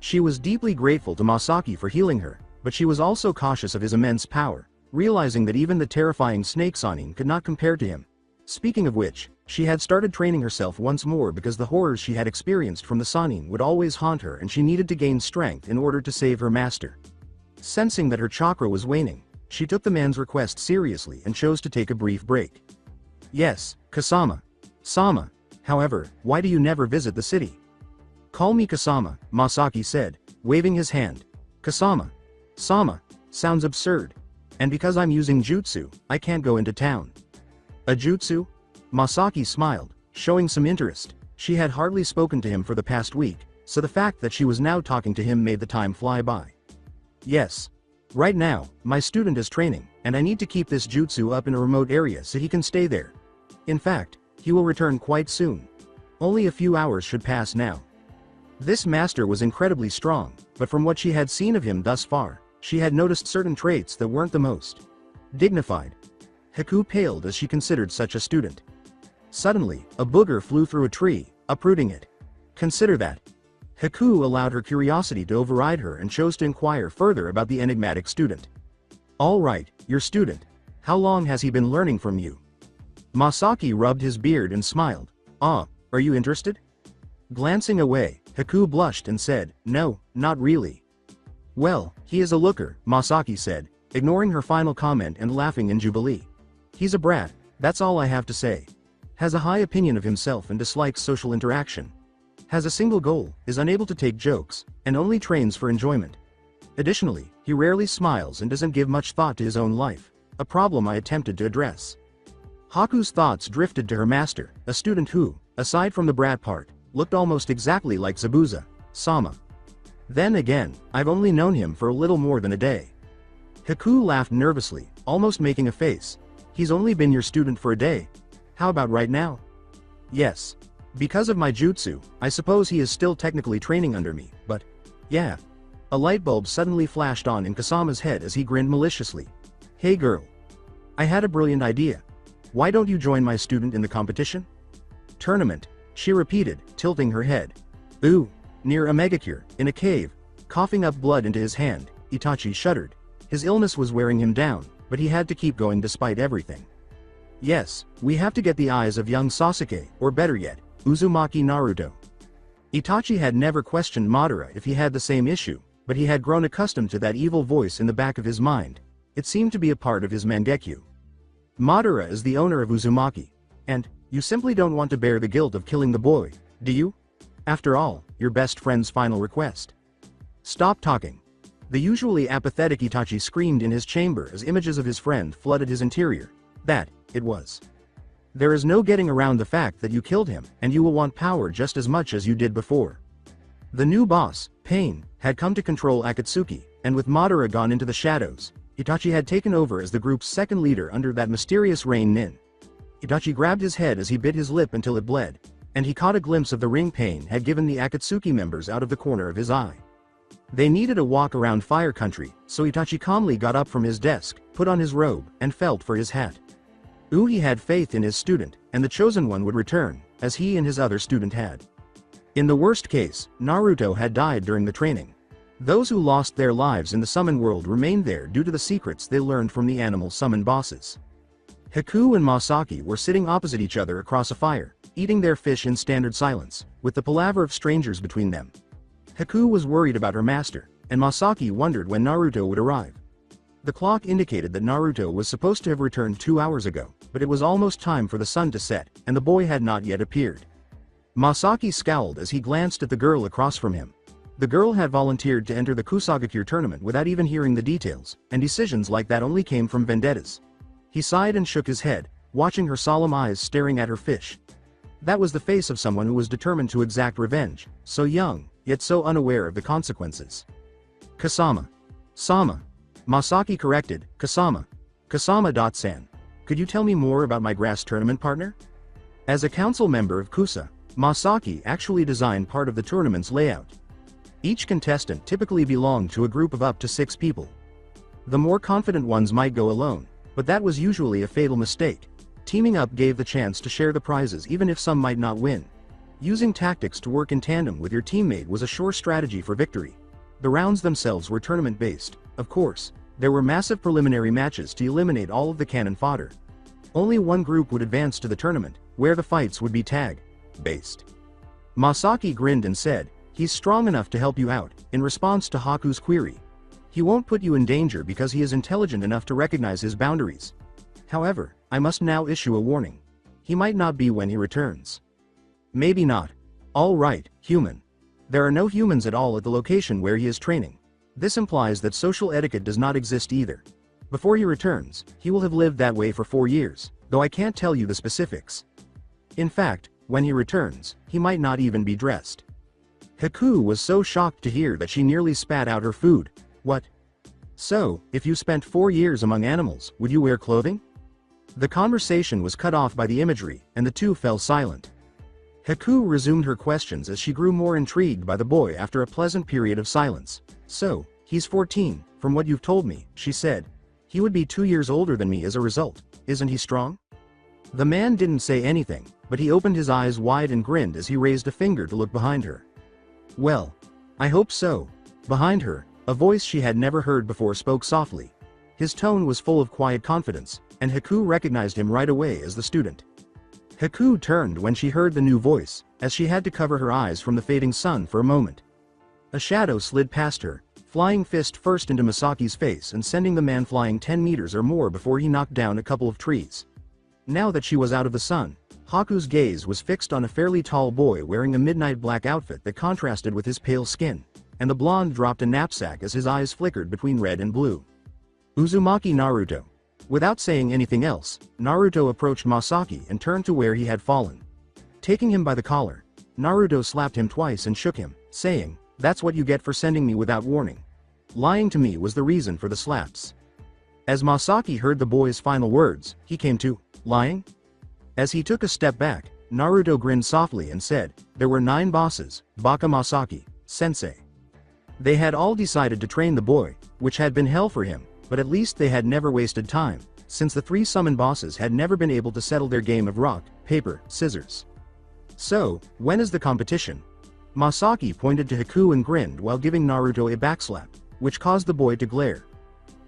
She was deeply grateful to Masaki for healing her, but she was also cautious of his immense power, realizing that even the terrifying snake Sannin could not compare to him. Speaking of which, she had started training herself once more because the horrors she had experienced from the Sannin would always haunt her and she needed to gain strength in order to save her master. Sensing that her chakra was waning, she took the man's request seriously and chose to take a brief break. "Yes, Kasama. Sama. However, why do you never visit the city?" "Call me Kasama," Masaki said, waving his hand. "Kasama. Sama. Sounds absurd. And because I'm using jutsu, I can't go into town." "A jutsu?" Masaki smiled, showing some interest. She had hardly spoken to him for the past week, so the fact that she was now talking to him made the time fly by. "Yes. Right now, my student is training, and I need to keep this jutsu up in a remote area so he can stay there. In fact, he will return quite soon. Only a few hours should pass now." This master was incredibly strong, but from what she had seen of him thus far, she had noticed certain traits that weren't the most dignified. Haku paled as she considered such a student. Suddenly, a booger flew through a tree, uprooting it. "Consider that." Haku allowed her curiosity to override her and chose to inquire further about the enigmatic student. "All right, your student. How long has he been learning from you?" Masaki rubbed his beard and smiled. "Ah, are you interested?" Glancing away, Haku blushed and said, "No, not really." "Well, he is a looker," Masaki said, ignoring her final comment and laughing in jubilee. "He's a brat, that's all I have to say." Has a high opinion of himself and dislikes social interaction. Has a single goal, is unable to take jokes, and only trains for enjoyment. Additionally, he rarely smiles and doesn't give much thought to his own life, a problem I attempted to address. Haku's thoughts drifted to her master, a student who, aside from the brat part, looked almost exactly like Zabuza-sama. Then again, I've only known him for a little more than a day. Haku laughed nervously, almost making a face. He's only been your student for a day. How about right now? Yes. Because of my jutsu, I suppose he is still technically training under me, but, yeah. A light bulb suddenly flashed on in Kasama's head as he grinned maliciously. Hey girl. I had a brilliant idea. Why don't you join my student in the competition? Tournament, she repeated, tilting her head. Ooh, near a megacure, in a cave, coughing up blood into his hand, Itachi shuddered. His illness was wearing him down, but he had to keep going despite everything. Yes, we have to get the eyes of young Sasuke, or better yet, Uzumaki Naruto. Itachi had never questioned Madara if he had the same issue, but he had grown accustomed to that evil voice in the back of his mind. It seemed to be a part of his Mangekyo. Madara is the owner of Uzumaki, and, you simply don't want to bear the guilt of killing the boy, do you? After all, your best friend's final request. Stop talking. The usually apathetic Itachi screamed in his chamber as images of his friend flooded his interior. That, it was. There is no getting around the fact that you killed him, and you will want power just as much as you did before. The new boss, Pain, had come to control Akatsuki, and with Madara gone into the shadows, Itachi had taken over as the group's second leader under that mysterious Rain Nin. Itachi grabbed his head as he bit his lip until it bled, and he caught a glimpse of the ring Pain had given the Akatsuki members out of the corner of his eye. They needed a walk around Fire Country, so Itachi calmly got up from his desk, put on his robe, and felt for his hat. He had faith in his student, and the chosen one would return, as he and his other student had. In the worst case, Naruto had died during the training. Those who lost their lives in the summon world remained there due to the secrets they learned from the animal summon bosses. Haku and Masaki were sitting opposite each other across a fire, eating their fish in standard silence, with the palaver of strangers between them. Haku was worried about her master, and Masaki wondered when Naruto would arrive. The clock indicated that Naruto was supposed to have returned 2 hours ago, but it was almost time for the sun to set, and the boy had not yet appeared. Masaki scowled as he glanced at the girl across from him. The girl had volunteered to enter the Kusagakure tournament without even hearing the details, and decisions like that only came from vendettas. He sighed and shook his head, watching her solemn eyes staring at her fish. That was the face of someone who was determined to exact revenge, so young, yet so unaware of the consequences. Kasama. Sama. Masaki corrected, Kasama. Kasama-san. Could you tell me more about my grass tournament partner? As a council member of Kusa, Masaki actually designed part of the tournament's layout. Each contestant typically belonged to a group of up to 6 people. The more confident ones might go alone, but that was usually a fatal mistake. Teaming up gave the chance to share the prizes even if some might not win. Using tactics to work in tandem with your teammate was a sure strategy for victory. The rounds themselves were tournament-based, of course. There were massive preliminary matches to eliminate all of the cannon fodder. Only one group would advance to the tournament, where the fights would be tag-based. Masaki grinned and said, "He's strong enough to help you out," in response to Haku's query. "He won't put you in danger because he is intelligent enough to recognize his boundaries. However, I must now issue a warning. He might not be when he returns." "Maybe not. All right, human. There are no humans at all at the location where he is training. This implies that social etiquette does not exist either. Before he returns, he will have lived that way for 4 years, though I can't tell you the specifics. In fact, when he returns, he might not even be dressed." Haku was so shocked to hear that she nearly spat out her food. What? So, if you spent 4 years among animals, would you wear clothing? The conversation was cut off by the imagery, and the two fell silent. Haku resumed her questions as she grew more intrigued by the boy after a pleasant period of silence. "So, he's 14, from what you've told me," she said. "He would be 2 years older than me as a result. Isn't he strong?" The man didn't say anything, but he opened his eyes wide and grinned as he raised a finger to look behind her. "Well, I hope so." Behind her, a voice she had never heard before spoke softly. His tone was full of quiet confidence, and Haku recognized him right away as the student. Haku turned when she heard the new voice, as she had to cover her eyes from the fading sun for a moment. A shadow slid past her, flying fist first into Masaki's face and sending the man flying 10 meters or more before he knocked down a couple of trees. Now that she was out of the sun, Haku's gaze was fixed on a fairly tall boy wearing a midnight black outfit that contrasted with his pale skin, and the blonde dropped a knapsack as his eyes flickered between red and blue. Uzumaki Naruto. Without saying anything else, Naruto approached Masaki and turned to where he had fallen. Taking him by the collar, Naruto slapped him twice and shook him, saying, "That's what you get for sending me without warning. Lying to me was the reason for the slaps." As Masaki heard the boy's final words, he came to, "Lying?" As he took a step back, Naruto grinned softly and said, "There were 9 bosses, Baka Masaki, sensei." They had all decided to train the boy, which had been hell for him, but at least they had never wasted time, since the 3 summon bosses had never been able to settle their game of rock, paper, scissors. "So, when is the competition?" Masaki pointed to Haku and grinned while giving Naruto a backslap, which caused the boy to glare.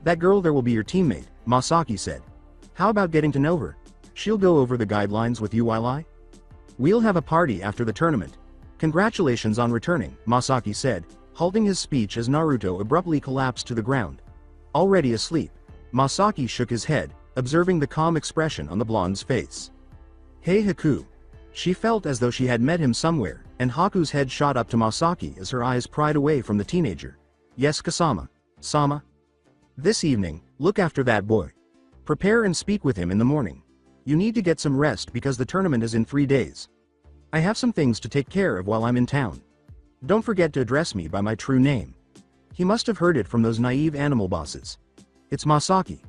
"That girl there will be your teammate," Masaki said. "How about getting to know her? She'll go over the guidelines with you while I? We'll have a party after the tournament. Congratulations on returning," Masaki said, halting his speech as Naruto abruptly collapsed to the ground. Already asleep, Masaki shook his head, observing the calm expression on the blonde's face. "Hey Haku." She felt as though she had met him somewhere, and Haku's head shot up to Masaki as her eyes pried away from the teenager. "Yes Kasama. Sama. This evening, look after that boy. Prepare and speak with him in the morning. You need to get some rest because the tournament is in 3 days. I have some things to take care of while I'm in town. Don't forget to address me by my true name." He must have heard it from those naive animal bosses. "It's Masaki."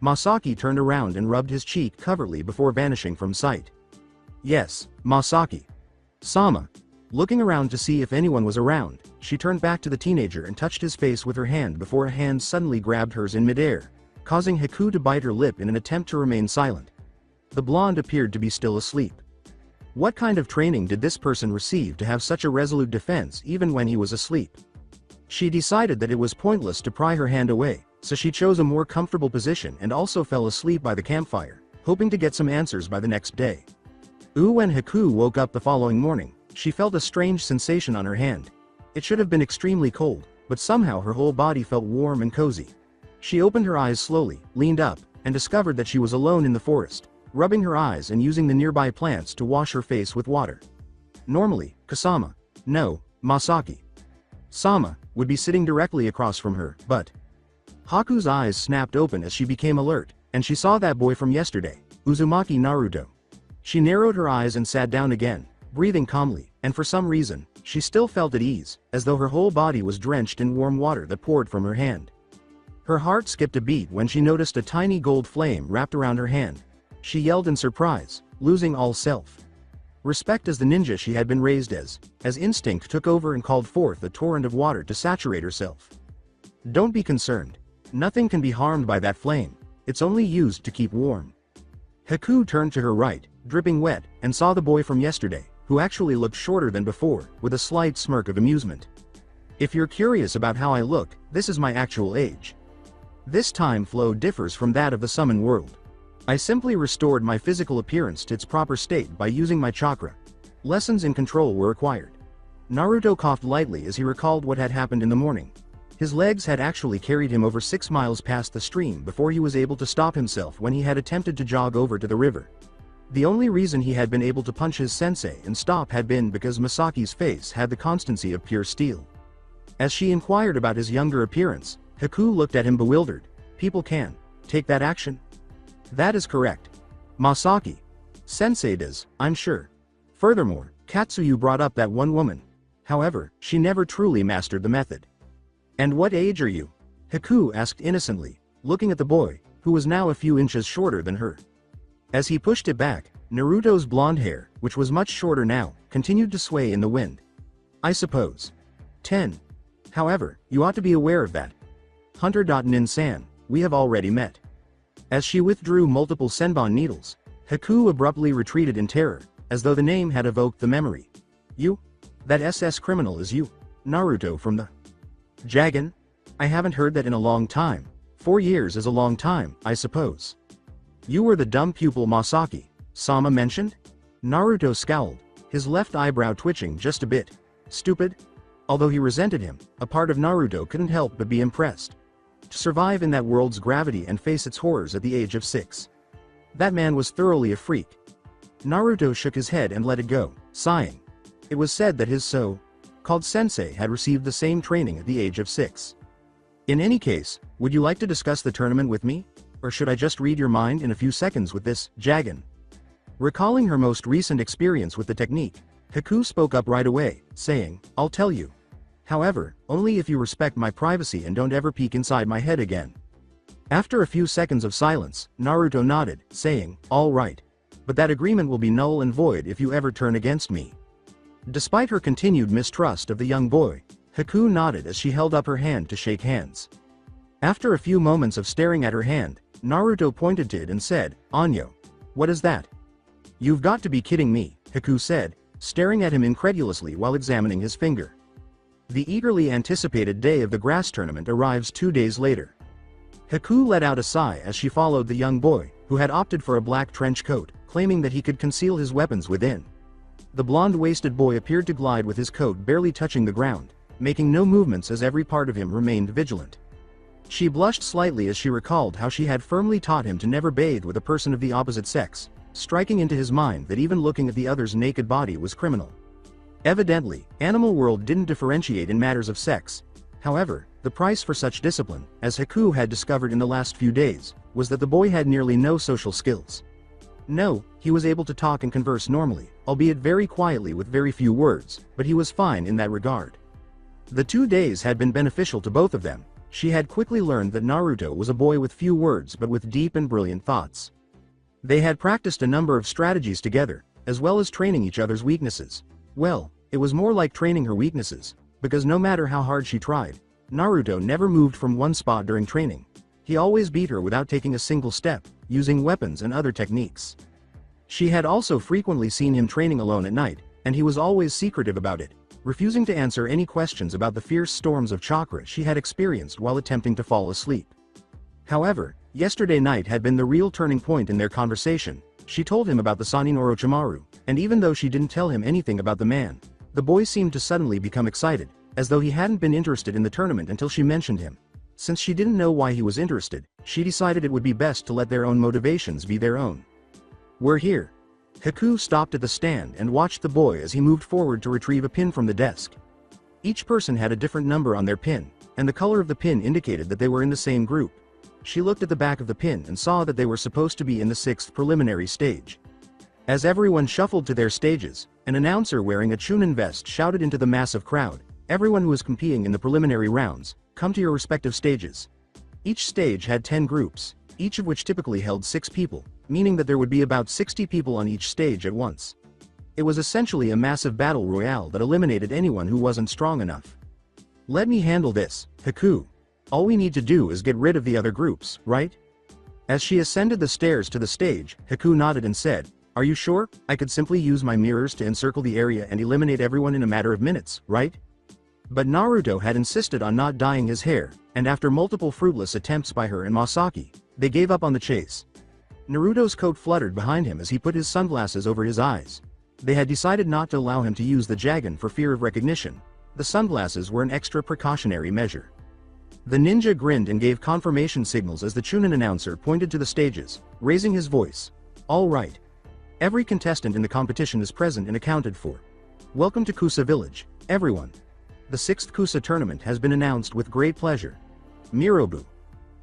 Masaki turned around and rubbed his cheek covertly before vanishing from sight. "Yes, Masaki. Sama." Looking around to see if anyone was around, she turned back to the teenager and touched his face with her hand before a hand suddenly grabbed hers in midair, causing Haku to bite her lip in an attempt to remain silent. The blonde appeared to be still asleep. What kind of training did this person receive to have such a resolute defense even when he was asleep? She decided that it was pointless to pry her hand away, so she chose a more comfortable position and also fell asleep by the campfire, hoping to get some answers by the next day. When Haku woke up the following morning, she felt a strange sensation on her hand. It should have been extremely cold, but somehow her whole body felt warm and cozy. She opened her eyes slowly, leaned up, and discovered that she was alone in the forest, rubbing her eyes and using the nearby plants to wash her face with water. Normally, Kasama, no, Masaki, Sama, would be sitting directly across from her, but Haku's eyes snapped open as she became alert, and she saw that boy from yesterday, Uzumaki Naruto. She narrowed her eyes and sat down again, breathing calmly, and for some reason, she still felt at ease, as though her whole body was drenched in warm water that poured from her hand. Her heart skipped a beat when she noticed a tiny gold flame wrapped around her hand. She yelled in surprise, losing all self-respect as the ninja she had been raised as instinct took over and called forth a torrent of water to saturate herself. "Don't be concerned. Nothing can be harmed by that flame. It's only used to keep warm." Haku turned to her right, dripping wet, and saw the boy from yesterday, who actually looked shorter than before, with a slight smirk of amusement. "If you're curious about how I look, this is my actual age. This time flow differs from that of the summon world. I simply restored my physical appearance to its proper state by using my chakra. Lessons in control were acquired." Naruto coughed lightly as he recalled what had happened in the morning. His legs had actually carried him over 6 miles past the stream before he was able to stop himself when he had attempted to jog over to the river. The only reason he had been able to punch his sensei and stop had been because Masaki's face had the constancy of pure steel. As she inquired about his younger appearance, Haku looked at him bewildered. "People can take that action?" "That is correct. Masaki sensei does, I'm sure. Furthermore, Katsuyu brought up that one woman. However, she never truly mastered the method." "And what age are you?" Haku asked innocently, looking at the boy, who was now a few inches shorter than her. As he pushed it back, Naruto's blonde hair, which was much shorter now, continued to sway in the wind. "I suppose 10. However, you ought to be aware of that. Hunter.Nin-san, we have already met." As she withdrew multiple senbon needles, Haku abruptly retreated in terror, as though the name had evoked the memory. "You? That SS criminal is you, Naruto from the Jagan? I haven't heard that in a long time. 4 years is a long time, I suppose. You were the dumb pupil Masaki Sama mentioned?" Naruto scowled, his left eyebrow twitching just a bit. Stupid? Although he resented him, a part of Naruto couldn't help but be impressed. To survive in that world's gravity and face its horrors at the age of 6. That man was thoroughly a freak. Naruto shook his head and let it go, sighing. It was said that his so-called sensei had received the same training at the age of 6. In any case, would you like to discuss the tournament with me? Or should I just read your mind in a few seconds with this, Jagan? Recalling her most recent experience with the technique, Haku spoke up right away, saying, I'll tell you. However, only if you respect my privacy and don't ever peek inside my head again. After a few seconds of silence, Naruto nodded, saying, all right. But that agreement will be null and void if you ever turn against me. Despite her continued mistrust of the young boy, Haku nodded as she held up her hand to shake hands. After a few moments of staring at her hand, Naruto pointed to it and said, Anyo. What is that? You've got to be kidding me, Haku said, staring at him incredulously while examining his finger. The eagerly anticipated day of the grass tournament arrives 2 days later. Haku let out a sigh as she followed the young boy, who had opted for a black trench coat, claiming that he could conceal his weapons within. The blonde-waisted boy appeared to glide with his coat barely touching the ground, making no movements as every part of him remained vigilant. She blushed slightly as she recalled how she had firmly taught him to never bathe with a person of the opposite sex, striking into his mind that even looking at the other's naked body was criminal. Evidently, Animal World didn't differentiate in matters of sex. However, the price for such discipline, as Haku had discovered in the last few days, was that the boy had nearly no social skills. No, he was able to talk and converse normally, albeit very quietly with very few words, but he was fine in that regard. The 2 days had been beneficial to both of them. She had quickly learned that Naruto was a boy with few words but with deep and brilliant thoughts. They had practiced a number of strategies together, as well as training each other's weaknesses. Well, it was more like training her weaknesses, because no matter how hard she tried, Naruto never moved from one spot during training. He always beat her without taking a single step, using weapons and other techniques. She had also frequently seen him training alone at night, and he was always secretive about it, refusing to answer any questions about the fierce storms of chakra she had experienced while attempting to fall asleep. However, yesterday night had been the real turning point in their conversation. She told him about the Sannin Orochimaru, and even though she didn't tell him anything about the man, the boy seemed to suddenly become excited, as though he hadn't been interested in the tournament until she mentioned him. Since she didn't know why he was interested, she decided it would be best to let their own motivations be their own. We're here. Haku stopped at the stand and watched the boy as he moved forward to retrieve a pin from the desk. Each person had a different number on their pin, and the color of the pin indicated that they were in the same group. She looked at the back of the pin and saw that they were supposed to be in the 6th preliminary stage. As everyone shuffled to their stages, an announcer wearing a Chunin vest shouted into the massive crowd, everyone who was competing in the preliminary rounds, come to your respective stages. Each stage had 10 groups, each of which typically held 6 people, meaning that there would be about 60 people on each stage at once. It was essentially a massive battle royale that eliminated anyone who wasn't strong enough. Let me handle this, Haku. All we need to do is get rid of the other groups, right? As she ascended the stairs to the stage, Haku nodded and said, are you sure? I could simply use my mirrors to encircle the area and eliminate everyone in a matter of minutes, right? But Naruto had insisted on not dyeing his hair, and after multiple fruitless attempts by her and Masaki, they gave up on the chase. Naruto's coat fluttered behind him as he put his sunglasses over his eyes. They had decided not to allow him to use the Jagan for fear of recognition. The sunglasses were an extra precautionary measure. The ninja grinned and gave confirmation signals as the Chunin announcer pointed to the stages, raising his voice. All right. Every contestant in the competition is present and accounted for. Welcome to Kusa Village, everyone. The 6th Kusa tournament has been announced with great pleasure. Mirobu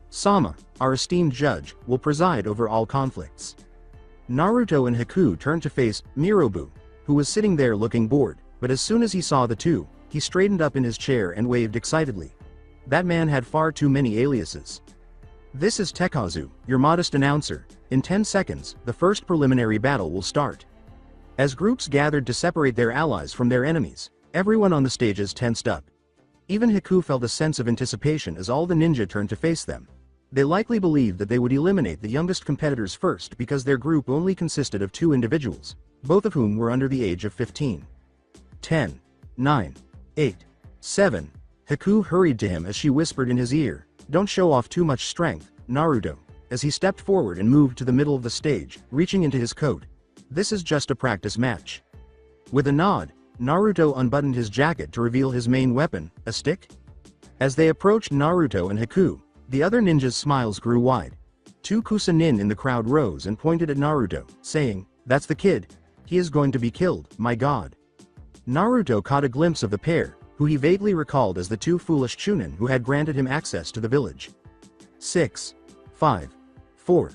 Sama, our esteemed judge, will preside over all conflicts. Naruto and Haku turned to face Mirobu, who was sitting there looking bored, but as soon as he saw the two, he straightened up in his chair and waved excitedly. That man had far too many aliases. This is Tekazu, your modest announcer. In 10 seconds, the first preliminary battle will start. As groups gathered to separate their allies from their enemies, everyone on the stages tensed up. Even Haku felt a sense of anticipation as all the ninja turned to face them. They likely believed that they would eliminate the youngest competitors first because their group only consisted of 2 individuals, both of whom were under the age of 15. 10, 9, 8, 7. Haku hurried to him as she whispered in his ear, don't show off too much strength, Naruto, as he stepped forward and moved to the middle of the stage, reaching into his coat. This is just a practice match. With a nod, Naruto unbuttoned his jacket to reveal his main weapon, a stick. As they approached Naruto and Haku, the other ninjas' smiles grew wide. 2 Kusa nin in the crowd rose and pointed at Naruto, saying, That's the kid. He is going to be killed, my god. Naruto caught a glimpse of the pair, who he vaguely recalled as the two foolish chunin who had granted him access to the village. 6. 5. 4.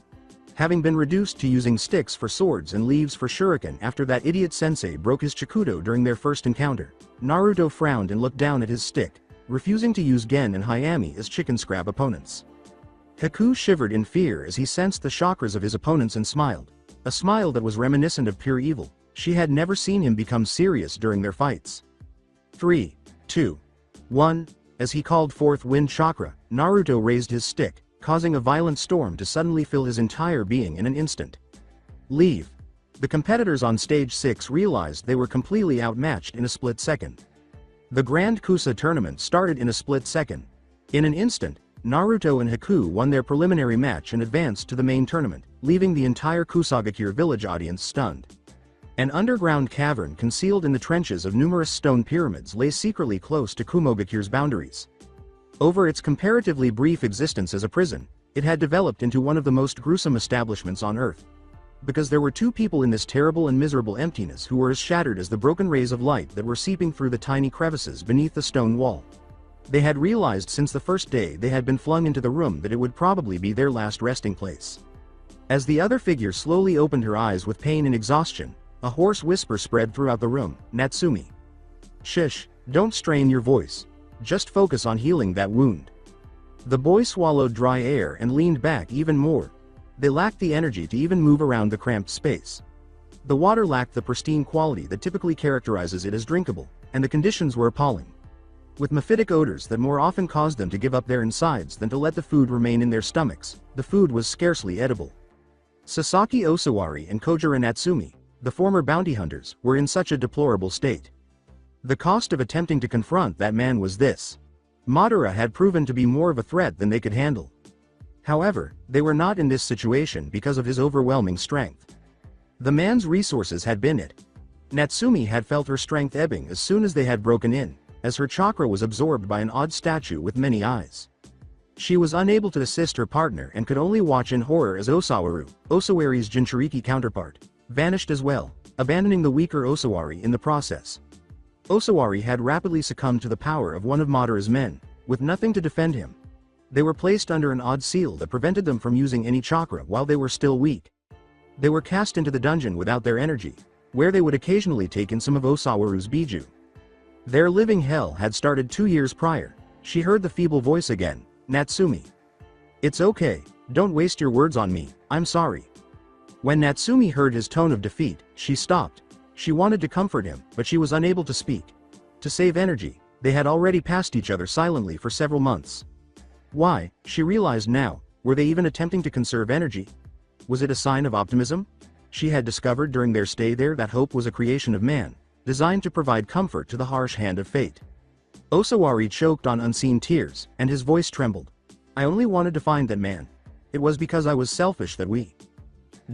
Having been reduced to using sticks for swords and leaves for shuriken after that idiot sensei broke his chikudo during their first encounter, Naruto frowned and looked down at his stick, refusing to use Gen and Hayami as chicken scrap opponents. Haku shivered in fear as he sensed the chakras of his opponents and smiled, a smile that was reminiscent of pure evil. She had never seen him become serious during their fights. 3, 2, 1, as he called forth wind chakra, Naruto raised his stick, causing a violent storm to suddenly fill his entire being in an instant. Leave. The competitors on stage 6 realized they were completely outmatched in a split second. The Grand Kusa tournament started in a split second. In an instant, Naruto and Haku won their preliminary match and advanced to the main tournament, leaving the entire Kusagakure village audience stunned. An underground cavern concealed in the trenches of numerous stone pyramids lay secretly close to Kumogakure's boundaries. Over its comparatively brief existence as a prison, it had developed into one of the most gruesome establishments on Earth. Because there were two people in this terrible and miserable emptiness who were as shattered as the broken rays of light that were seeping through the tiny crevices beneath the stone wall. They had realized since the first day they had been flung into the room that it would probably be their last resting place. As the other figure slowly opened her eyes with pain and exhaustion, a hoarse whisper spread throughout the room, "Natsumi. Shish, don't strain your voice. Just focus on healing that wound." The boy swallowed dry air and leaned back even more. They lacked the energy to even move around the cramped space. The water lacked the pristine quality that typically characterizes it as drinkable, and the conditions were appalling. With mephitic odors that more often caused them to give up their insides than to let the food remain in their stomachs, the food was scarcely edible. Sasaki Osawari and Kojiro Natsumi, the former bounty hunters, were in such a deplorable state. The cost of attempting to confront that man was this. Madara had proven to be more of a threat than they could handle. However, they were not in this situation because of his overwhelming strength. The man's resources had been it. Natsumi had felt her strength ebbing as soon as they had broken in, as her chakra was absorbed by an odd statue with many eyes. She was unable to assist her partner and could only watch in horror as Osawari's Jinchuriki counterpart, vanished as well, abandoning the weaker Osawari in the process. Osawari had rapidly succumbed to the power of one of Madara's men, with nothing to defend him. They were placed under an odd seal that prevented them from using any chakra while they were still weak. They were cast into the dungeon without their energy, where they would occasionally take in some of Osawaru's biju. Their living hell had started 2 years prior. She heard the feeble voice again, "Natsumi. It's okay, don't waste your words on me, I'm sorry." When Natsumi heard his tone of defeat, she stopped. She wanted to comfort him, but she was unable to speak. To save energy, they had already passed each other silently for several months. Why, she realized now, were they even attempting to conserve energy? Was it a sign of optimism? She had discovered during their stay there that hope was a creation of man, designed to provide comfort to the harsh hand of fate. Osawari choked on unseen tears, and his voice trembled. "I only wanted to find that man. It was because I was selfish that we..."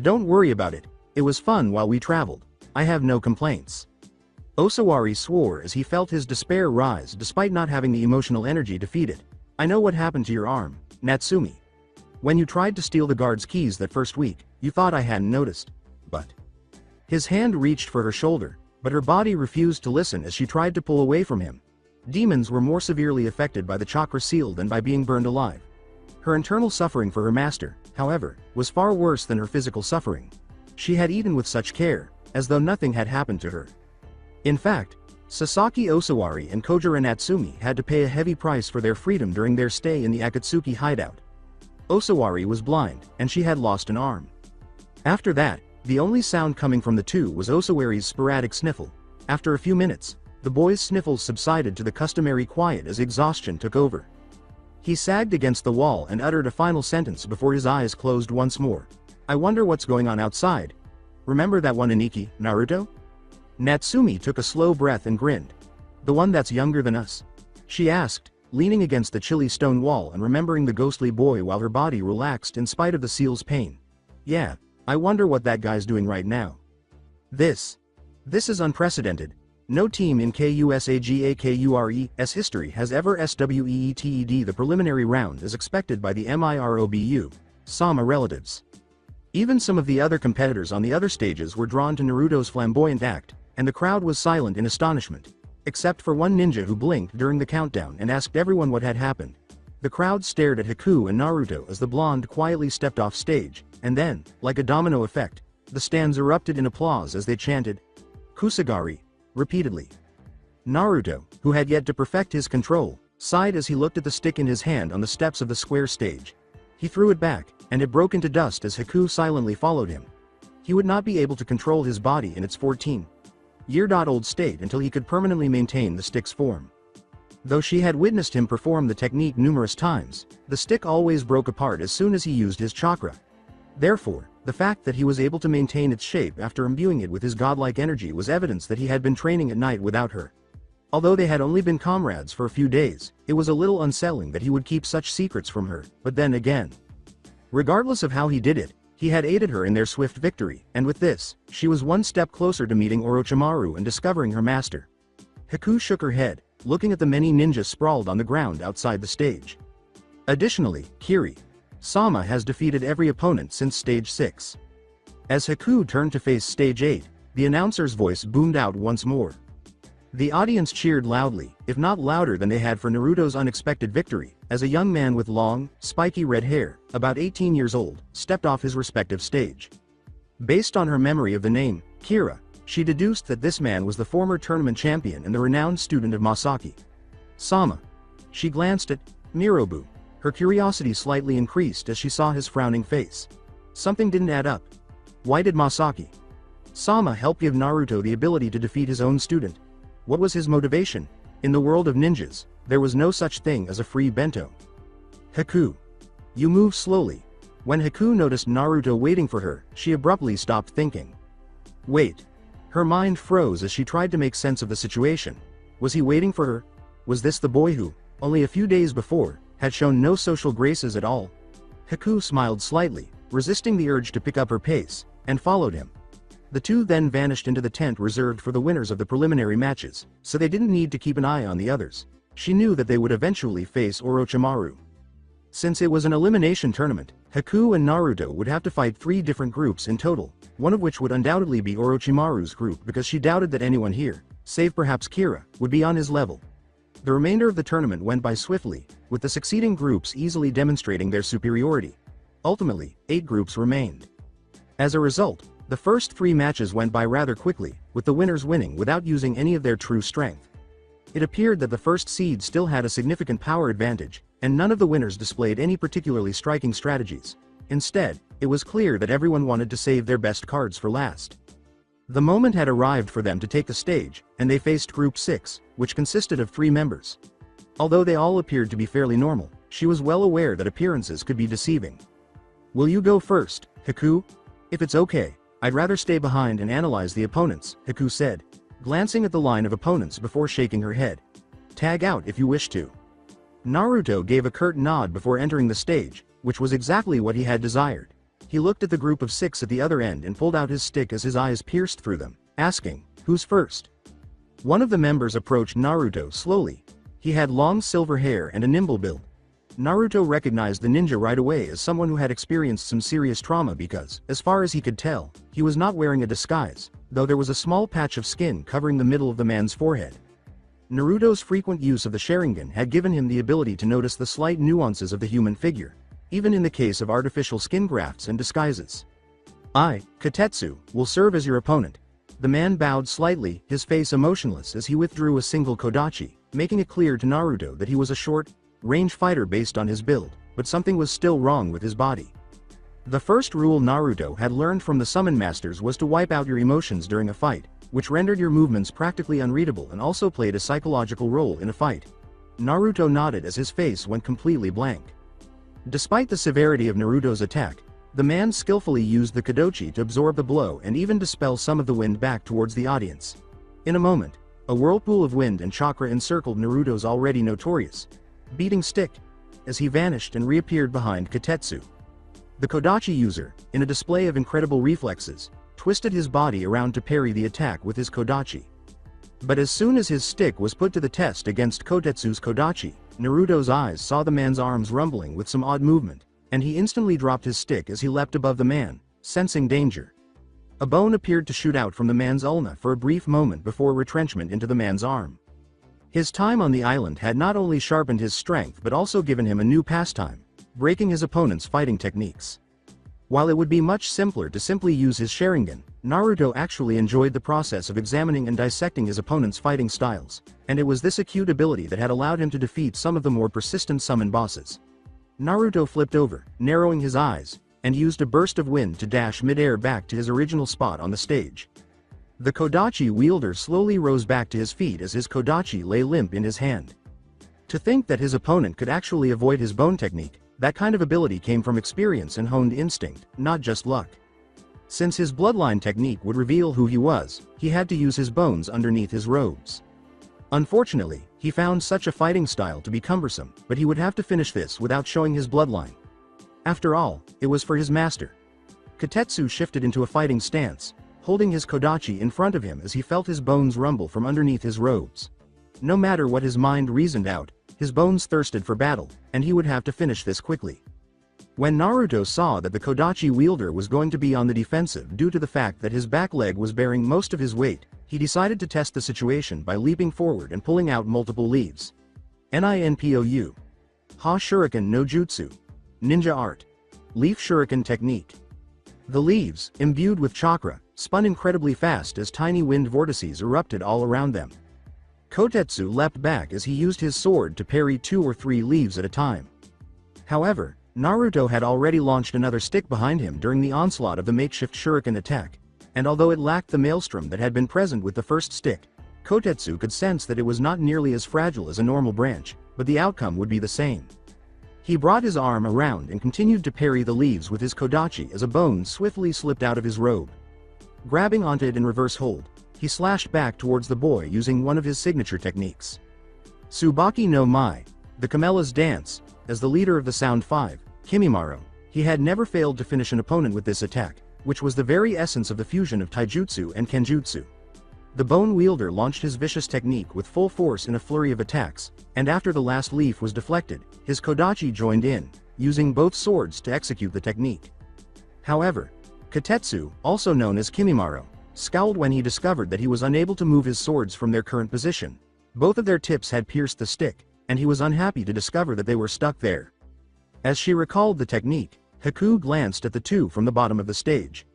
"Don't worry about it, it was fun while we traveled. I have no complaints." Osawari swore as he felt his despair rise despite not having the emotional energy to feed it. "I know what happened to your arm, Natsumi. When you tried to steal the guard's keys that first week, you thought I hadn't noticed. But..." His hand reached for her shoulder, but her body refused to listen as she tried to pull away from him. Demons were more severely affected by the chakra seal than by being burned alive. Her internal suffering for her master, however, was far worse than her physical suffering. She had eaten with such care, as though nothing had happened to her. In fact, Sasaki Osawari and Kojiro Natsumi had to pay a heavy price for their freedom during their stay in the Akatsuki hideout. Osawari was blind, and she had lost an arm. After that, the only sound coming from the two was Osawari's sporadic sniffle. After a few minutes, the boy's sniffles subsided to the customary quiet as exhaustion took over. He sagged against the wall and uttered a final sentence before his eyes closed once more. "I wonder what's going on outside. Remember that one Iniki, Naruto?" Natsumi took a slow breath and grinned. "The one that's younger than us?" she asked, leaning against the chilly stone wall and remembering the ghostly boy while her body relaxed in spite of the seal's pain. "Yeah, I wonder what that guy's doing right now." This is unprecedented. No team in KUSAGAKURE's history has ever SWEETED the preliminary round as expected by the MIROBU, Sama relatives. Even some of the other competitors on the other stages were drawn to Naruto's flamboyant act, and the crowd was silent in astonishment. Except for one ninja who blinked during the countdown and asked everyone what had happened. The crowd stared at Haku and Naruto as the blonde quietly stepped off stage, and then, like a domino effect, the stands erupted in applause as they chanted, "Kusagari," repeatedly. Naruto, who had yet to perfect his control, sighed as he looked at the stick in his hand on the steps of the square stage. He threw it back, and it broke into dust as Haku silently followed him. He would not be able to control his body in its 14-year-old state until he could permanently maintain the stick's form. Though she had witnessed him perform the technique numerous times, the stick always broke apart as soon as he used his chakra. Therefore, the fact that he was able to maintain its shape after imbuing it with his godlike energy was evidence that he had been training at night without her. Although they had only been comrades for a few days, it was a little unsettling that he would keep such secrets from her, but then again. Regardless of how he did it, he had aided her in their swift victory, and with this, she was one step closer to meeting Orochimaru and discovering her master. Haku shook her head, looking at the many ninjas sprawled on the ground outside the stage. Additionally, Sama has defeated every opponent since stage 6. As Haku turned to face stage 8, the announcer's voice boomed out once more. The audience cheered loudly, if not louder than they had for Naruto's unexpected victory, as a young man with long, spiky red hair, about 18 years old, stepped off his respective stage. Based on her memory of the name, Kira, she deduced that this man was the former tournament champion and the renowned student of Masaki. Sama. She glanced at Mirobu. Her curiosity slightly increased as she saw his frowning face. Something didn't add up. Why did Sama help give Naruto the ability to defeat his own student? What was his motivation? In the world of ninjas, there was no such thing as a free bento. Haku. You move slowly. When Haku noticed Naruto waiting for her, she abruptly stopped thinking. Wait. Her mind froze as she tried to make sense of the situation. Was he waiting for her? Was this the boy who, only a few days before, had shown no social graces at all? Haku smiled slightly, resisting the urge to pick up her pace, and followed him. The two then vanished into the tent reserved for the winners of the preliminary matches, so they didn't need to keep an eye on the others. She knew that they would eventually face Orochimaru. Since it was an elimination tournament, Haku and Naruto would have to fight 3 different groups in total, one of which would undoubtedly be Orochimaru's group because she doubted that anyone here, save perhaps Kira, would be on his level. The remainder of the tournament went by swiftly, with the succeeding groups easily demonstrating their superiority. Ultimately, 8 groups remained. As a result, the first 3 matches went by rather quickly, with the winners winning without using any of their true strength. It appeared that the first seed still had a significant power advantage, and none of the winners displayed any particularly striking strategies. Instead, it was clear that everyone wanted to save their best cards for last. The moment had arrived for them to take the stage, and they faced Group 6, which consisted of 3 members. Although they all appeared to be fairly normal, she was well aware that appearances could be deceiving. Will you go first, Haku? If it's okay, I'd rather stay behind and analyze the opponents, Haku said, glancing at the line of opponents before shaking her head. Tag out if you wish to. Naruto gave a curt nod before entering the stage, which was exactly what he had desired. He looked at the group of 6 at the other end and pulled out his stick as his eyes pierced through them, asking, who's first? One of the members approached Naruto slowly. He had long silver hair and a nimble build. Naruto recognized the ninja right away as someone who had experienced some serious trauma because, as far as he could tell, he was not wearing a disguise, though there was a small patch of skin covering the middle of the man's forehead. Naruto's frequent use of the Sharingan had given him the ability to notice the slight nuances of the human figure, even in the case of artificial skin grafts and disguises. I, Katetsu, will serve as your opponent. The man bowed slightly, his face emotionless as he withdrew a single kodachi, making it clear to Naruto that he was a short-range fighter based on his build, but something was still wrong with his body. The first rule Naruto had learned from the summon masters was to wipe out your emotions during a fight, which rendered your movements practically unreadable and also played a psychological role in a fight. Naruto nodded as his face went completely blank. Despite the severity of Naruto's attack, the man skillfully used the kodachi to absorb the blow and even dispel some of the wind back towards the audience. In a moment, a whirlpool of wind and chakra encircled Naruto's already notorious beating stick, as he vanished and reappeared behind Katetsu. The kodachi user, in a display of incredible reflexes, twisted his body around to parry the attack with his kodachi. But as soon as his stick was put to the test against Kotetsu's kodachi, Naruto's eyes saw the man's arms rumbling with some odd movement, and he instantly dropped his stick as he leapt above the man, sensing danger. A bone appeared to shoot out from the man's ulna for a brief moment before retrenchment into the man's arm. His time on the island had not only sharpened his strength but also given him a new pastime, breaking his opponent's fighting techniques. While it would be much simpler to simply use his Sharingan, Naruto actually enjoyed the process of examining and dissecting his opponent's fighting styles, and it was this acute ability that had allowed him to defeat some of the more persistent summon bosses. Naruto flipped over, narrowing his eyes, and used a burst of wind to dash mid-air back to his original spot on the stage. The Kodachi wielder slowly rose back to his feet as his Kodachi lay limp in his hand. To think that his opponent could actually avoid his bone technique, that kind of ability came from experience and honed instinct, not just luck. Since his bloodline technique would reveal who he was, he had to use his bones underneath his robes. Unfortunately, he found such a fighting style to be cumbersome, but he would have to finish this without showing his bloodline. After all, it was for his master. Katetsu shifted into a fighting stance, holding his Kodachi in front of him as he felt his bones rumble from underneath his robes. No matter what his mind reasoned out, his bones thirsted for battle, and he would have to finish this quickly. When Naruto saw that the Kodachi wielder was going to be on the defensive due to the fact that his back leg was bearing most of his weight, he decided to test the situation by leaping forward and pulling out multiple leaves. Ninpou. Ha Shuriken no Jutsu. Ninja Art. Leaf Shuriken Technique. The leaves, imbued with chakra, spun incredibly fast as tiny wind vortices erupted all around them. Kotetsu leapt back as he used his sword to parry 2 or 3 leaves at a time. However, Naruto had already launched another stick behind him during the onslaught of the makeshift shuriken attack, and although it lacked the maelstrom that had been present with the first stick, Kotetsu could sense that it was not nearly as fragile as a normal branch, but the outcome would be the same. He brought his arm around and continued to parry the leaves with his Kodachi as a bone swiftly slipped out of his robe. Grabbing onto it in reverse hold, he slashed back towards the boy using one of his signature techniques. Tsubaki no Mai, the Camella's dance. As the leader of the Sound 5, Kimimaro, he had never failed to finish an opponent with this attack, which was the very essence of the fusion of taijutsu and kenjutsu. The bone wielder launched his vicious technique with full force in a flurry of attacks, and after the last leaf was deflected, his Kodachi joined in, using both swords to execute the technique. However, Katetsu, also known as Kimimaro, scowled when he discovered that he was unable to move his swords from their current position. Both of their tips had pierced the stick, and he was unhappy to discover that they were stuck there. As she recalled the technique, Haku glanced at the two from the bottom of the stage.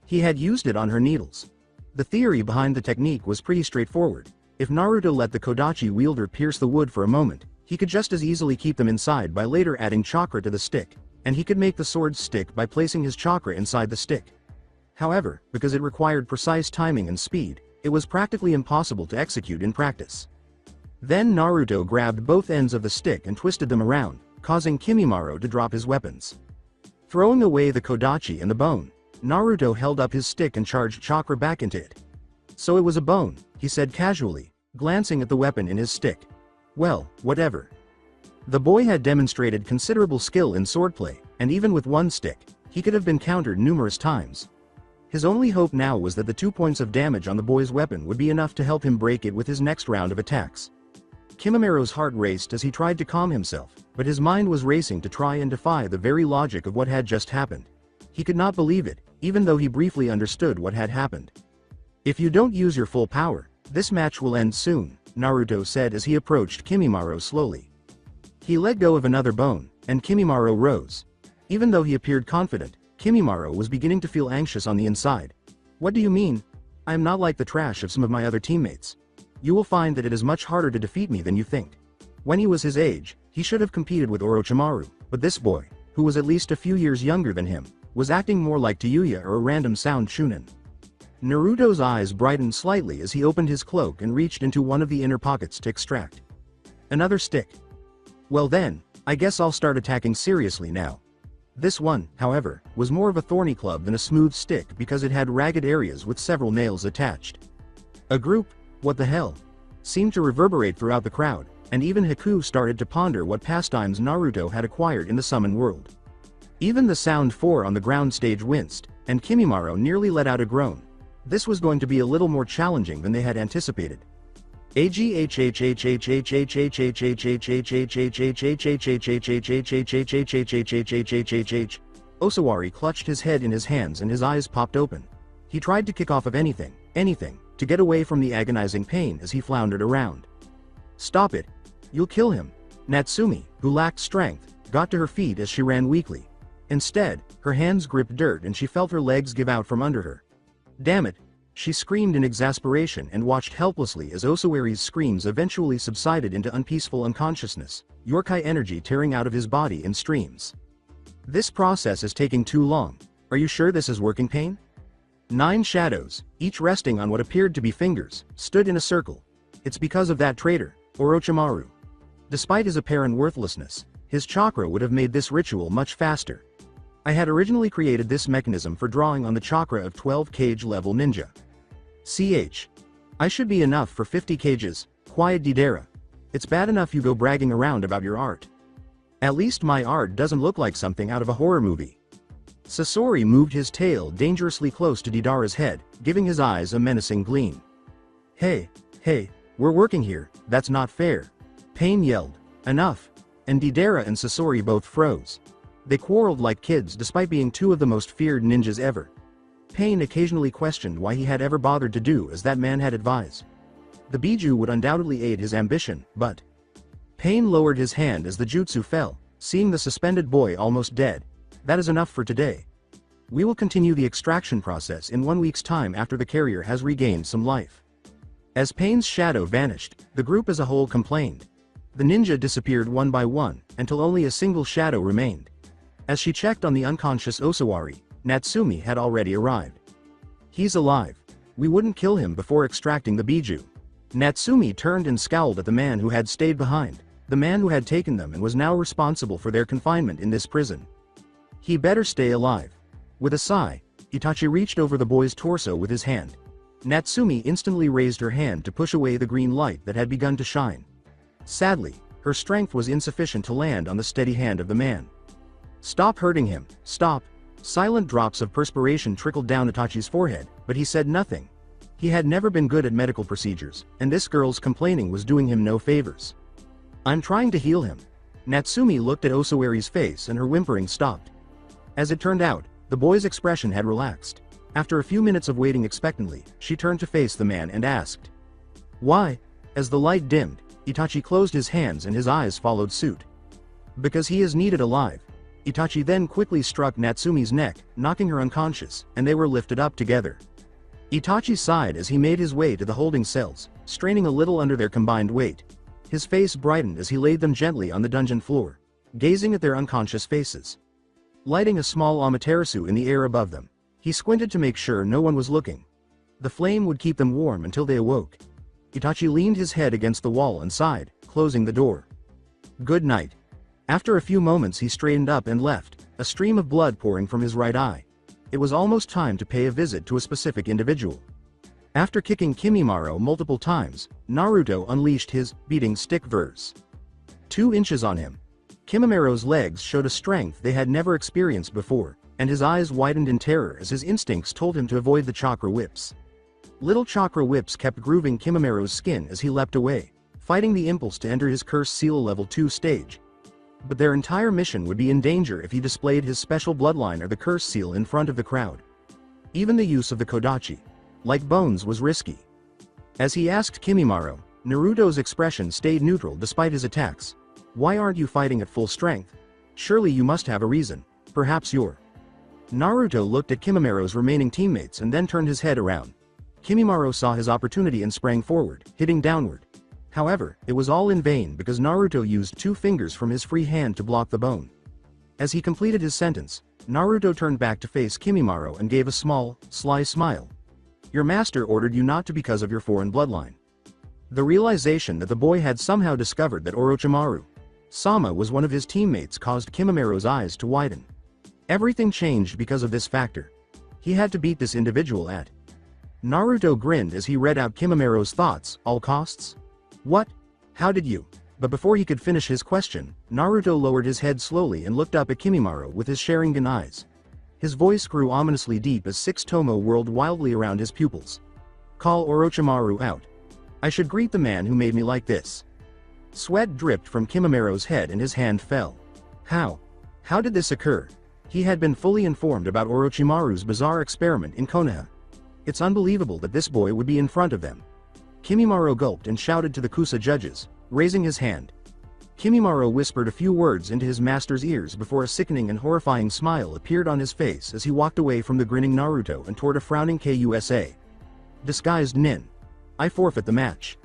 He had used it on her needles. The theory behind the technique was pretty straightforward. If Naruto let the Kodachi wielder pierce the wood for a moment, he could just as easily keep them inside by later adding chakra to the stick, and he could make the swords stick by placing his chakra inside the stick. However, because it required precise timing and speed, it was practically impossible to execute in practice. Then Naruto grabbed both ends of the stick and twisted them around, causing Kimimaro to drop his weapons. Throwing away the Kodachi and the bone, Naruto held up his stick and charged chakra back into it. So it was a bone, he said casually, glancing at the weapon in his stick. Well, whatever. The boy had demonstrated considerable skill in swordplay, and even with one stick, he could have been countered numerous times. His only hope now was that the 2 points of damage on the boy's weapon would be enough to help him break it with his next round of attacks. Kimimaro's heart raced as he tried to calm himself, but his mind was racing to try and defy the very logic of what had just happened. He could not believe it, even though he briefly understood what had happened. If you don't use your full power, this match will end soon, Naruto said as he approached Kimimaro slowly. He let go of another bone, and Kimimaro rose. Even though he appeared confident, Kimimaro was beginning to feel anxious on the inside. What do you mean? I am not like the trash of some of my other teammates. You will find that it is much harder to defeat me than you think. When he was his age, he should have competed with Orochimaru, but this boy, who was at least a few years younger than him, was acting more like Tayuya or a random sound chunin. Naruto's eyes brightened slightly as he opened his cloak and reached into one of the inner pockets to extract another stick. Well then, I guess I'll start attacking seriously now. This one, however, was more of a thorny club than a smooth stick because it had ragged areas with several nails attached. A group, what the hell, seemed to reverberate throughout the crowd, and even Haku started to ponder what pastimes Naruto had acquired in the summon world. Even the Sound 4 on the ground stage winced, and Kimimaro nearly let out a groan. This was going to be a little more challenging than they had anticipated. Osawari clutched his head in his hands and his eyes popped open. He tried to kick off of anything, to get away from the agonizing pain as he floundered around. "Stop it. You'll kill him." Natsumi, who lacked strength, got to her feet as she ran weakly. Instead, her hands gripped dirt and she felt her legs give out from under her. "Damn it!" she screamed in exasperation and watched helplessly as Osawari's screams eventually subsided into unpeaceful unconsciousness, Yorkai energy tearing out of his body in streams. "This process is taking too long. Are you sure this is working, Pain?" 9 shadows, each resting on what appeared to be fingers, stood in a circle. "It's because of that traitor, Orochimaru. Despite his apparent worthlessness, his chakra would have made this ritual much faster. I had originally created this mechanism for drawing on the chakra of 12 cage level ninja. I should be enough for 50 cages, quiet Didera. It's bad enough you go bragging around about your art. At least my art doesn't look like something out of a horror movie." Sasori moved his tail dangerously close to Didara's head, giving his eyes a menacing gleam. Hey, we're working here, that's not fair." Pain yelled. "Enough." And Didara and Sasori both froze. They quarreled like kids despite being 2 of the most feared ninjas ever. Pain occasionally questioned why he had ever bothered to do as that man had advised. The Biju would undoubtedly aid his ambition, but... Pain lowered his hand as the jutsu fell, seeing the suspended boy almost dead. "That is enough for today. We will continue the extraction process in 1 week's time after the carrier has regained some life." As Pain's shadow vanished, the group as a whole complained. The ninja disappeared one by one, until only a single shadow remained. As she checked on the unconscious Osawari, Natsumi had already arrived. "He's alive. We wouldn't kill him before extracting the Biju." Natsumi turned and scowled at the man who had stayed behind, the man who had taken them and was now responsible for their confinement in this prison. "He better stay alive." With a sigh, Itachi reached over the boy's torso with his hand. Natsumi instantly raised her hand to push away the green light that had begun to shine. Sadly, her strength was insufficient to land on the steady hand of the man. "Stop hurting him, stop." Silent drops of perspiration trickled down Itachi's forehead, but he said nothing. He had never been good at medical procedures, and this girl's complaining was doing him no favors. "I'm trying to heal him." Natsumi looked at Osawari's face and her whimpering stopped. As it turned out, the boy's expression had relaxed. After a few minutes of waiting expectantly, she turned to face the man and asked, "Why?" As the light dimmed, Itachi closed his hands and his eyes followed suit. "Because he is needed alive." Itachi then quickly struck Natsumi's neck, knocking her unconscious, and they were lifted up together. Itachi sighed as he made his way to the holding cells, straining a little under their combined weight. His face brightened as he laid them gently on the dungeon floor, gazing at their unconscious faces. Lighting a small amaterasu in the air above them, he squinted to make sure no one was looking. The flame would keep them warm until they awoke. Itachi leaned his head against the wall and sighed, closing the door. "Good night." After a few moments he straightened up and left, a stream of blood pouring from his right eye. It was almost time to pay a visit to a specific individual. After kicking Kimimaro multiple times, Naruto unleashed his beating stick verse. 2 inches on him. Kimimaro's legs showed a strength they had never experienced before, and his eyes widened in terror as his instincts told him to avoid the chakra whips. Little chakra whips kept grooving Kimimaro's skin as he leapt away, fighting the impulse to enter his curse seal level 2 stage. But their entire mission would be in danger if he displayed his special bloodline or the curse seal in front of the crowd. Even the use of the Kodachi, like bones, was risky. As he asked Kimimaro, Naruto's expression stayed neutral despite his attacks. "Why aren't you fighting at full strength? Surely you must have a reason. Perhaps you're..." Naruto looked at Kimimaro's remaining teammates and then turned his head around. Kimimaro saw his opportunity and sprang forward, hitting downward. However, it was all in vain because Naruto used 2 fingers from his free hand to block the bone. As he completed his sentence, Naruto turned back to face Kimimaro and gave a small, sly smile. "Your master ordered you not to because of your foreign bloodline." The realization that the boy had somehow discovered that Orochimaru Sama was one of his teammates caused Kimimaro's eyes to widen. Everything changed because of this factor. He had to beat this individual at. Naruto grinned as he read out Kimimaro's thoughts, "All costs? What? How did you?" But before he could finish his question, Naruto lowered his head slowly and looked up at Kimimaro with his Sharingan eyes. His voice grew ominously deep as 6 Tomo whirled wildly around his pupils. "Call Orochimaru out. I should greet the man who made me like this." Sweat dripped from Kimimaro's head and his hand fell. How did this occur? He had been fully informed about Orochimaru's bizarre experiment in Konoha. It's unbelievable that this boy would be in front of them. Kimimaro gulped and shouted to the Kusa judges, raising his hand. Kimimaro whispered a few words into his master's ears before a sickening and horrifying smile appeared on his face as he walked away from the grinning Naruto and toward a frowning Kusa. Disguised Nin. I forfeit the match.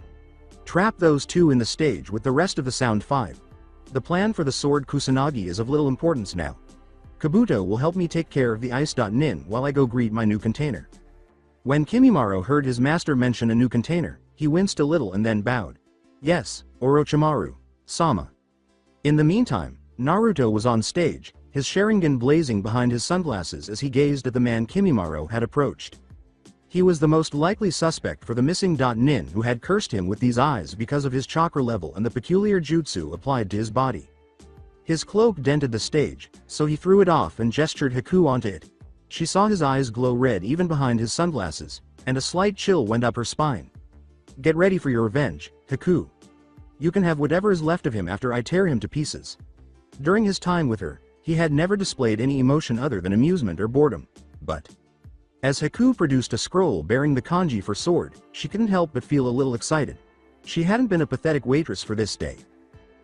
Trap those two in the stage with the rest of the Sound 5. The plan for the sword Kusanagi is of little importance now. Kabuto will help me take care of the ice.nin while I go greet my new container. When Kimimaro heard his master mention a new container, he winced a little and then bowed. Yes, Orochimaru. Sama. In the meantime, Naruto was on stage, his Sharingan blazing behind his sunglasses as he gazed at the man Kimimaro had approached. He was the most likely suspect for the missing nin who had cursed him with these eyes because of his chakra level and the peculiar jutsu applied to his body. His cloak dented the stage, so he threw it off and gestured Haku onto it. She saw his eyes glow red even behind his sunglasses, and a slight chill went up her spine. Get ready for your revenge, Haku. You can have whatever is left of him after I tear him to pieces. During his time with her, he had never displayed any emotion other than amusement or boredom, but as Haku produced a scroll bearing the kanji for sword, she couldn't help but feel a little excited. She hadn't been a pathetic waitress for this day.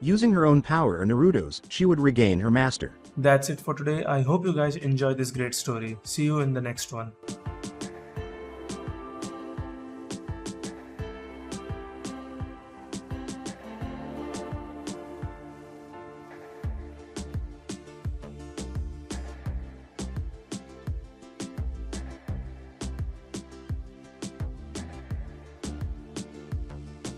Using her own power or Naruto's, she would regain her master. That's it for today. I hope you guys enjoyed this great story. See you in the next one.